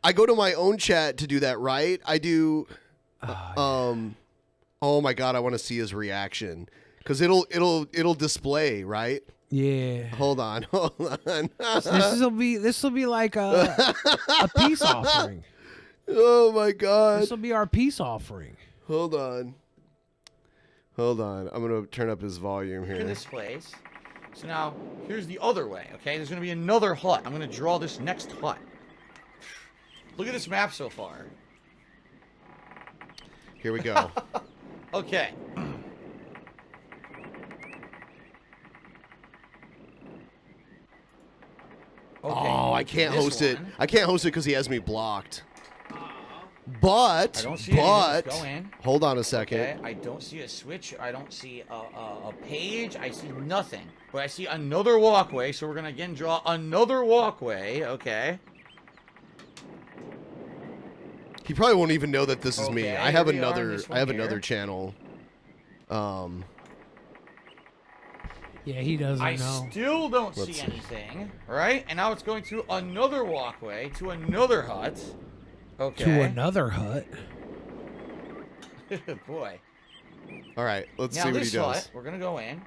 E: I go to my own chat to do that, right? I do. Oh my god, I want to see his reaction because it'll display, right?
B: Yeah.
E: Hold on.
B: This will be like a peace offering.
E: Oh my god.
B: This will be our peace offering.
E: Hold on. I'm gonna turn up his volume here.
H: In this place. So now here's the other way. Okay, there's gonna be another hut. I'm gonna draw this next hut. Look at this map so far.
E: Here we go.
H: Okay.
E: Oh, I can't host it.
H: one.
E: I can't host it because he has me blocked. But,
H: I don't see anything. Let's go in.
E: Hold on a second.
H: Okay, I don't see a switch. I don't see a page. I see nothing. But I see another walkway, so we're going to again draw another walkway. Okay.
E: He probably won't even know that this is me.
H: Okay,
E: I have
H: here we are in
E: another.
H: this
E: I have
H: one
E: another
H: here.
E: channel.
B: Yeah, he doesn't
H: I
B: know.
H: still don't
E: Let's
H: see
E: see.
H: anything. Right? And now it's going through another walkway to another hut. Okay.
B: To another hut.
H: Boy.
E: All right, let's
H: Now
E: see what he
H: this
E: does.
H: hut, we're gonna go in.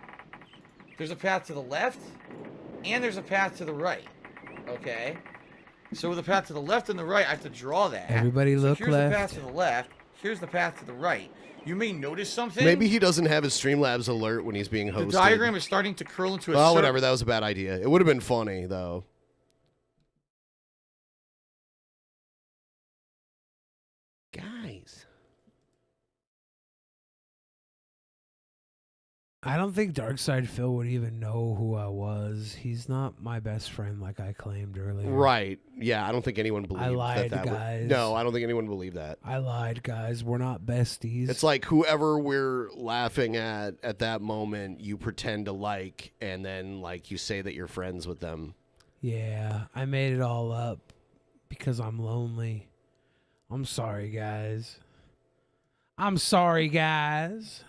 H: There's a path to the left, and there's a path to the right. Okay. So with the path to the left and the right, I have to draw that.
B: Everybody look
H: here's
B: left.
H: the path to the left. Here's the path to the right. You may notice something.
E: Maybe he doesn't have his Streamlabs alert when he's being hosted.
H: The diagram is starting to curl into a
E: Oh,
H: circle.
E: whatever. That was a bad idea. It would have been funny though. Guys.
B: I don't think Darksydephil would even know who I was. He's not my best friend like I claimed earlier.
E: Right. Yeah, I don't think anyone believed
B: lied,
E: that.
B: guys.
E: No, I don't think anyone believed that.
B: I lied, guys. We're not besties.
E: It's like whoever we're laughing at that moment, you pretend to like, and then like you say that you're friends with them.
B: Yeah, I made it all up because I'm lonely. I'm sorry, guys. I'm sorry, guys.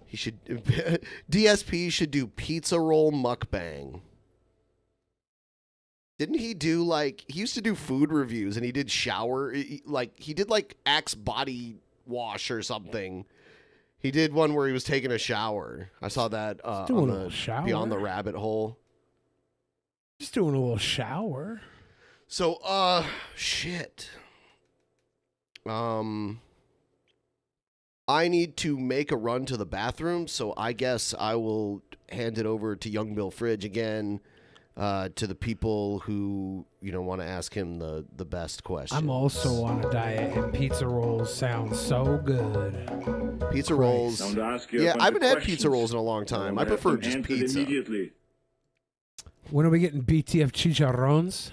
E: He should DSP should do pizza roll mukbang. Didn't he do like he used to do food reviews and he did shower he did like Axe body wash or something. He did one where he was taking a shower. I saw that on the Beyond the Rabbit Hole.
B: Just doing a little shower.
E: So shit. I need to make a run to the bathroom, so I guess I will hand it over to Young Bill Fridge again, to the people who want to ask him the best question.
B: I'm also on a diet, and pizza rolls sound so good.
E: Pizza rolls. Yeah, I haven't had pizza rolls in a long time. I prefer just pizza.
B: When are we getting BTF chicharrones?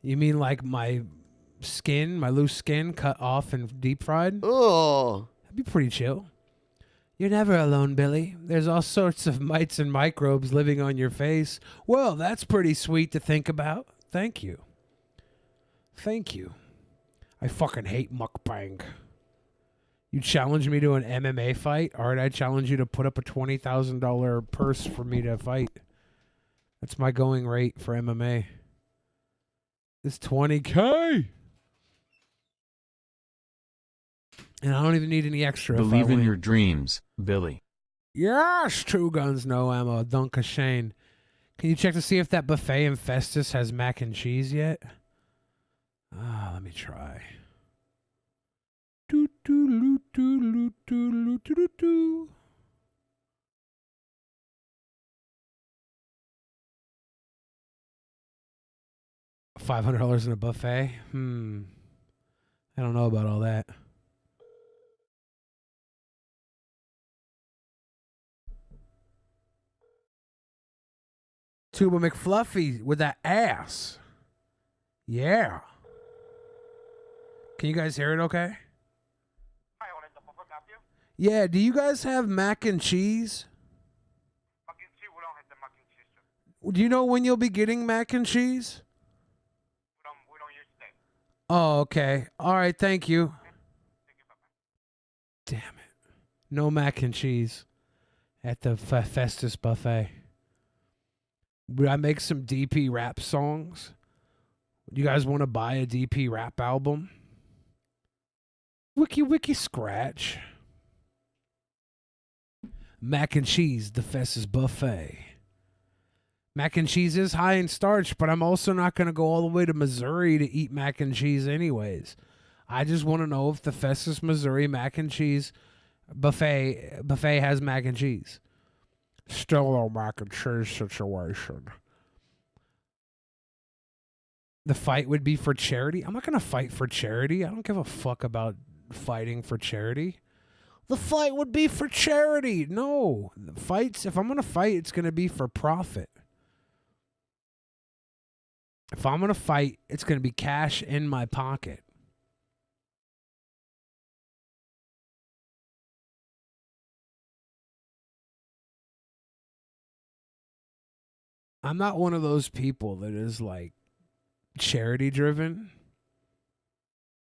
B: You mean like my loose skin cut off and deep fried?
E: Oh.
B: That'd be pretty chill. You're never alone, Billy. There's all sorts of mites and microbes living on your face. Well, that's pretty sweet to think about. Thank you. Thank you. I fucking hate mukbang. You challenge me to an MMA fight? All right, I challenge you to put up a $20,000 purse for me to fight. That's my going rate for MMA. It's $20K. And I don't even need any extra.
U: Believe in your dreams, Billy.
B: Yes, 2 guns, no ammo. Dunka Shane. Can you check to see if that buffet in Festus has mac and cheese yet? Let me try. $500 in a buffet? I don't know about all that. Tuba McFluffy with that ass. Yeah. Can you guys hear it okay? Yeah, do you guys have mac and cheese? Do you know when you'll be getting mac and cheese? Oh, okay. All right, thank you. Damn it. No mac and cheese at the Festus buffet. Would I make some DP rap songs? Do you guys want to buy a DP rap album? Wiki scratch. Mac and cheese, the Festus buffet. Mac and cheese is high in starch, but I'm also not going to go all the way to Missouri to eat mac and cheese anyways. I just want to know if the Festus, Missouri mac and cheese buffet has mac and cheese. Still a mac and cheese situation. The fight would be for charity? I'm not going to fight for charity. I don't give a fuck about fighting for charity. The fight would be for charity. No. The fights, if I'm going to fight, it's going to be for profit. If I'm going to fight, it's going to be cash in my pocket. I'm not one of those people that is like charity driven,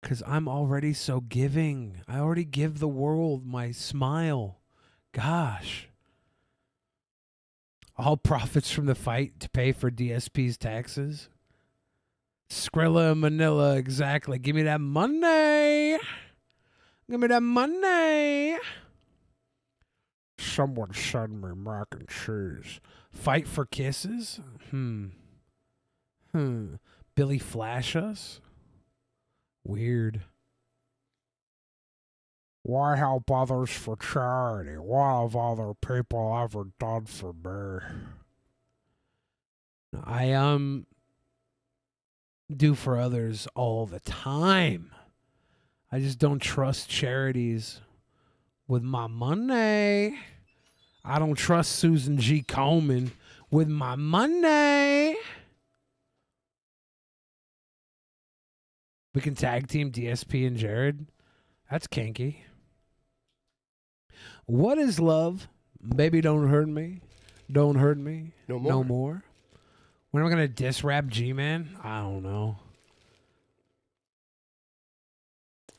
B: because I'm already so giving. I already give the world my smile. Gosh. All profits from the fight to pay for DSP's taxes. Skrilla in Manila, exactly. Give me that money. Give me that money. Someone send me mac and cheese. Fight for kisses? Billy flash us? Weird. Why help others for charity? What have other people ever done for me? I do for others all the time. I just don't trust charities with my money. I don't trust Susan G. Komen with my money. We can tag team DSP and Jared. That's kinky. What is love? Baby, don't hurt me. Don't hurt me.
E: No more.
B: No more. When am I going to diss rap G-Man? I don't know.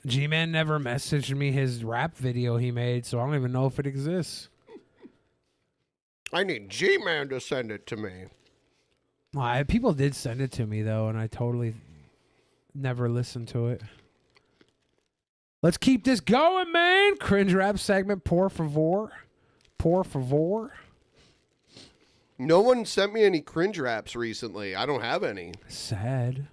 B: G-Man never messaged me his rap video he made, so I don't even know if it exists.
E: I need G-Man to send it to me.
B: Well, people did send it to me, though, and I totally never listened to it. Let's keep this going, man. Cringe rap segment, por favor. Por favor.
E: No one sent me any cringe raps recently. I don't have any.
B: Sad.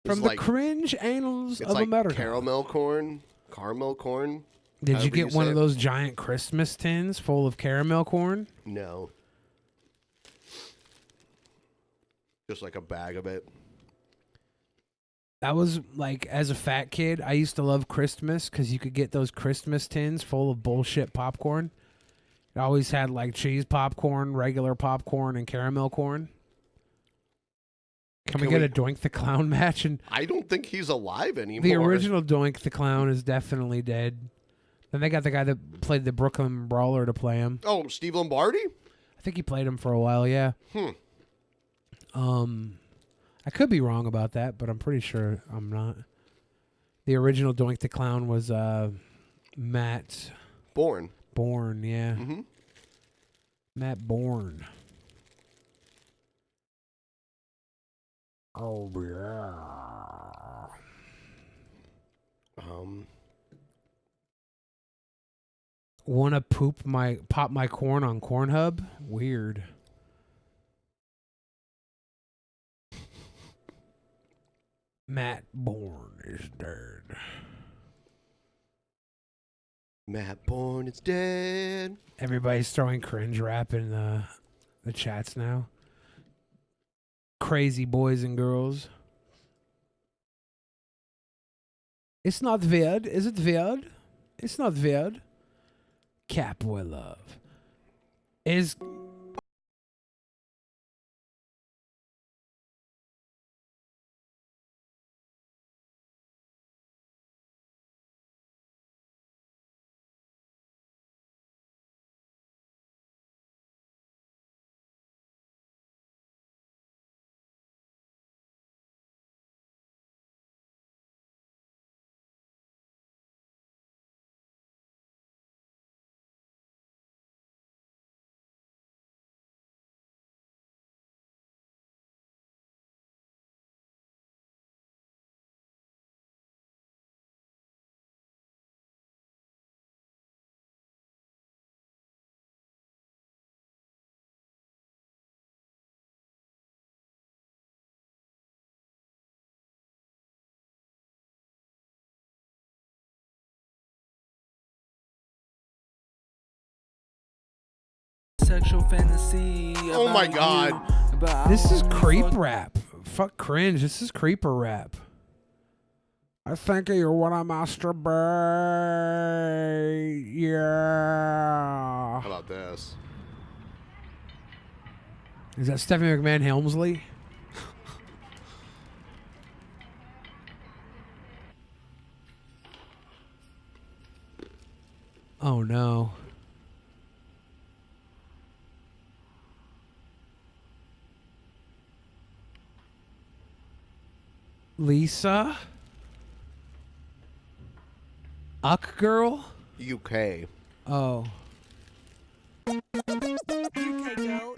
E: It's
B: From
E: like,
B: the cringe annals
E: it's
B: of
E: like
B: America.
E: Caramel corn.
B: Did you
E: however
B: get
E: say
B: one of
E: it.
B: those giant Christmas tins full of caramel corn?
E: No. Just like a bag of it.
B: That was like, as a fat kid, I used to love Christmas because you could get those Christmas tins full of bullshit popcorn. It always had like cheese popcorn, regular popcorn, and caramel corn. Can we get a Doink the Clown match? And
E: I don't think he's alive anymore.
B: the original Doink the Clown is definitely dead. Then they got the guy that played the Brooklyn Brawler to play him.
E: Oh, Steve Lombardi?
B: I think he played him for a while, yeah. I could be wrong about that, but I'm pretty sure I'm not. The original Doink the Clown was Matt
E: Bourne.
B: Bourne, yeah.
E: Mm-hmm.
B: Matt Bourne. Oh yeah. Wanna pop my corn on Cornhub? Weird. Matt Bourne is dead.
E: Matt Bourne is dead.
B: Everybody's throwing cringe rap in the chats now. Crazy boys and girls. It's not weird. Is it weird? It's not weird. Catboy love. Is...
N: Sexual fantasy.
E: Oh my god.
B: This is creep rap. Fuck cringe. This is creeper rap. I think you want to masturbate. Yeah.
E: How about this?
B: Is that Stephanie McMahon Helmsley? Oh no. Lisa? Uck girl?
E: UK.
B: Oh.
I: UK girl.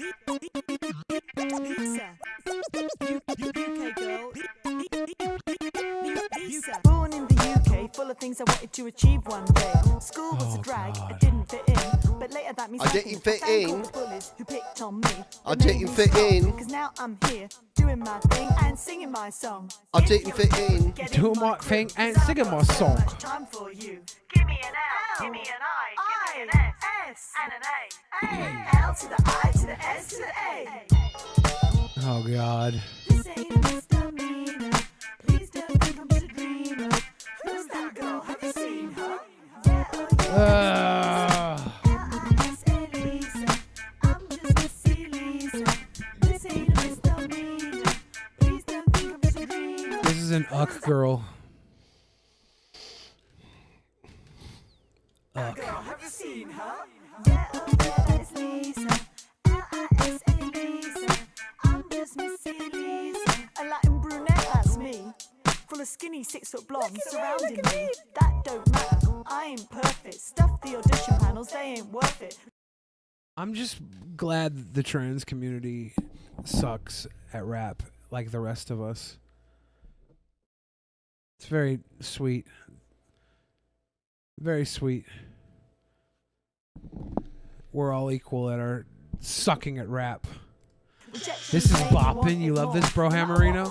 I: Lisa. UK girl. Lisa. Born in the UK, full of things I wanted to achieve one day. School was a drag, I didn't fit in. But later that means
E: I didn't fit in.
I: The bullies who picked on me.
E: I didn't fit in.
I: Cause now I'm here, doing my thing and singing my song.
E: I didn't fit in.
B: Doing my thing and singing my song.
I: Time for you. Give me an L, give me an I, give me an S, and an A. L to the I to the S to the A.
B: Oh god.
I: This ain't a misdemeanor. Please don't think I'm just a dreamer. Who's that girl? Have you seen her?
B: an uck girl. Uck.
I: Have you seen her? Yeah, oh yeah, that is Lisa. Lisa. I'm just Missy Lisa. A Latin brunette, that's me. Full of skinny 6-foot blondes surrounding me. That don't matter, I ain't perfect. Stuff the audition panels, they ain't worth it.
B: I'm just glad the trans community sucks at rap like the rest of us. It's very sweet. Very sweet. We're all equal at our sucking at rap. This is bopping. You love this, bro Hammerino?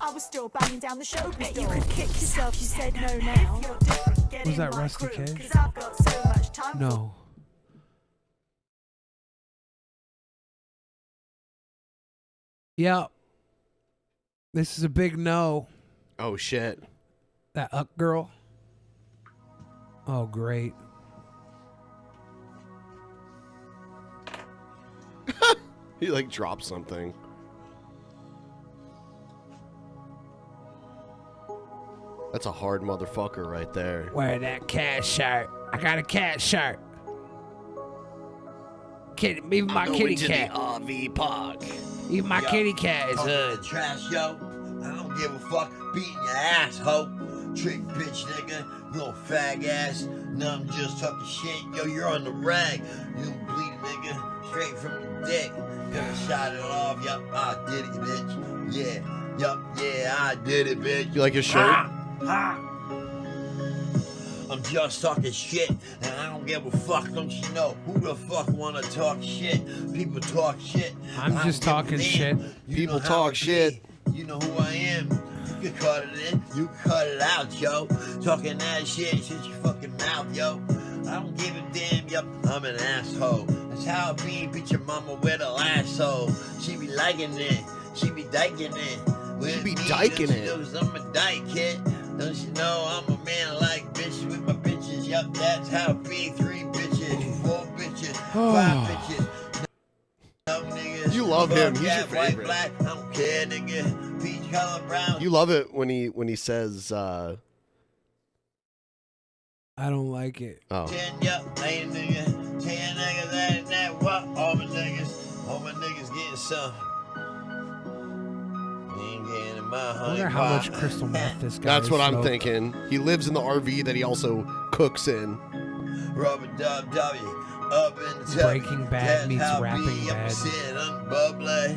I: I was still banging down the show. Bet you could kick yourself, you said no now.
B: Was that Rusty K? No. Yeah. This is a big no.
E: Oh, shit.
B: That up girl. Oh, great.
E: He like dropped something. That's a hard motherfucker right there.
R: Wear that cat shirt. I got a cat shirt. Even my kitty cat.
J: RV park.
R: Even my kitty cat is hood.
J: Trash, yo. I don't give a fuck. Beating your ass, hoe. Trick bitch, nigga. Little fag ass. No, I'm just talking shit. Yo, you're on the rag. You bleed, nigga. Straight from the dick. Gonna shot it off. Yup, I did it, bitch. Yeah. Yup, yeah, I did it, bitch.
E: You like your shirt?
J: I'm just talking shit, and I don't give a fuck, don't you know? Who the fuck wanna talk shit? People talk shit.
B: I'm just talking shit.
E: People talk shit.
J: You know who I am. You can cut it in, you can cut it out, yo. Talking that shit, shut your fucking mouth, yo. I don't give a damn, yup, I'm an asshole. That's how it be, bitch, your mama with a lasso. She be liking it, she be diking it. With
E: She be
J: me,
E: diking
J: don't you
E: it.
J: know 'cause I'm a dyke kid. Don't you know I'm a man like bitches with my bitches? Yup, that's how it be. 3 bitches, 4 bitches, 5 bitches. No niggas.
E: You love him. He's your
J: Cat, white,
E: favorite.
J: black, I don't care, nigga. Peach color, brown.
E: You love it when he says
B: I don't like it.
E: oh.
J: 10, yup, ain't nigga. 10 niggas, that, what? All my niggas getting some. Ain't getting my
B: I
J: honey
B: wonder how
J: pot.
B: much crystal meth this guy
E: That's
B: is
E: what I'm
B: smoking.
E: thinking. He lives in the RV that he also cooks in.
J: Rubber dub W up in the tub.
B: Breaking Bad
J: That's
B: meets
J: how
B: Rapping
J: be, I'm
B: Bad.
J: sitting on bubbly.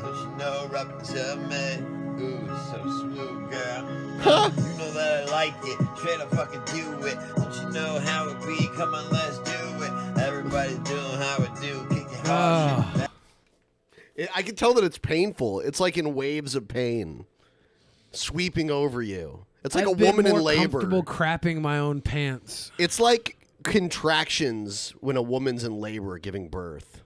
J: Don't you know rubber dub me? Ooh, so smooth, girl. You know that I like it. Straight up fucking do it. Don't you know how it be? Come on, let's do it. Everybody's doing how it do. Kick your hard shit.
E: I can tell that it's painful. It's like in waves of pain sweeping over you. It's like
B: I've
E: a
B: been
E: woman in
B: more
E: labor.
B: comfortable crapping my own pants.
E: It's like contractions when a woman's in labor giving birth.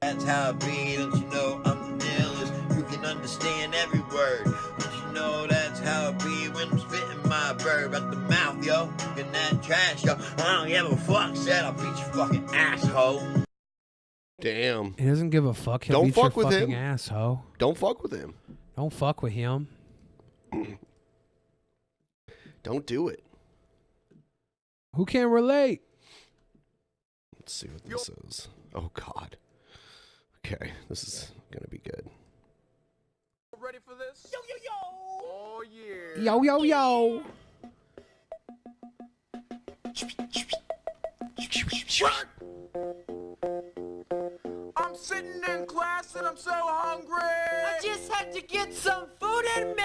J: That's how it be. Don't you know I'm the nailist? You can understand every word. Don't you know that's how it be when I'm spitting my verb at the mouth, yo? Looking that trash, yo. I don't give a fuck. Said I'll beat your fucking asshole.
E: Damn.
B: He doesn't give a fuck. He'll
E: Don't
B: beat
E: fuck
B: your
E: with
B: fucking
E: him.
B: ass, ho.
E: Don't fuck with him.
B: Don't fuck with him.
E: Don't do it.
B: Who can relate?
E: Let's see what this is. Oh, God. Okay, this is going to be good.
N: Ready for this? Yo, yo, yo! Oh, yeah.
B: Yo, yo, yo.
N: I'm sitting in class and I'm so hungry. I just had to get some food in me.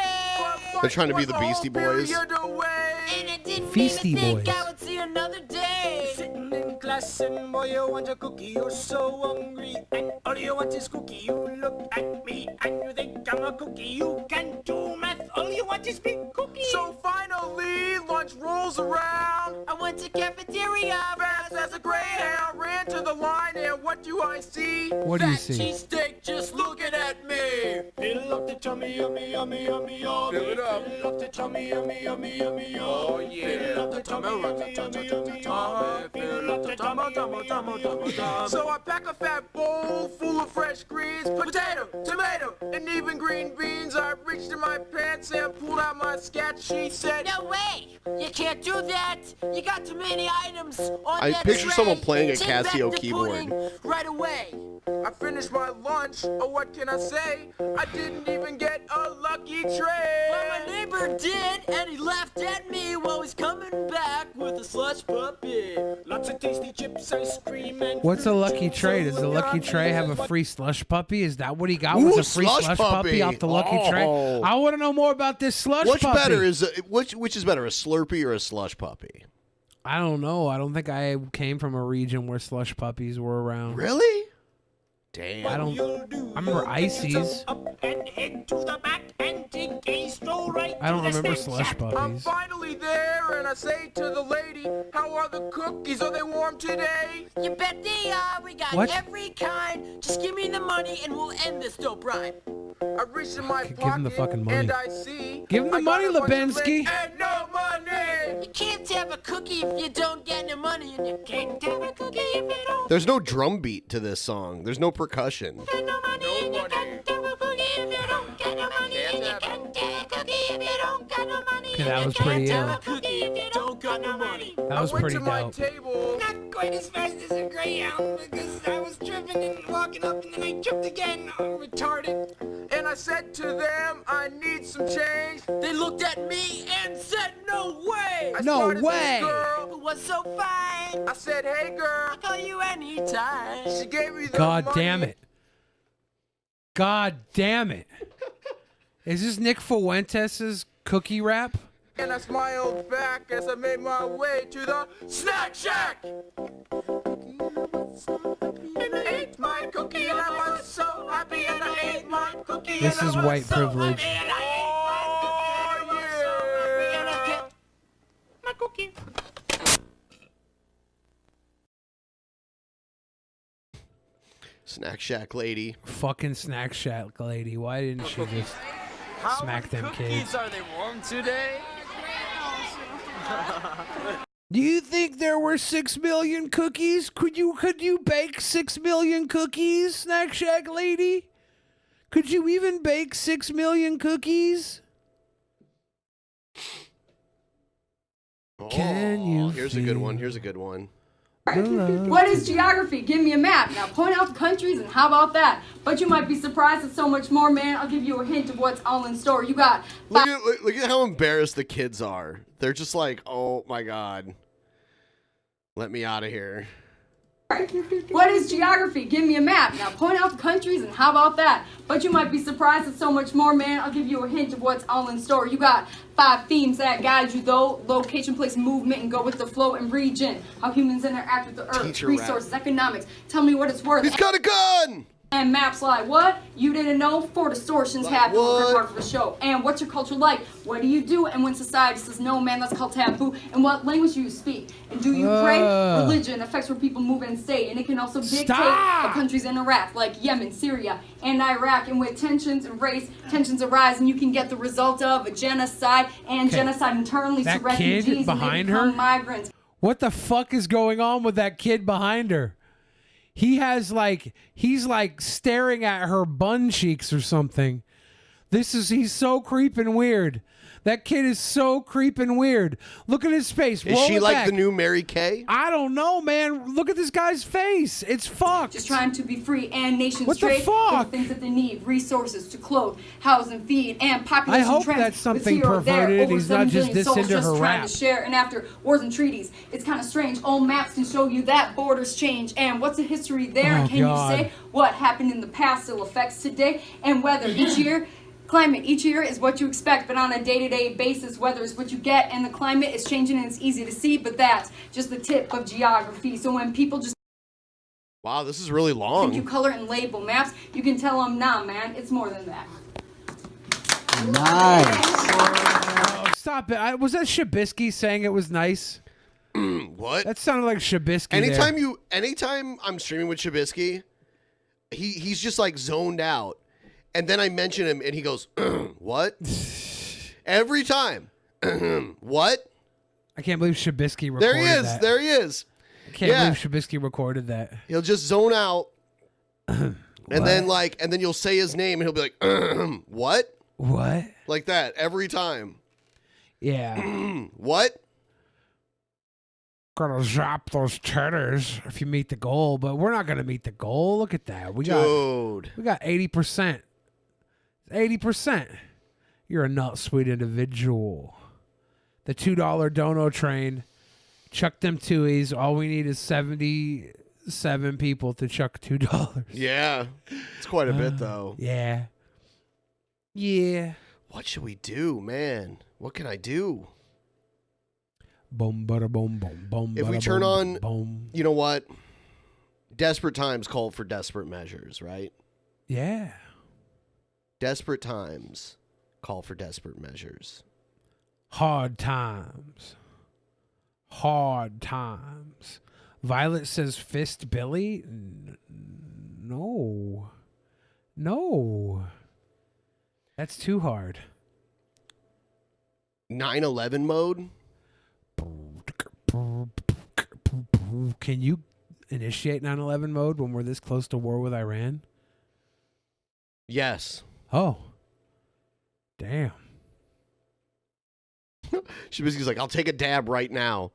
E: They're trying to be the Beastie Boys.
N: And it didn't
B: Feasty
N: mean to
B: Boys.
N: think I would see another day. Sitting in class and boy, you want a cookie. You're so hungry and all you want is cookie. You look at me and you think I'm a cookie. You can do math. All you want is big cookie. So finally, lunch rolls around. I went to cafeteria fast as a greyhound. Ran to the line and what do I see?
B: What do you
N: Fat
B: see?
N: cheesesteak just looking at me. Fill up the tummy, yummy, yummy, yummy, yummy. Fill it up. Fill up the tummy, yummy, yummy, yummy, yummy. Oh yeah. Fill up the tummy, yummy, yummy, yummy, yummy. Fill up the tummy, yummy, yummy, yummy. So I pack a fat bowl full of fresh greens, potato, tomato, and even green beans. I reached in my pants and pulled out my sketch. She said, "No way! You can't do that! You got too many items on
E: I
N: that
E: picture
N: tray.
E: someone playing a
N: Take back
E: Casio
N: the
E: keyboard.
N: pudding right away." I finished my lunch. Oh, what can I say? I didn't even get a lucky tray. Well, my neighbor did, and he laughed at me while he's coming back with a slush puppy. Lots of tasty chips, ice cream, and
B: What's a lucky tray? Does the lucky tray have a free slush puppy? Is that what he got? Was a free slush puppy off the lucky tray? I want to know more about this slush
E: Which
B: puppy.
E: better is which is better, a Slurpee or a slush puppy?
B: I don't know. I don't think I came from a region where slush puppies were around.
E: Really? Damn.
B: I don't. I remember ices. I don't remember slush
N: I'm
B: puppies.
N: finally there, and I say to the lady, "How are the cookies? Are they warm today?" "You bet they are. We got
B: What?
N: every kind. Just give me the money, and we'll end this dope rhyme." I reach in my
B: Give
N: pocket,
B: him the fucking money.
N: and I see.
B: Give him the
N: I got
B: money,
N: a bunch of
B: Lebinsky.
N: legs and no money. You can't have a cookie if you don't get no money, and you can't have a cookie if you don't
E: There's no drum beat to this song. There's no percussion.
N: get no money. And you can't have a cookie if you don't get no money, and you can't have a cookie if you don't get no money.
B: Okay, that was pretty
N: Have
B: ill.
N: a cookie if you don't got no money.
B: That was
N: I went
B: pretty
N: to my
B: dope.
N: table, not quite as fast as a Greyhound because I was tripping and walking up and then I tripped again. I'm retarded. And I said to them, "I need some change." They looked at me and said, "No way." I
B: No
N: spotted
B: way.
N: This girl who was so fine. I said, "Hey girl, I'll call you anytime." She gave me the
B: God
N: money.
B: damn it. God damn it. Is this Nick Fuentes' cookie rap?
N: And I smiled back as I made my way to the snack shack. And I ate my cookie and I was so happy. And I ate my cookie
B: This
N: and
B: is
N: I was
B: white
N: so
B: privilege.
N: happy. And I ate my cookie and I kept my cookie.
E: Snack Shack lady.
B: Fucking Snack Shack lady. Why didn't she just smack them kids?
D: Are they warm today?
B: Do you think there were 6 million cookies? Could you bake 6 million cookies, Snack Shack lady? Could you even bake 6 million cookies? Can you?
E: Here's a good one. Here's a good one.
K: What is geography? Give me a map. Now point out the countries and how about that? But you might be surprised at so much more, man. I'll give you a hint of what's all in store. You got
E: Look at how embarrassed the kids are. They're just like, oh my god. Let me out of here.
K: What is geography? Give me a map. Now point out the countries and how about that? But you might be surprised at so much more, man. I'll give you a hint of what's all in store. You got 5 themes that guide you though. Location, place, movement, and go with the flow and region. How humans interact with the earth.
E: Teacher
K: Resources, economics. Tell me what it's worth.
E: He's got a gun!
K: And maps like what? You didn't know? 4 distortions happen with part for the show. And what's your culture like? What do you do? And when society says no, man, that's called taboo. And what language do you speak? And do you pray? Religion affects where people move and stay. And it can also dictate how countries interact, like Yemen, Syria, and Iraq. And with tensions and race, tensions arise, and you can get the result of a genocide. And genocide internally leads to
B: That
K: refugees
B: kid
K: and they
B: behind
K: become
B: her?
K: migrants.
B: What the fuck is going on with that kid behind her? He's like staring at her bun cheeks or something. He's so creeping weird. That kid is so creeping weird. Look at his face.
E: Is she like the new Mary Kay?
B: I don't know, man. Look at this guy's face. It's fucked.
K: Just trying to be free and nations
B: What the
K: trade
B: fuck?
K: for the things that they need, resources to clothe, house, and feed, and population
B: I hope
K: trends.
B: that's something
K: with here or there,
B: perverted.
K: over
B: He's
K: 7
B: not just
K: billion
B: this
K: souls
B: into
K: just
B: her
K: trying
B: rap.
K: to share. And after wars and treaties, it's kind of strange. Old maps can show you that borders change. And what's the history there?
B: Oh,
K: And can
B: God.
K: you say what happened in the past still affects today? And weather each year. Climate each year is what you expect, but on a day-to-day basis, weather is what you get, and the climate is changing and it's easy to see, but that's just the tip of geography. So when people just
E: Wow, this is really
K: think you
E: long.
K: color and label maps, you can tell them, nah, man, it's more than that.
B: Nice. Oh, stop it. Was that Shabisky saying it was nice?
E: What?
B: That sounded like Shabisky.
E: Anytime I'm streaming with Shabisky, he's just like zoned out. And then I mention him and he goes, what? Every time. What?
B: I can't believe Shabisky recorded
E: There he is.
B: that.
E: There he is.
B: I can't believe Shabisky recorded that.
E: He'll just zone out. And then you'll say his name and he'll be like, what?
B: What?
E: Like that every time.
B: Yeah.
E: What?
B: Gonna zap those cheddars if you meet the goal, but we're not gonna meet the goal. Look at that. We got 80%. 80%. You're a nut sweet individual. The $2 dono train. Chuck them twoies. All we need is 77 people to chuck $2.
E: Yeah. It's quite a bit though.
B: Yeah. Yeah.
E: What should we do, man? What can I do?
B: Boom, bada, boom, boom, boom.
E: If we
B: bada,
E: turn
B: boom,
E: on,
B: boom.
E: you know what? Desperate times call for desperate measures, right?
B: Yeah.
E: Desperate times call for desperate measures.
B: Hard times. Hard times. Violet says fist Billy. No. No. That's too hard.
E: 9/11 mode?
B: Can you initiate 9/11 mode when we're this close to war with Iran?
E: Yes.
B: Oh. Damn.
E: Shabisky's like, I'll take a dab right now.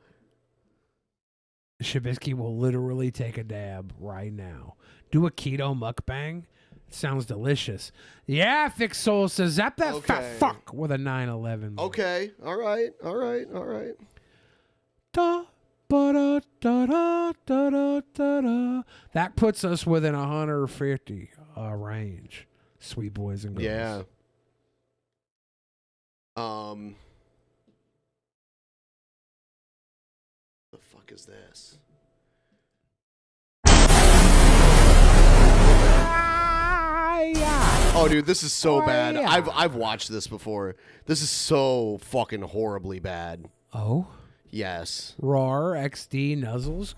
B: Shabisky will literally take a dab right now. Do a keto mukbang. Sounds delicious. Yeah, Fix Soul says, zap that fat fuck with a 9/11 mode.
E: Okay. All right. All right. All right.
B: Da, ba, da, da, da, da, da, da, da. That puts us within 150 range, sweet boys and girls.
E: Yeah. The fuck is this? Oh, dude, this is so bad. I've watched this before. This is so fucking horribly bad.
B: Oh?
E: Yes.
B: RAR XD nuzzles.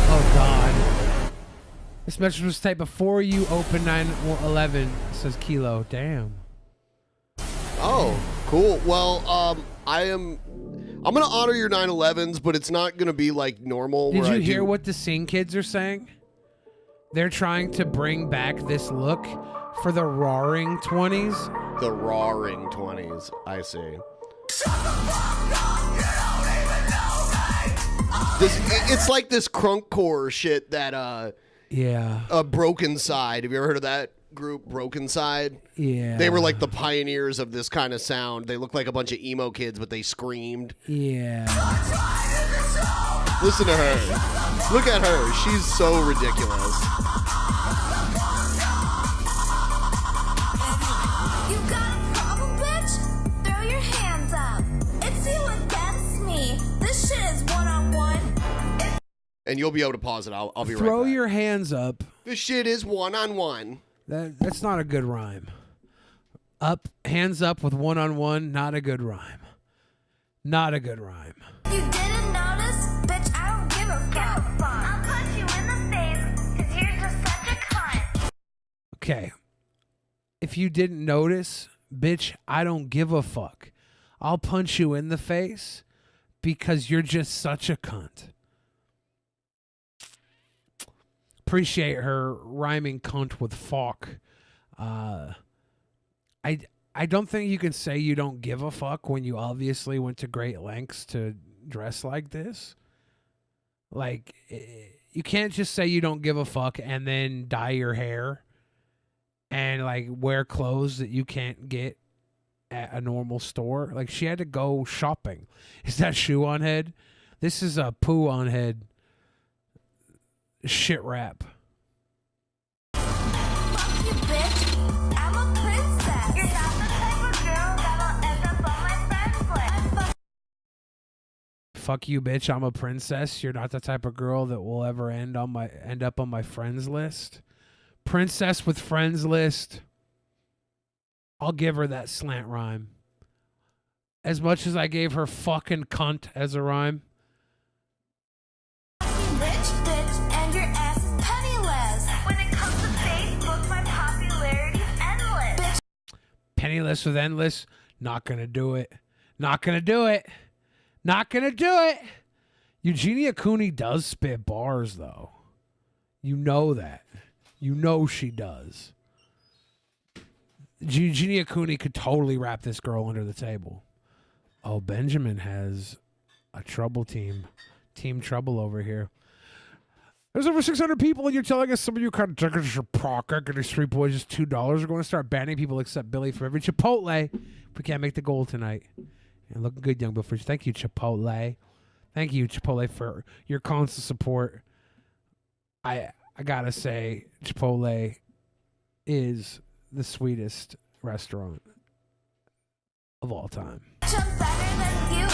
B: Oh God. This message was typed before you open 9/11. Says Kilo. Damn.
E: Oh, cool. Well, I'm gonna honor your 9/11s, but it's not gonna be like normal.
B: Did you hear what the Sing kids are saying? They're trying to bring back this look for the roaring 20s.
E: The roaring 20s. I see. It's like this crunkcore shit that
B: yeah.
E: Broken Side. Have you ever heard of that group, Broken Side?
B: Yeah.
E: They were like the pioneers of this kind of sound. They looked like a bunch of emo kids, but they screamed.
B: Yeah.
E: Listen to her. Look at her. She's so ridiculous.
D: You got a problem, bitch? Throw your hands up. It's you against me. This shit is one-on-one.
E: And you'll be able to pause it. I'll be right back.
B: Throw your hands up.
E: This shit is one-on-one.
B: That's not a good rhyme. Hands up with one-on-one, not a good rhyme. Not a good rhyme.
D: You didn't notice? Bitch, I don't give a fuck. I'll punch you in the face because you're just such a cunt.
B: Okay. If you didn't notice, bitch, I don't give a fuck. I'll punch you in the face because you're just such a cunt. Appreciate her rhyming cunt with fuck. I don't think you can say you don't give a fuck when you obviously went to great lengths to dress like this. Like, you can't just say you don't give a fuck and then dye your hair and like wear clothes that you can't get at a normal store. Like, she had to go shopping. Is that shoe on head? This is a poo on head shit rap.
D: Fuck you, bitch. I'm a princess. You're not the type of girl that'll end up on my friends list.
B: Fuck you, bitch. I'm a princess. You're not the type of girl that will ever end up on my friends list. Princess with friends list. I'll give her that slant rhyme. As much as I gave her fucking cunt as a rhyme.
D: Rich bitch and your ass is penniless. When it comes to Facebook, my popularity's endless. Bitch.
B: Penniless with endless. Not gonna do it. Not gonna do it. Not gonna do it. Eugenia Cooney does spit bars, though. You know that. You know she does. Eugenia Cooney could totally wrap this girl under the table. Oh, Benjamin has a trouble team. Team trouble over here. There's over 600 people, and you're telling us some of you kind of tickets are pocket, and Street Boys is $2. We're going to start banning people except Billy from every Chipotle if we can't make the goal tonight. And looking good, young Bill Fridge. Thank you, Chipotle. Thank you, Chipotle, for your constant support. I gotta say, Chipotle is the sweetest restaurant of all time.
D: I'm better than you,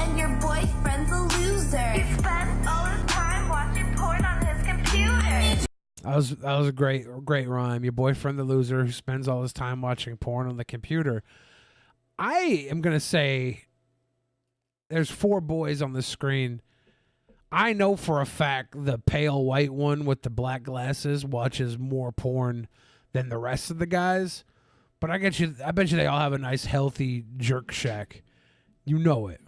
D: and your boyfriend's a loser. He spends all his time watching porn on his computer.
B: That was a great rhyme. Your boyfriend, the loser, who spends all his time watching porn on the computer. I am gonna say there's 4 boys on the screen. I know for a fact the pale white one with the black glasses watches more porn than the rest of the guys. But I bet you they all have a nice healthy jerk shack. You know it.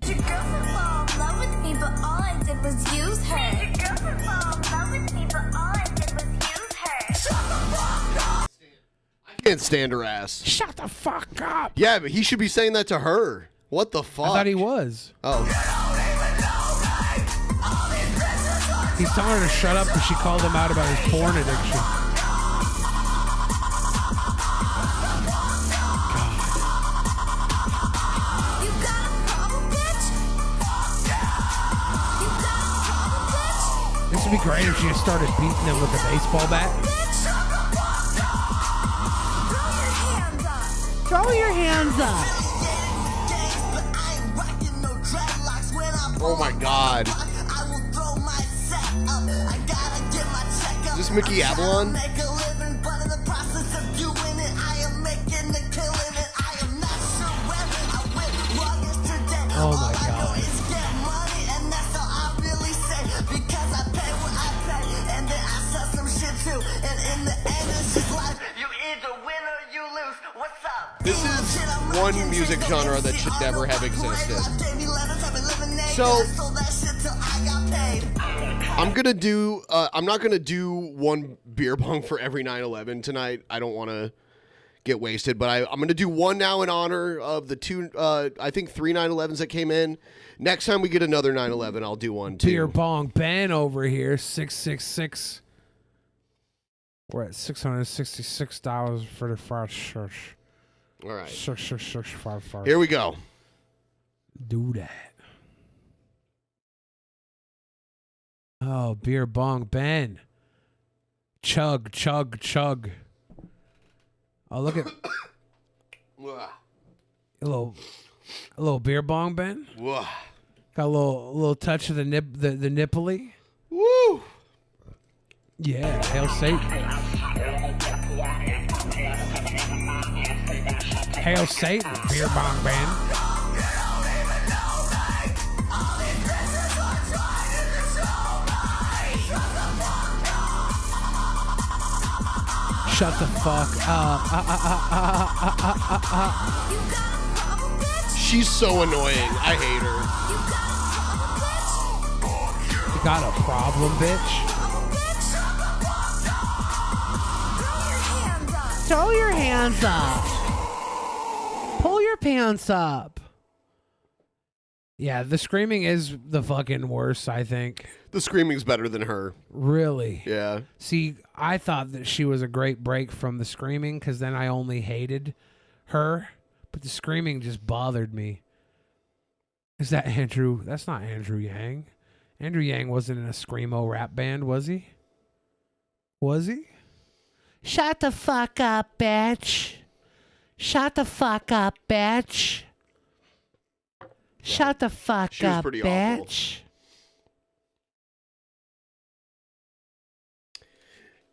D: Your girlfriend fell in love with me, but all I did was use her. Your girlfriend fell in love with me, but all I did was use her. Shut the fuck up!
E: I can't stand her ass.
B: Shut the fuck up!
E: Yeah, but he should be saying that to her. What the fuck?
B: I thought he was.
E: Oh.
B: He's telling her to shut up because she called him out about his porn addiction. This would be great if she just started beating him with a baseball bat.
R: Throw your hands up.
E: Oh my God. Is this Mickey Avalon?
B: Oh my God.
E: This is one music genre that should never have existed. So I'm not gonna do one beer bong for every 9/11 tonight. I don't want to get wasted, but I'm gonna do one now in honor of the 3 9/11s that came in. Next time we get another 9/11, I'll do one too.
B: Beer bong Ben over here, 666. We're at $666 for the first church.
E: All right.
B: 66655.
E: Here we go.
B: Do that. Oh, beer bong Ben. Chug, chug, chug. Oh, look at a little beer bong Ben.
E: Got
B: a little touch of the nipply.
E: Woo!
B: Yeah, hail Satan. Hail Satan, beer bong band. Shut the fuck up.
E: She's so annoying. I hate her.
B: You got a problem, bitch?
R: Throw your hands up. Pull your pants up.
B: Yeah, the screaming is the fucking worst, I think.
E: The screaming's better than her.
B: Really?
E: Yeah.
B: See, I thought that she was a great break from the screaming because then I only hated her. But the screaming just bothered me. Is that Andrew? That's not Andrew Yang. Andrew Yang wasn't in a screamo rap band, was he? Was he?
R: Shut the fuck up, bitch. Shut the fuck up, bitch. Shut the fuck
E: She was
R: up,
E: pretty
R: bitch.
E: awful.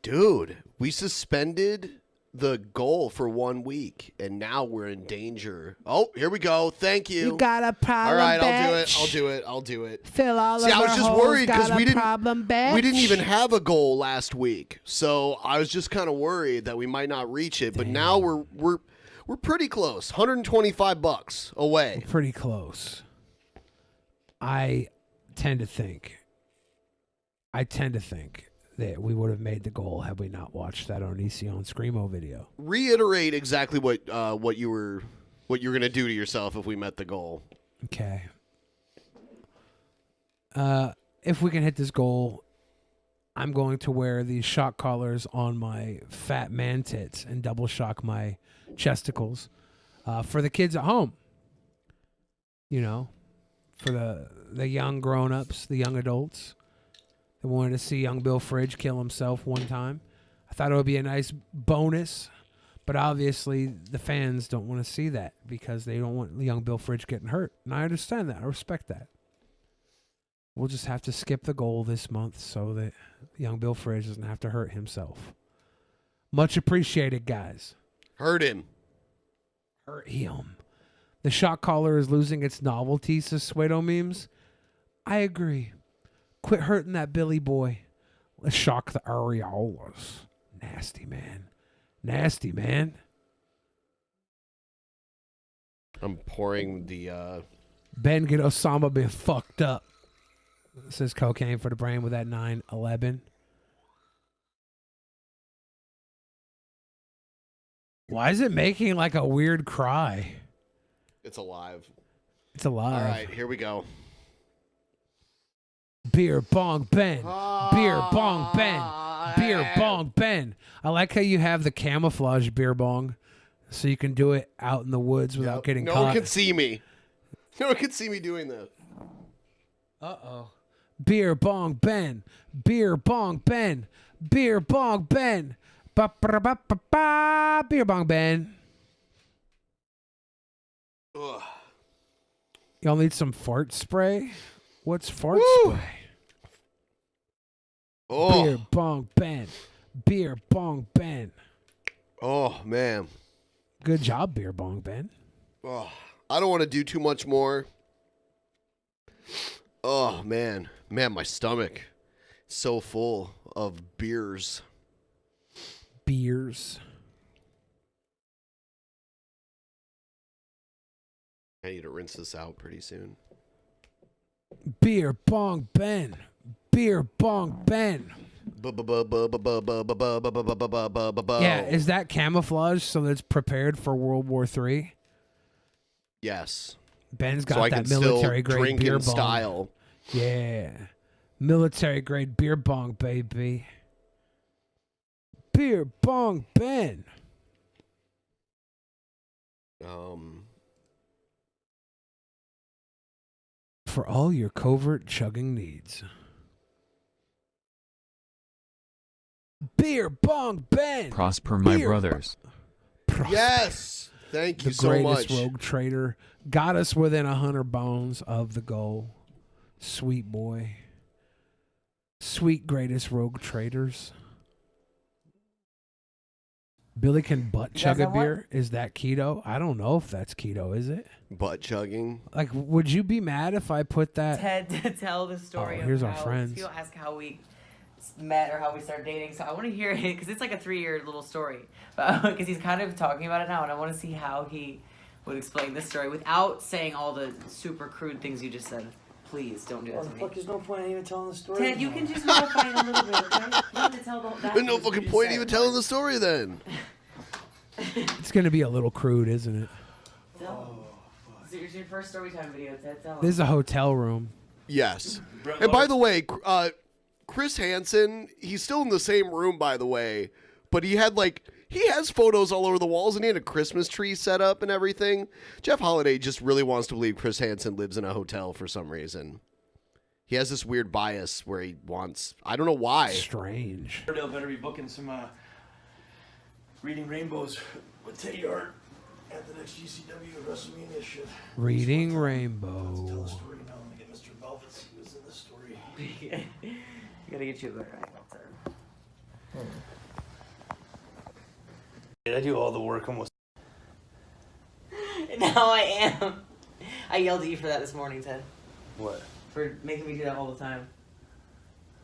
E: Dude, we suspended the goal for 1 week, and now we're in danger. Oh, here we go. Thank you.
R: You got a problem,
E: All right,
R: bitch.
E: I'll do it.
R: Fill all
E: See,
R: of
E: I was
R: our
E: just
R: holes,
E: worried because
R: got
E: we
R: a
E: didn't
R: problem, bitch.
E: we didn't even have a goal last week, so I was just kind of worried that we might not reach it. But now we're pretty close. $125 away.
B: Pretty close. I tend to think that we would have made the goal had we not watched that Onision Screamo video.
E: Reiterate exactly what you were gonna do to yourself if we met the goal.
B: Okay. If we can hit this goal, I'm going to wear these shock collars on my fat man tits and double shock my chesticles for the kids at home. You know, for the young grown-ups, the young adults that wanted to see young Bill Fridge kill himself one time. I thought it would be a nice bonus, but obviously the fans don't want to see that because they don't want young Bill Fridge getting hurt. And I understand that. I respect that. We'll just have to skip the goal this month so that young Bill Fridge doesn't have to hurt himself. Much appreciated, guys.
E: Hurt him.
B: Hurt him. The shock collar is losing its novelty, says Suedo Memes. I agree. Quit hurting that Billy boy. Let's shock the areolas. Nasty, man. Nasty, man.
E: I'm pouring the...
B: Ben get Osama been fucked up. Says cocaine for the brain with that 9/11. Why is it making like a weird cry?
E: It's alive.
B: It's alive.
E: All right, here we go.
B: Beer bong Ben. Beer bong Ben. Beer bong Ben. I like how you have the camouflage beer bong so you can do it out in the woods without getting caught.
E: No one can see me. No one can see me doing that.
B: Uh-oh. Beer bong Ben. Beer bong Ben. Beer bong Ben. Ba ba ba ba ba. Beer bong Ben.
E: Ugh.
B: Y'all need some fart spray? What's fart spray?
E: Oh.
B: Beer bong Ben. Beer bong Ben.
E: Oh, man.
B: Good job, Beer bong Ben.
E: Oh, I don't want to do too much more. Oh, man. Man, my stomach is so full of beers.
B: Beers.
E: I need to rinse this out pretty soon.
B: Beer bong Ben. Beer bong Ben. Yeah, is that camouflage so that it's prepared for World War III?
E: Yes.
B: Ben's got
E: so I
B: that
E: can
B: military
E: still
B: grade
E: drink
B: beer
E: in
B: bong.
E: style.
B: Yeah. Military grade beer bong, baby. Beer bong Ben. For all your covert chugging needs. Beer bong Ben.
L: Prosper, my brothers.
E: Yes. Thank you
B: The
E: so
B: greatest
E: much.
B: rogue trader. Got us within 100 bones of the goal. Sweet boy. Sweet greatest rogue traders. Billy can butt chug a
T: guys know
B: beer. Is that keto? I don't know if that's keto, is it?
E: Butt chugging.
B: Like, would you be mad if I put that?
M: Ted to tell the story
B: Oh, here's
M: of
B: our
M: how
B: friends.
M: people ask how we met or how we started dating. So I want to hear it because it's like a 3-year little story. Because he's kind of talking about it now, and I want to see how he would explain this story without saying all the super crude things you just said. Please don't do that to me.
O: Fuck, there's no point in even telling the story.
M: Ted, you can just modify it a little bit, okay? You don't have to tell the that.
E: There's no fucking point even telling the story then.
B: It's going to be a little crude, isn't it?
M: So it's your first story time video, Ted. Tell
B: This is a hotel room.
E: Yes. And by the way, Chris Hansen, he's still in the same room, by the way, but he has photos all over the walls, and he had a Christmas tree set up and everything. Jeff Holiday just really wants to believe Chris Hansen lives in a hotel for some reason. He has this weird bias where he wants, I don't know why.
B: Strange.
O: They'll better be booking some Reading Rainbows with Teddy Hart at the next GCW WrestleMania shit.
B: Reading Rainbow.
O: Story now. Let me get Mr. Velvet. He was in this story.
M: You gotta get you a better angle, Ted.
O: I do all the work almost.
M: Now I am. I yelled at you for that this morning, Ted.
O: What?
M: For making me do that all the time.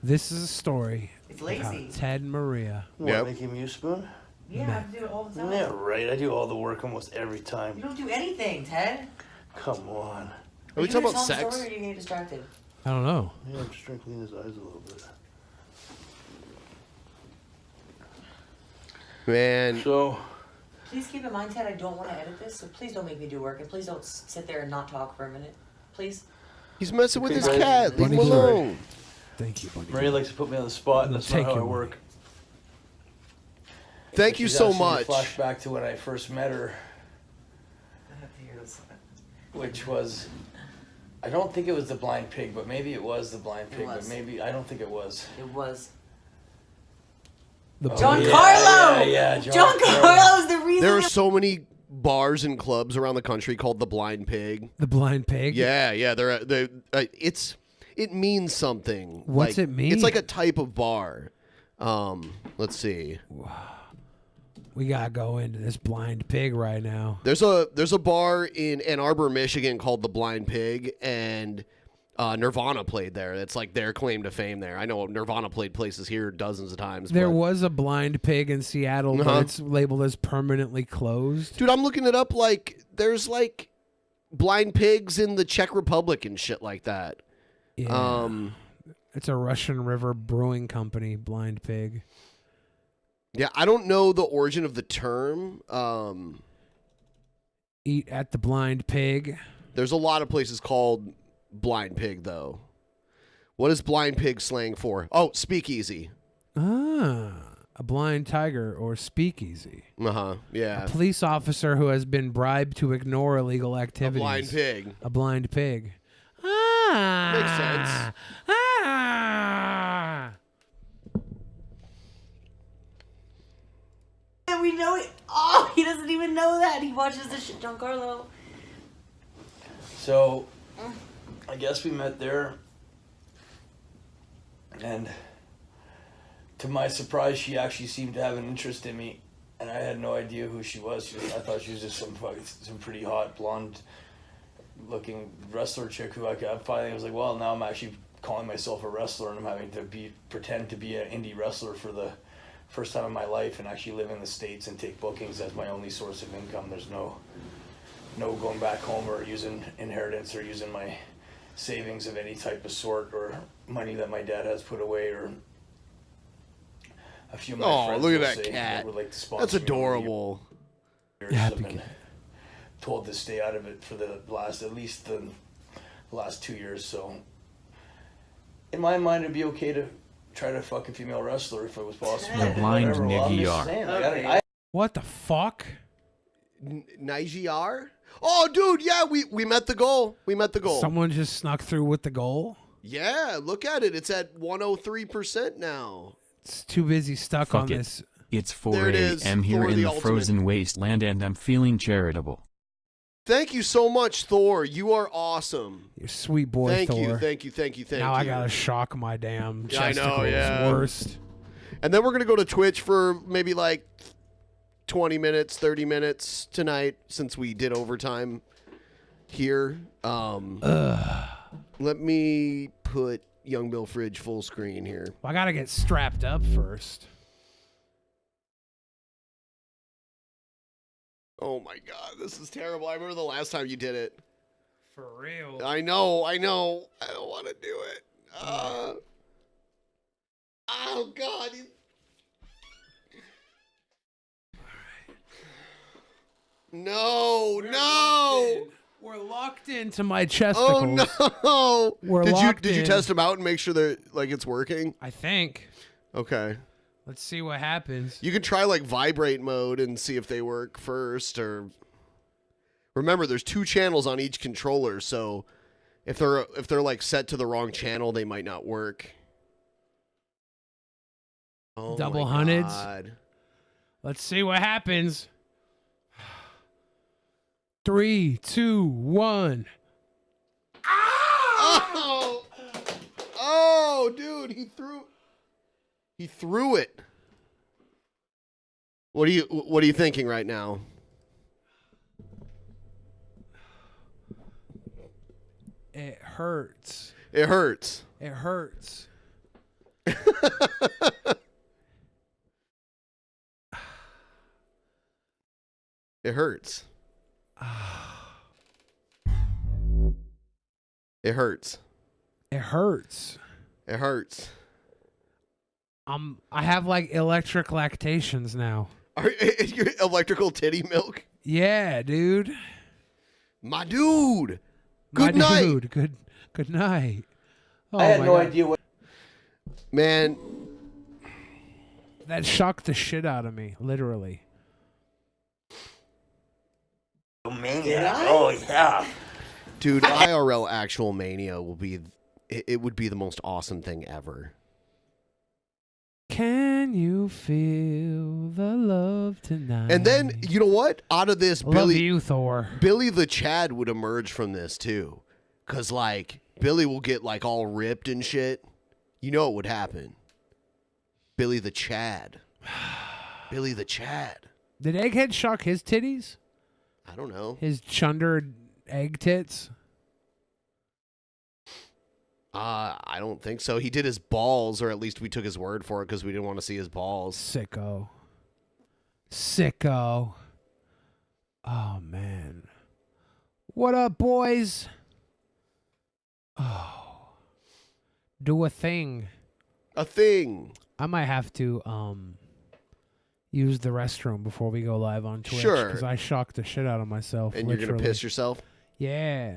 B: This is a story
M: It's
B: of
M: lazy.
B: how Ted and Maria.
O: What, making you spoon?
M: Yeah, I have to do it all the time.
O: Yeah, right. I do all the work almost every time.
M: You don't do anything, Ted.
O: Come on.
E: Are we talking about sex?
M: Or are you getting distracted?
B: I don't know.
O: Yeah, I'm just trying to clean his eyes a little bit.
E: Man.
O: So.
M: Please keep in mind, Ted, I don't want to edit this, so please don't make me do work, and please don't sit there and not talk for a minute. Please.
E: He's messing with his cat. Leave him alone.
B: Thank you, buddy.
O: Maria likes to put me on the spot, and that's not how I work.
E: Thank you
O: She's
E: so
O: asking me to
E: much.
O: Flash back to when I first met her,
M: I have to hear this.
O: which was, I don't think it was the blind pig, but maybe it was the blind pig, but
M: was.
O: maybe, I don't think it was.
M: It was.
O: John
M: Carlo!
O: Yeah,
M: John Carlo's the reason.
E: There are so many bars and clubs around the country called the Blind Pig.
B: The Blind Pig?
E: Yeah, yeah. It means something.
B: What's
E: Like,
B: it mean?
E: It's like a type of bar. Let's see.
B: We gotta go into this Blind Pig right now.
E: There's a bar in Ann Arbor, Michigan called the Blind Pig, and Nirvana played there. That's like their claim to fame there. I know Nirvana played places here dozens of times.
B: There
E: but-
B: was a Blind Pig in Seattle,
E: Uh-huh.
B: but it's labeled as permanently closed.
E: Dude, I'm looking it up. Like, there's like blind pigs in the Czech Republic and shit like that.
B: Yeah. It's a Russian River Brewing Company, Blind Pig.
E: Yeah, I don't know the origin of the term.
B: Eat at the Blind Pig.
E: There's a lot of places called Blind Pig, though. What is Blind Pig slang for? Oh, speakeasy.
B: Ah, a blind tiger or speakeasy.
E: Uh-huh, yeah.
B: A police officer who has been bribed to ignore illegal activities.
E: blind pig.
B: A blind pig. Ah.
E: Makes sense.
B: Ah.
M: And we know it. Oh, he doesn't even know that. He watches this shit, John Carlo.
O: So, I guess we met there, and to my surprise, she actually seemed to have an interest in me, and I had no idea who she was. I thought she was just some pretty hot, blonde-looking wrestler chick who I finally was like, well, now I'm actually calling myself a wrestler, and I'm having to pretend to be an indie wrestler for the first time in my life, and actually live in the States and take bookings as my only source of income. There's no going back home or using inheritance or using my savings of any type of sort or money that my dad has put away or a few of my friends
E: look at
O: will
E: that
O: say
E: cat.
O: would like to sponsor
E: That's
O: me over the
E: adorable.
O: years. I've been told to stay out of it for at least the last 2 years. So in my mind, it'd be okay to try to fuck a female wrestler if it was possible.
U: The blind
O: Whatever, well, I'm
U: niggy
O: just
U: are.
O: saying, I
B: What the fuck?
E: Niger? Oh, dude, yeah, we met the goal. We met the goal.
B: Someone just snuck through with the goal?
E: Yeah, look at it. It's at 103% now.
B: It's too busy stuck
U: Fuck
B: on
U: it.
B: this.
U: It's 4
E: There it is.
U: a.m. here
E: Thor
U: in
E: the
U: the
E: Ultimate.
U: frozen wasteland and I'm feeling charitable.
E: Thank you so much, Thor. You are awesome.
B: You're sweet boy,
E: Thank
B: Thor.
E: you, thank you.
B: Now
E: you.
B: I gotta shock my damn
E: Yeah, I
B: chesticles.
E: know, yeah.
B: Worst.
E: And then we're going to go to Twitch for maybe like 20 minutes, 30 minutes tonight since we did overtime here. Let me put Young Bill Fridge full screen here.
B: Well, I gotta get strapped up first.
E: Oh my God, this is terrible. I remember the last time you did it.
B: For real.
E: I know. I don't want to do it. Oh God. No.
B: We're locked into my chesticles.
E: Oh no.
B: We're locked
E: Did you
B: in.
E: test them out and make sure that like it's working?
B: I think.
E: Okay.
B: Let's see what happens.
E: You can try like vibrate mode and see if they work first, or remember there's 2 channels on each controller, so if they're like set to the wrong channel, they might not work. Oh
B: Double
E: my
B: hundreds.
E: God.
B: Let's see what happens. 3, 2, 1.
E: Oh! Oh, dude, he threw it. What are you thinking right now?
B: It hurts.
E: It hurts.
B: It hurts.
E: It hurts. It hurts.
B: It hurts.
E: It hurts.
B: I have like electric lactations now.
E: Your electrical titty milk?
B: Yeah, dude.
E: My dude.
B: My
E: Good night.
B: dude. Good night. Oh,
O: I had
B: my
O: no
B: God.
O: idea what.
E: Man,
B: that shocked the shit out of me, literally.
J: Oh yeah.
E: dude, IRL actual mania will be. It would be the most awesome thing ever.
B: Can you feel the love tonight?
E: And then, you know what? Out of this,
B: Love you, Thor.
E: Billy the Chad would emerge from this too. Because, like, Billy will get, like, all ripped and shit. You know what would happen. Billy the Chad. Billy the Chad.
B: Did Egghead shock his titties?
E: I don't know.
B: His chunder egg tits?
E: I don't think so. He did his balls, or at least we took his word for it because we didn't want to see his balls.
B: Sicko. Oh, man. What up, boys? Oh. Do a thing.
E: A thing.
B: I might have to use the restroom before we go live on Twitch.
E: Sure.
B: Because I shocked the shit out of myself.
E: And you're going to piss yourself?
B: Yeah.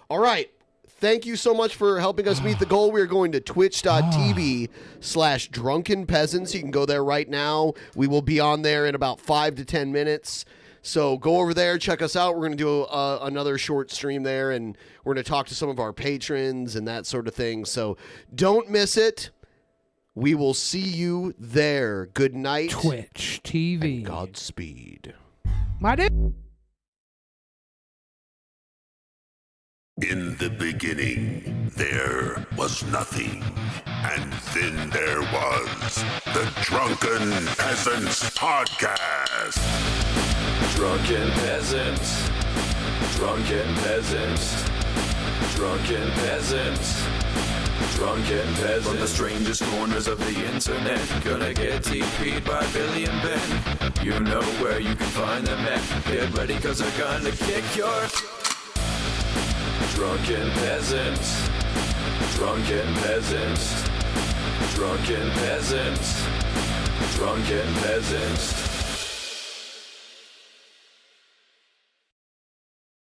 E: All right. Thank you so much for helping us meet the goal. We're going to twitch.tv/Drunken Peasants. You can go there right now. We will be on there in about 5 to 10 minutes. So go over there, check us out. We're going to do another short stream there, and we're going to talk to some of our patrons and that sort of thing. So don't miss it. We will see you there. Good night.
B: Twitch TV.
E: And Godspeed.
B: My dude.
L: In the beginning, there was nothing, and then there was the Drunken Peasants Podcast.
P: Drunken Peasants, Drunken Peasants, Drunken Peasants, Drunken Peasants. From the strangest corners of the internet, gonna get TP'd by Billy and Ben. You know where you can find them at. Get ready, cause they're gonna kick your... Drunken Peasants, Drunken Peasants, Drunken Peasants, Drunken Peasants.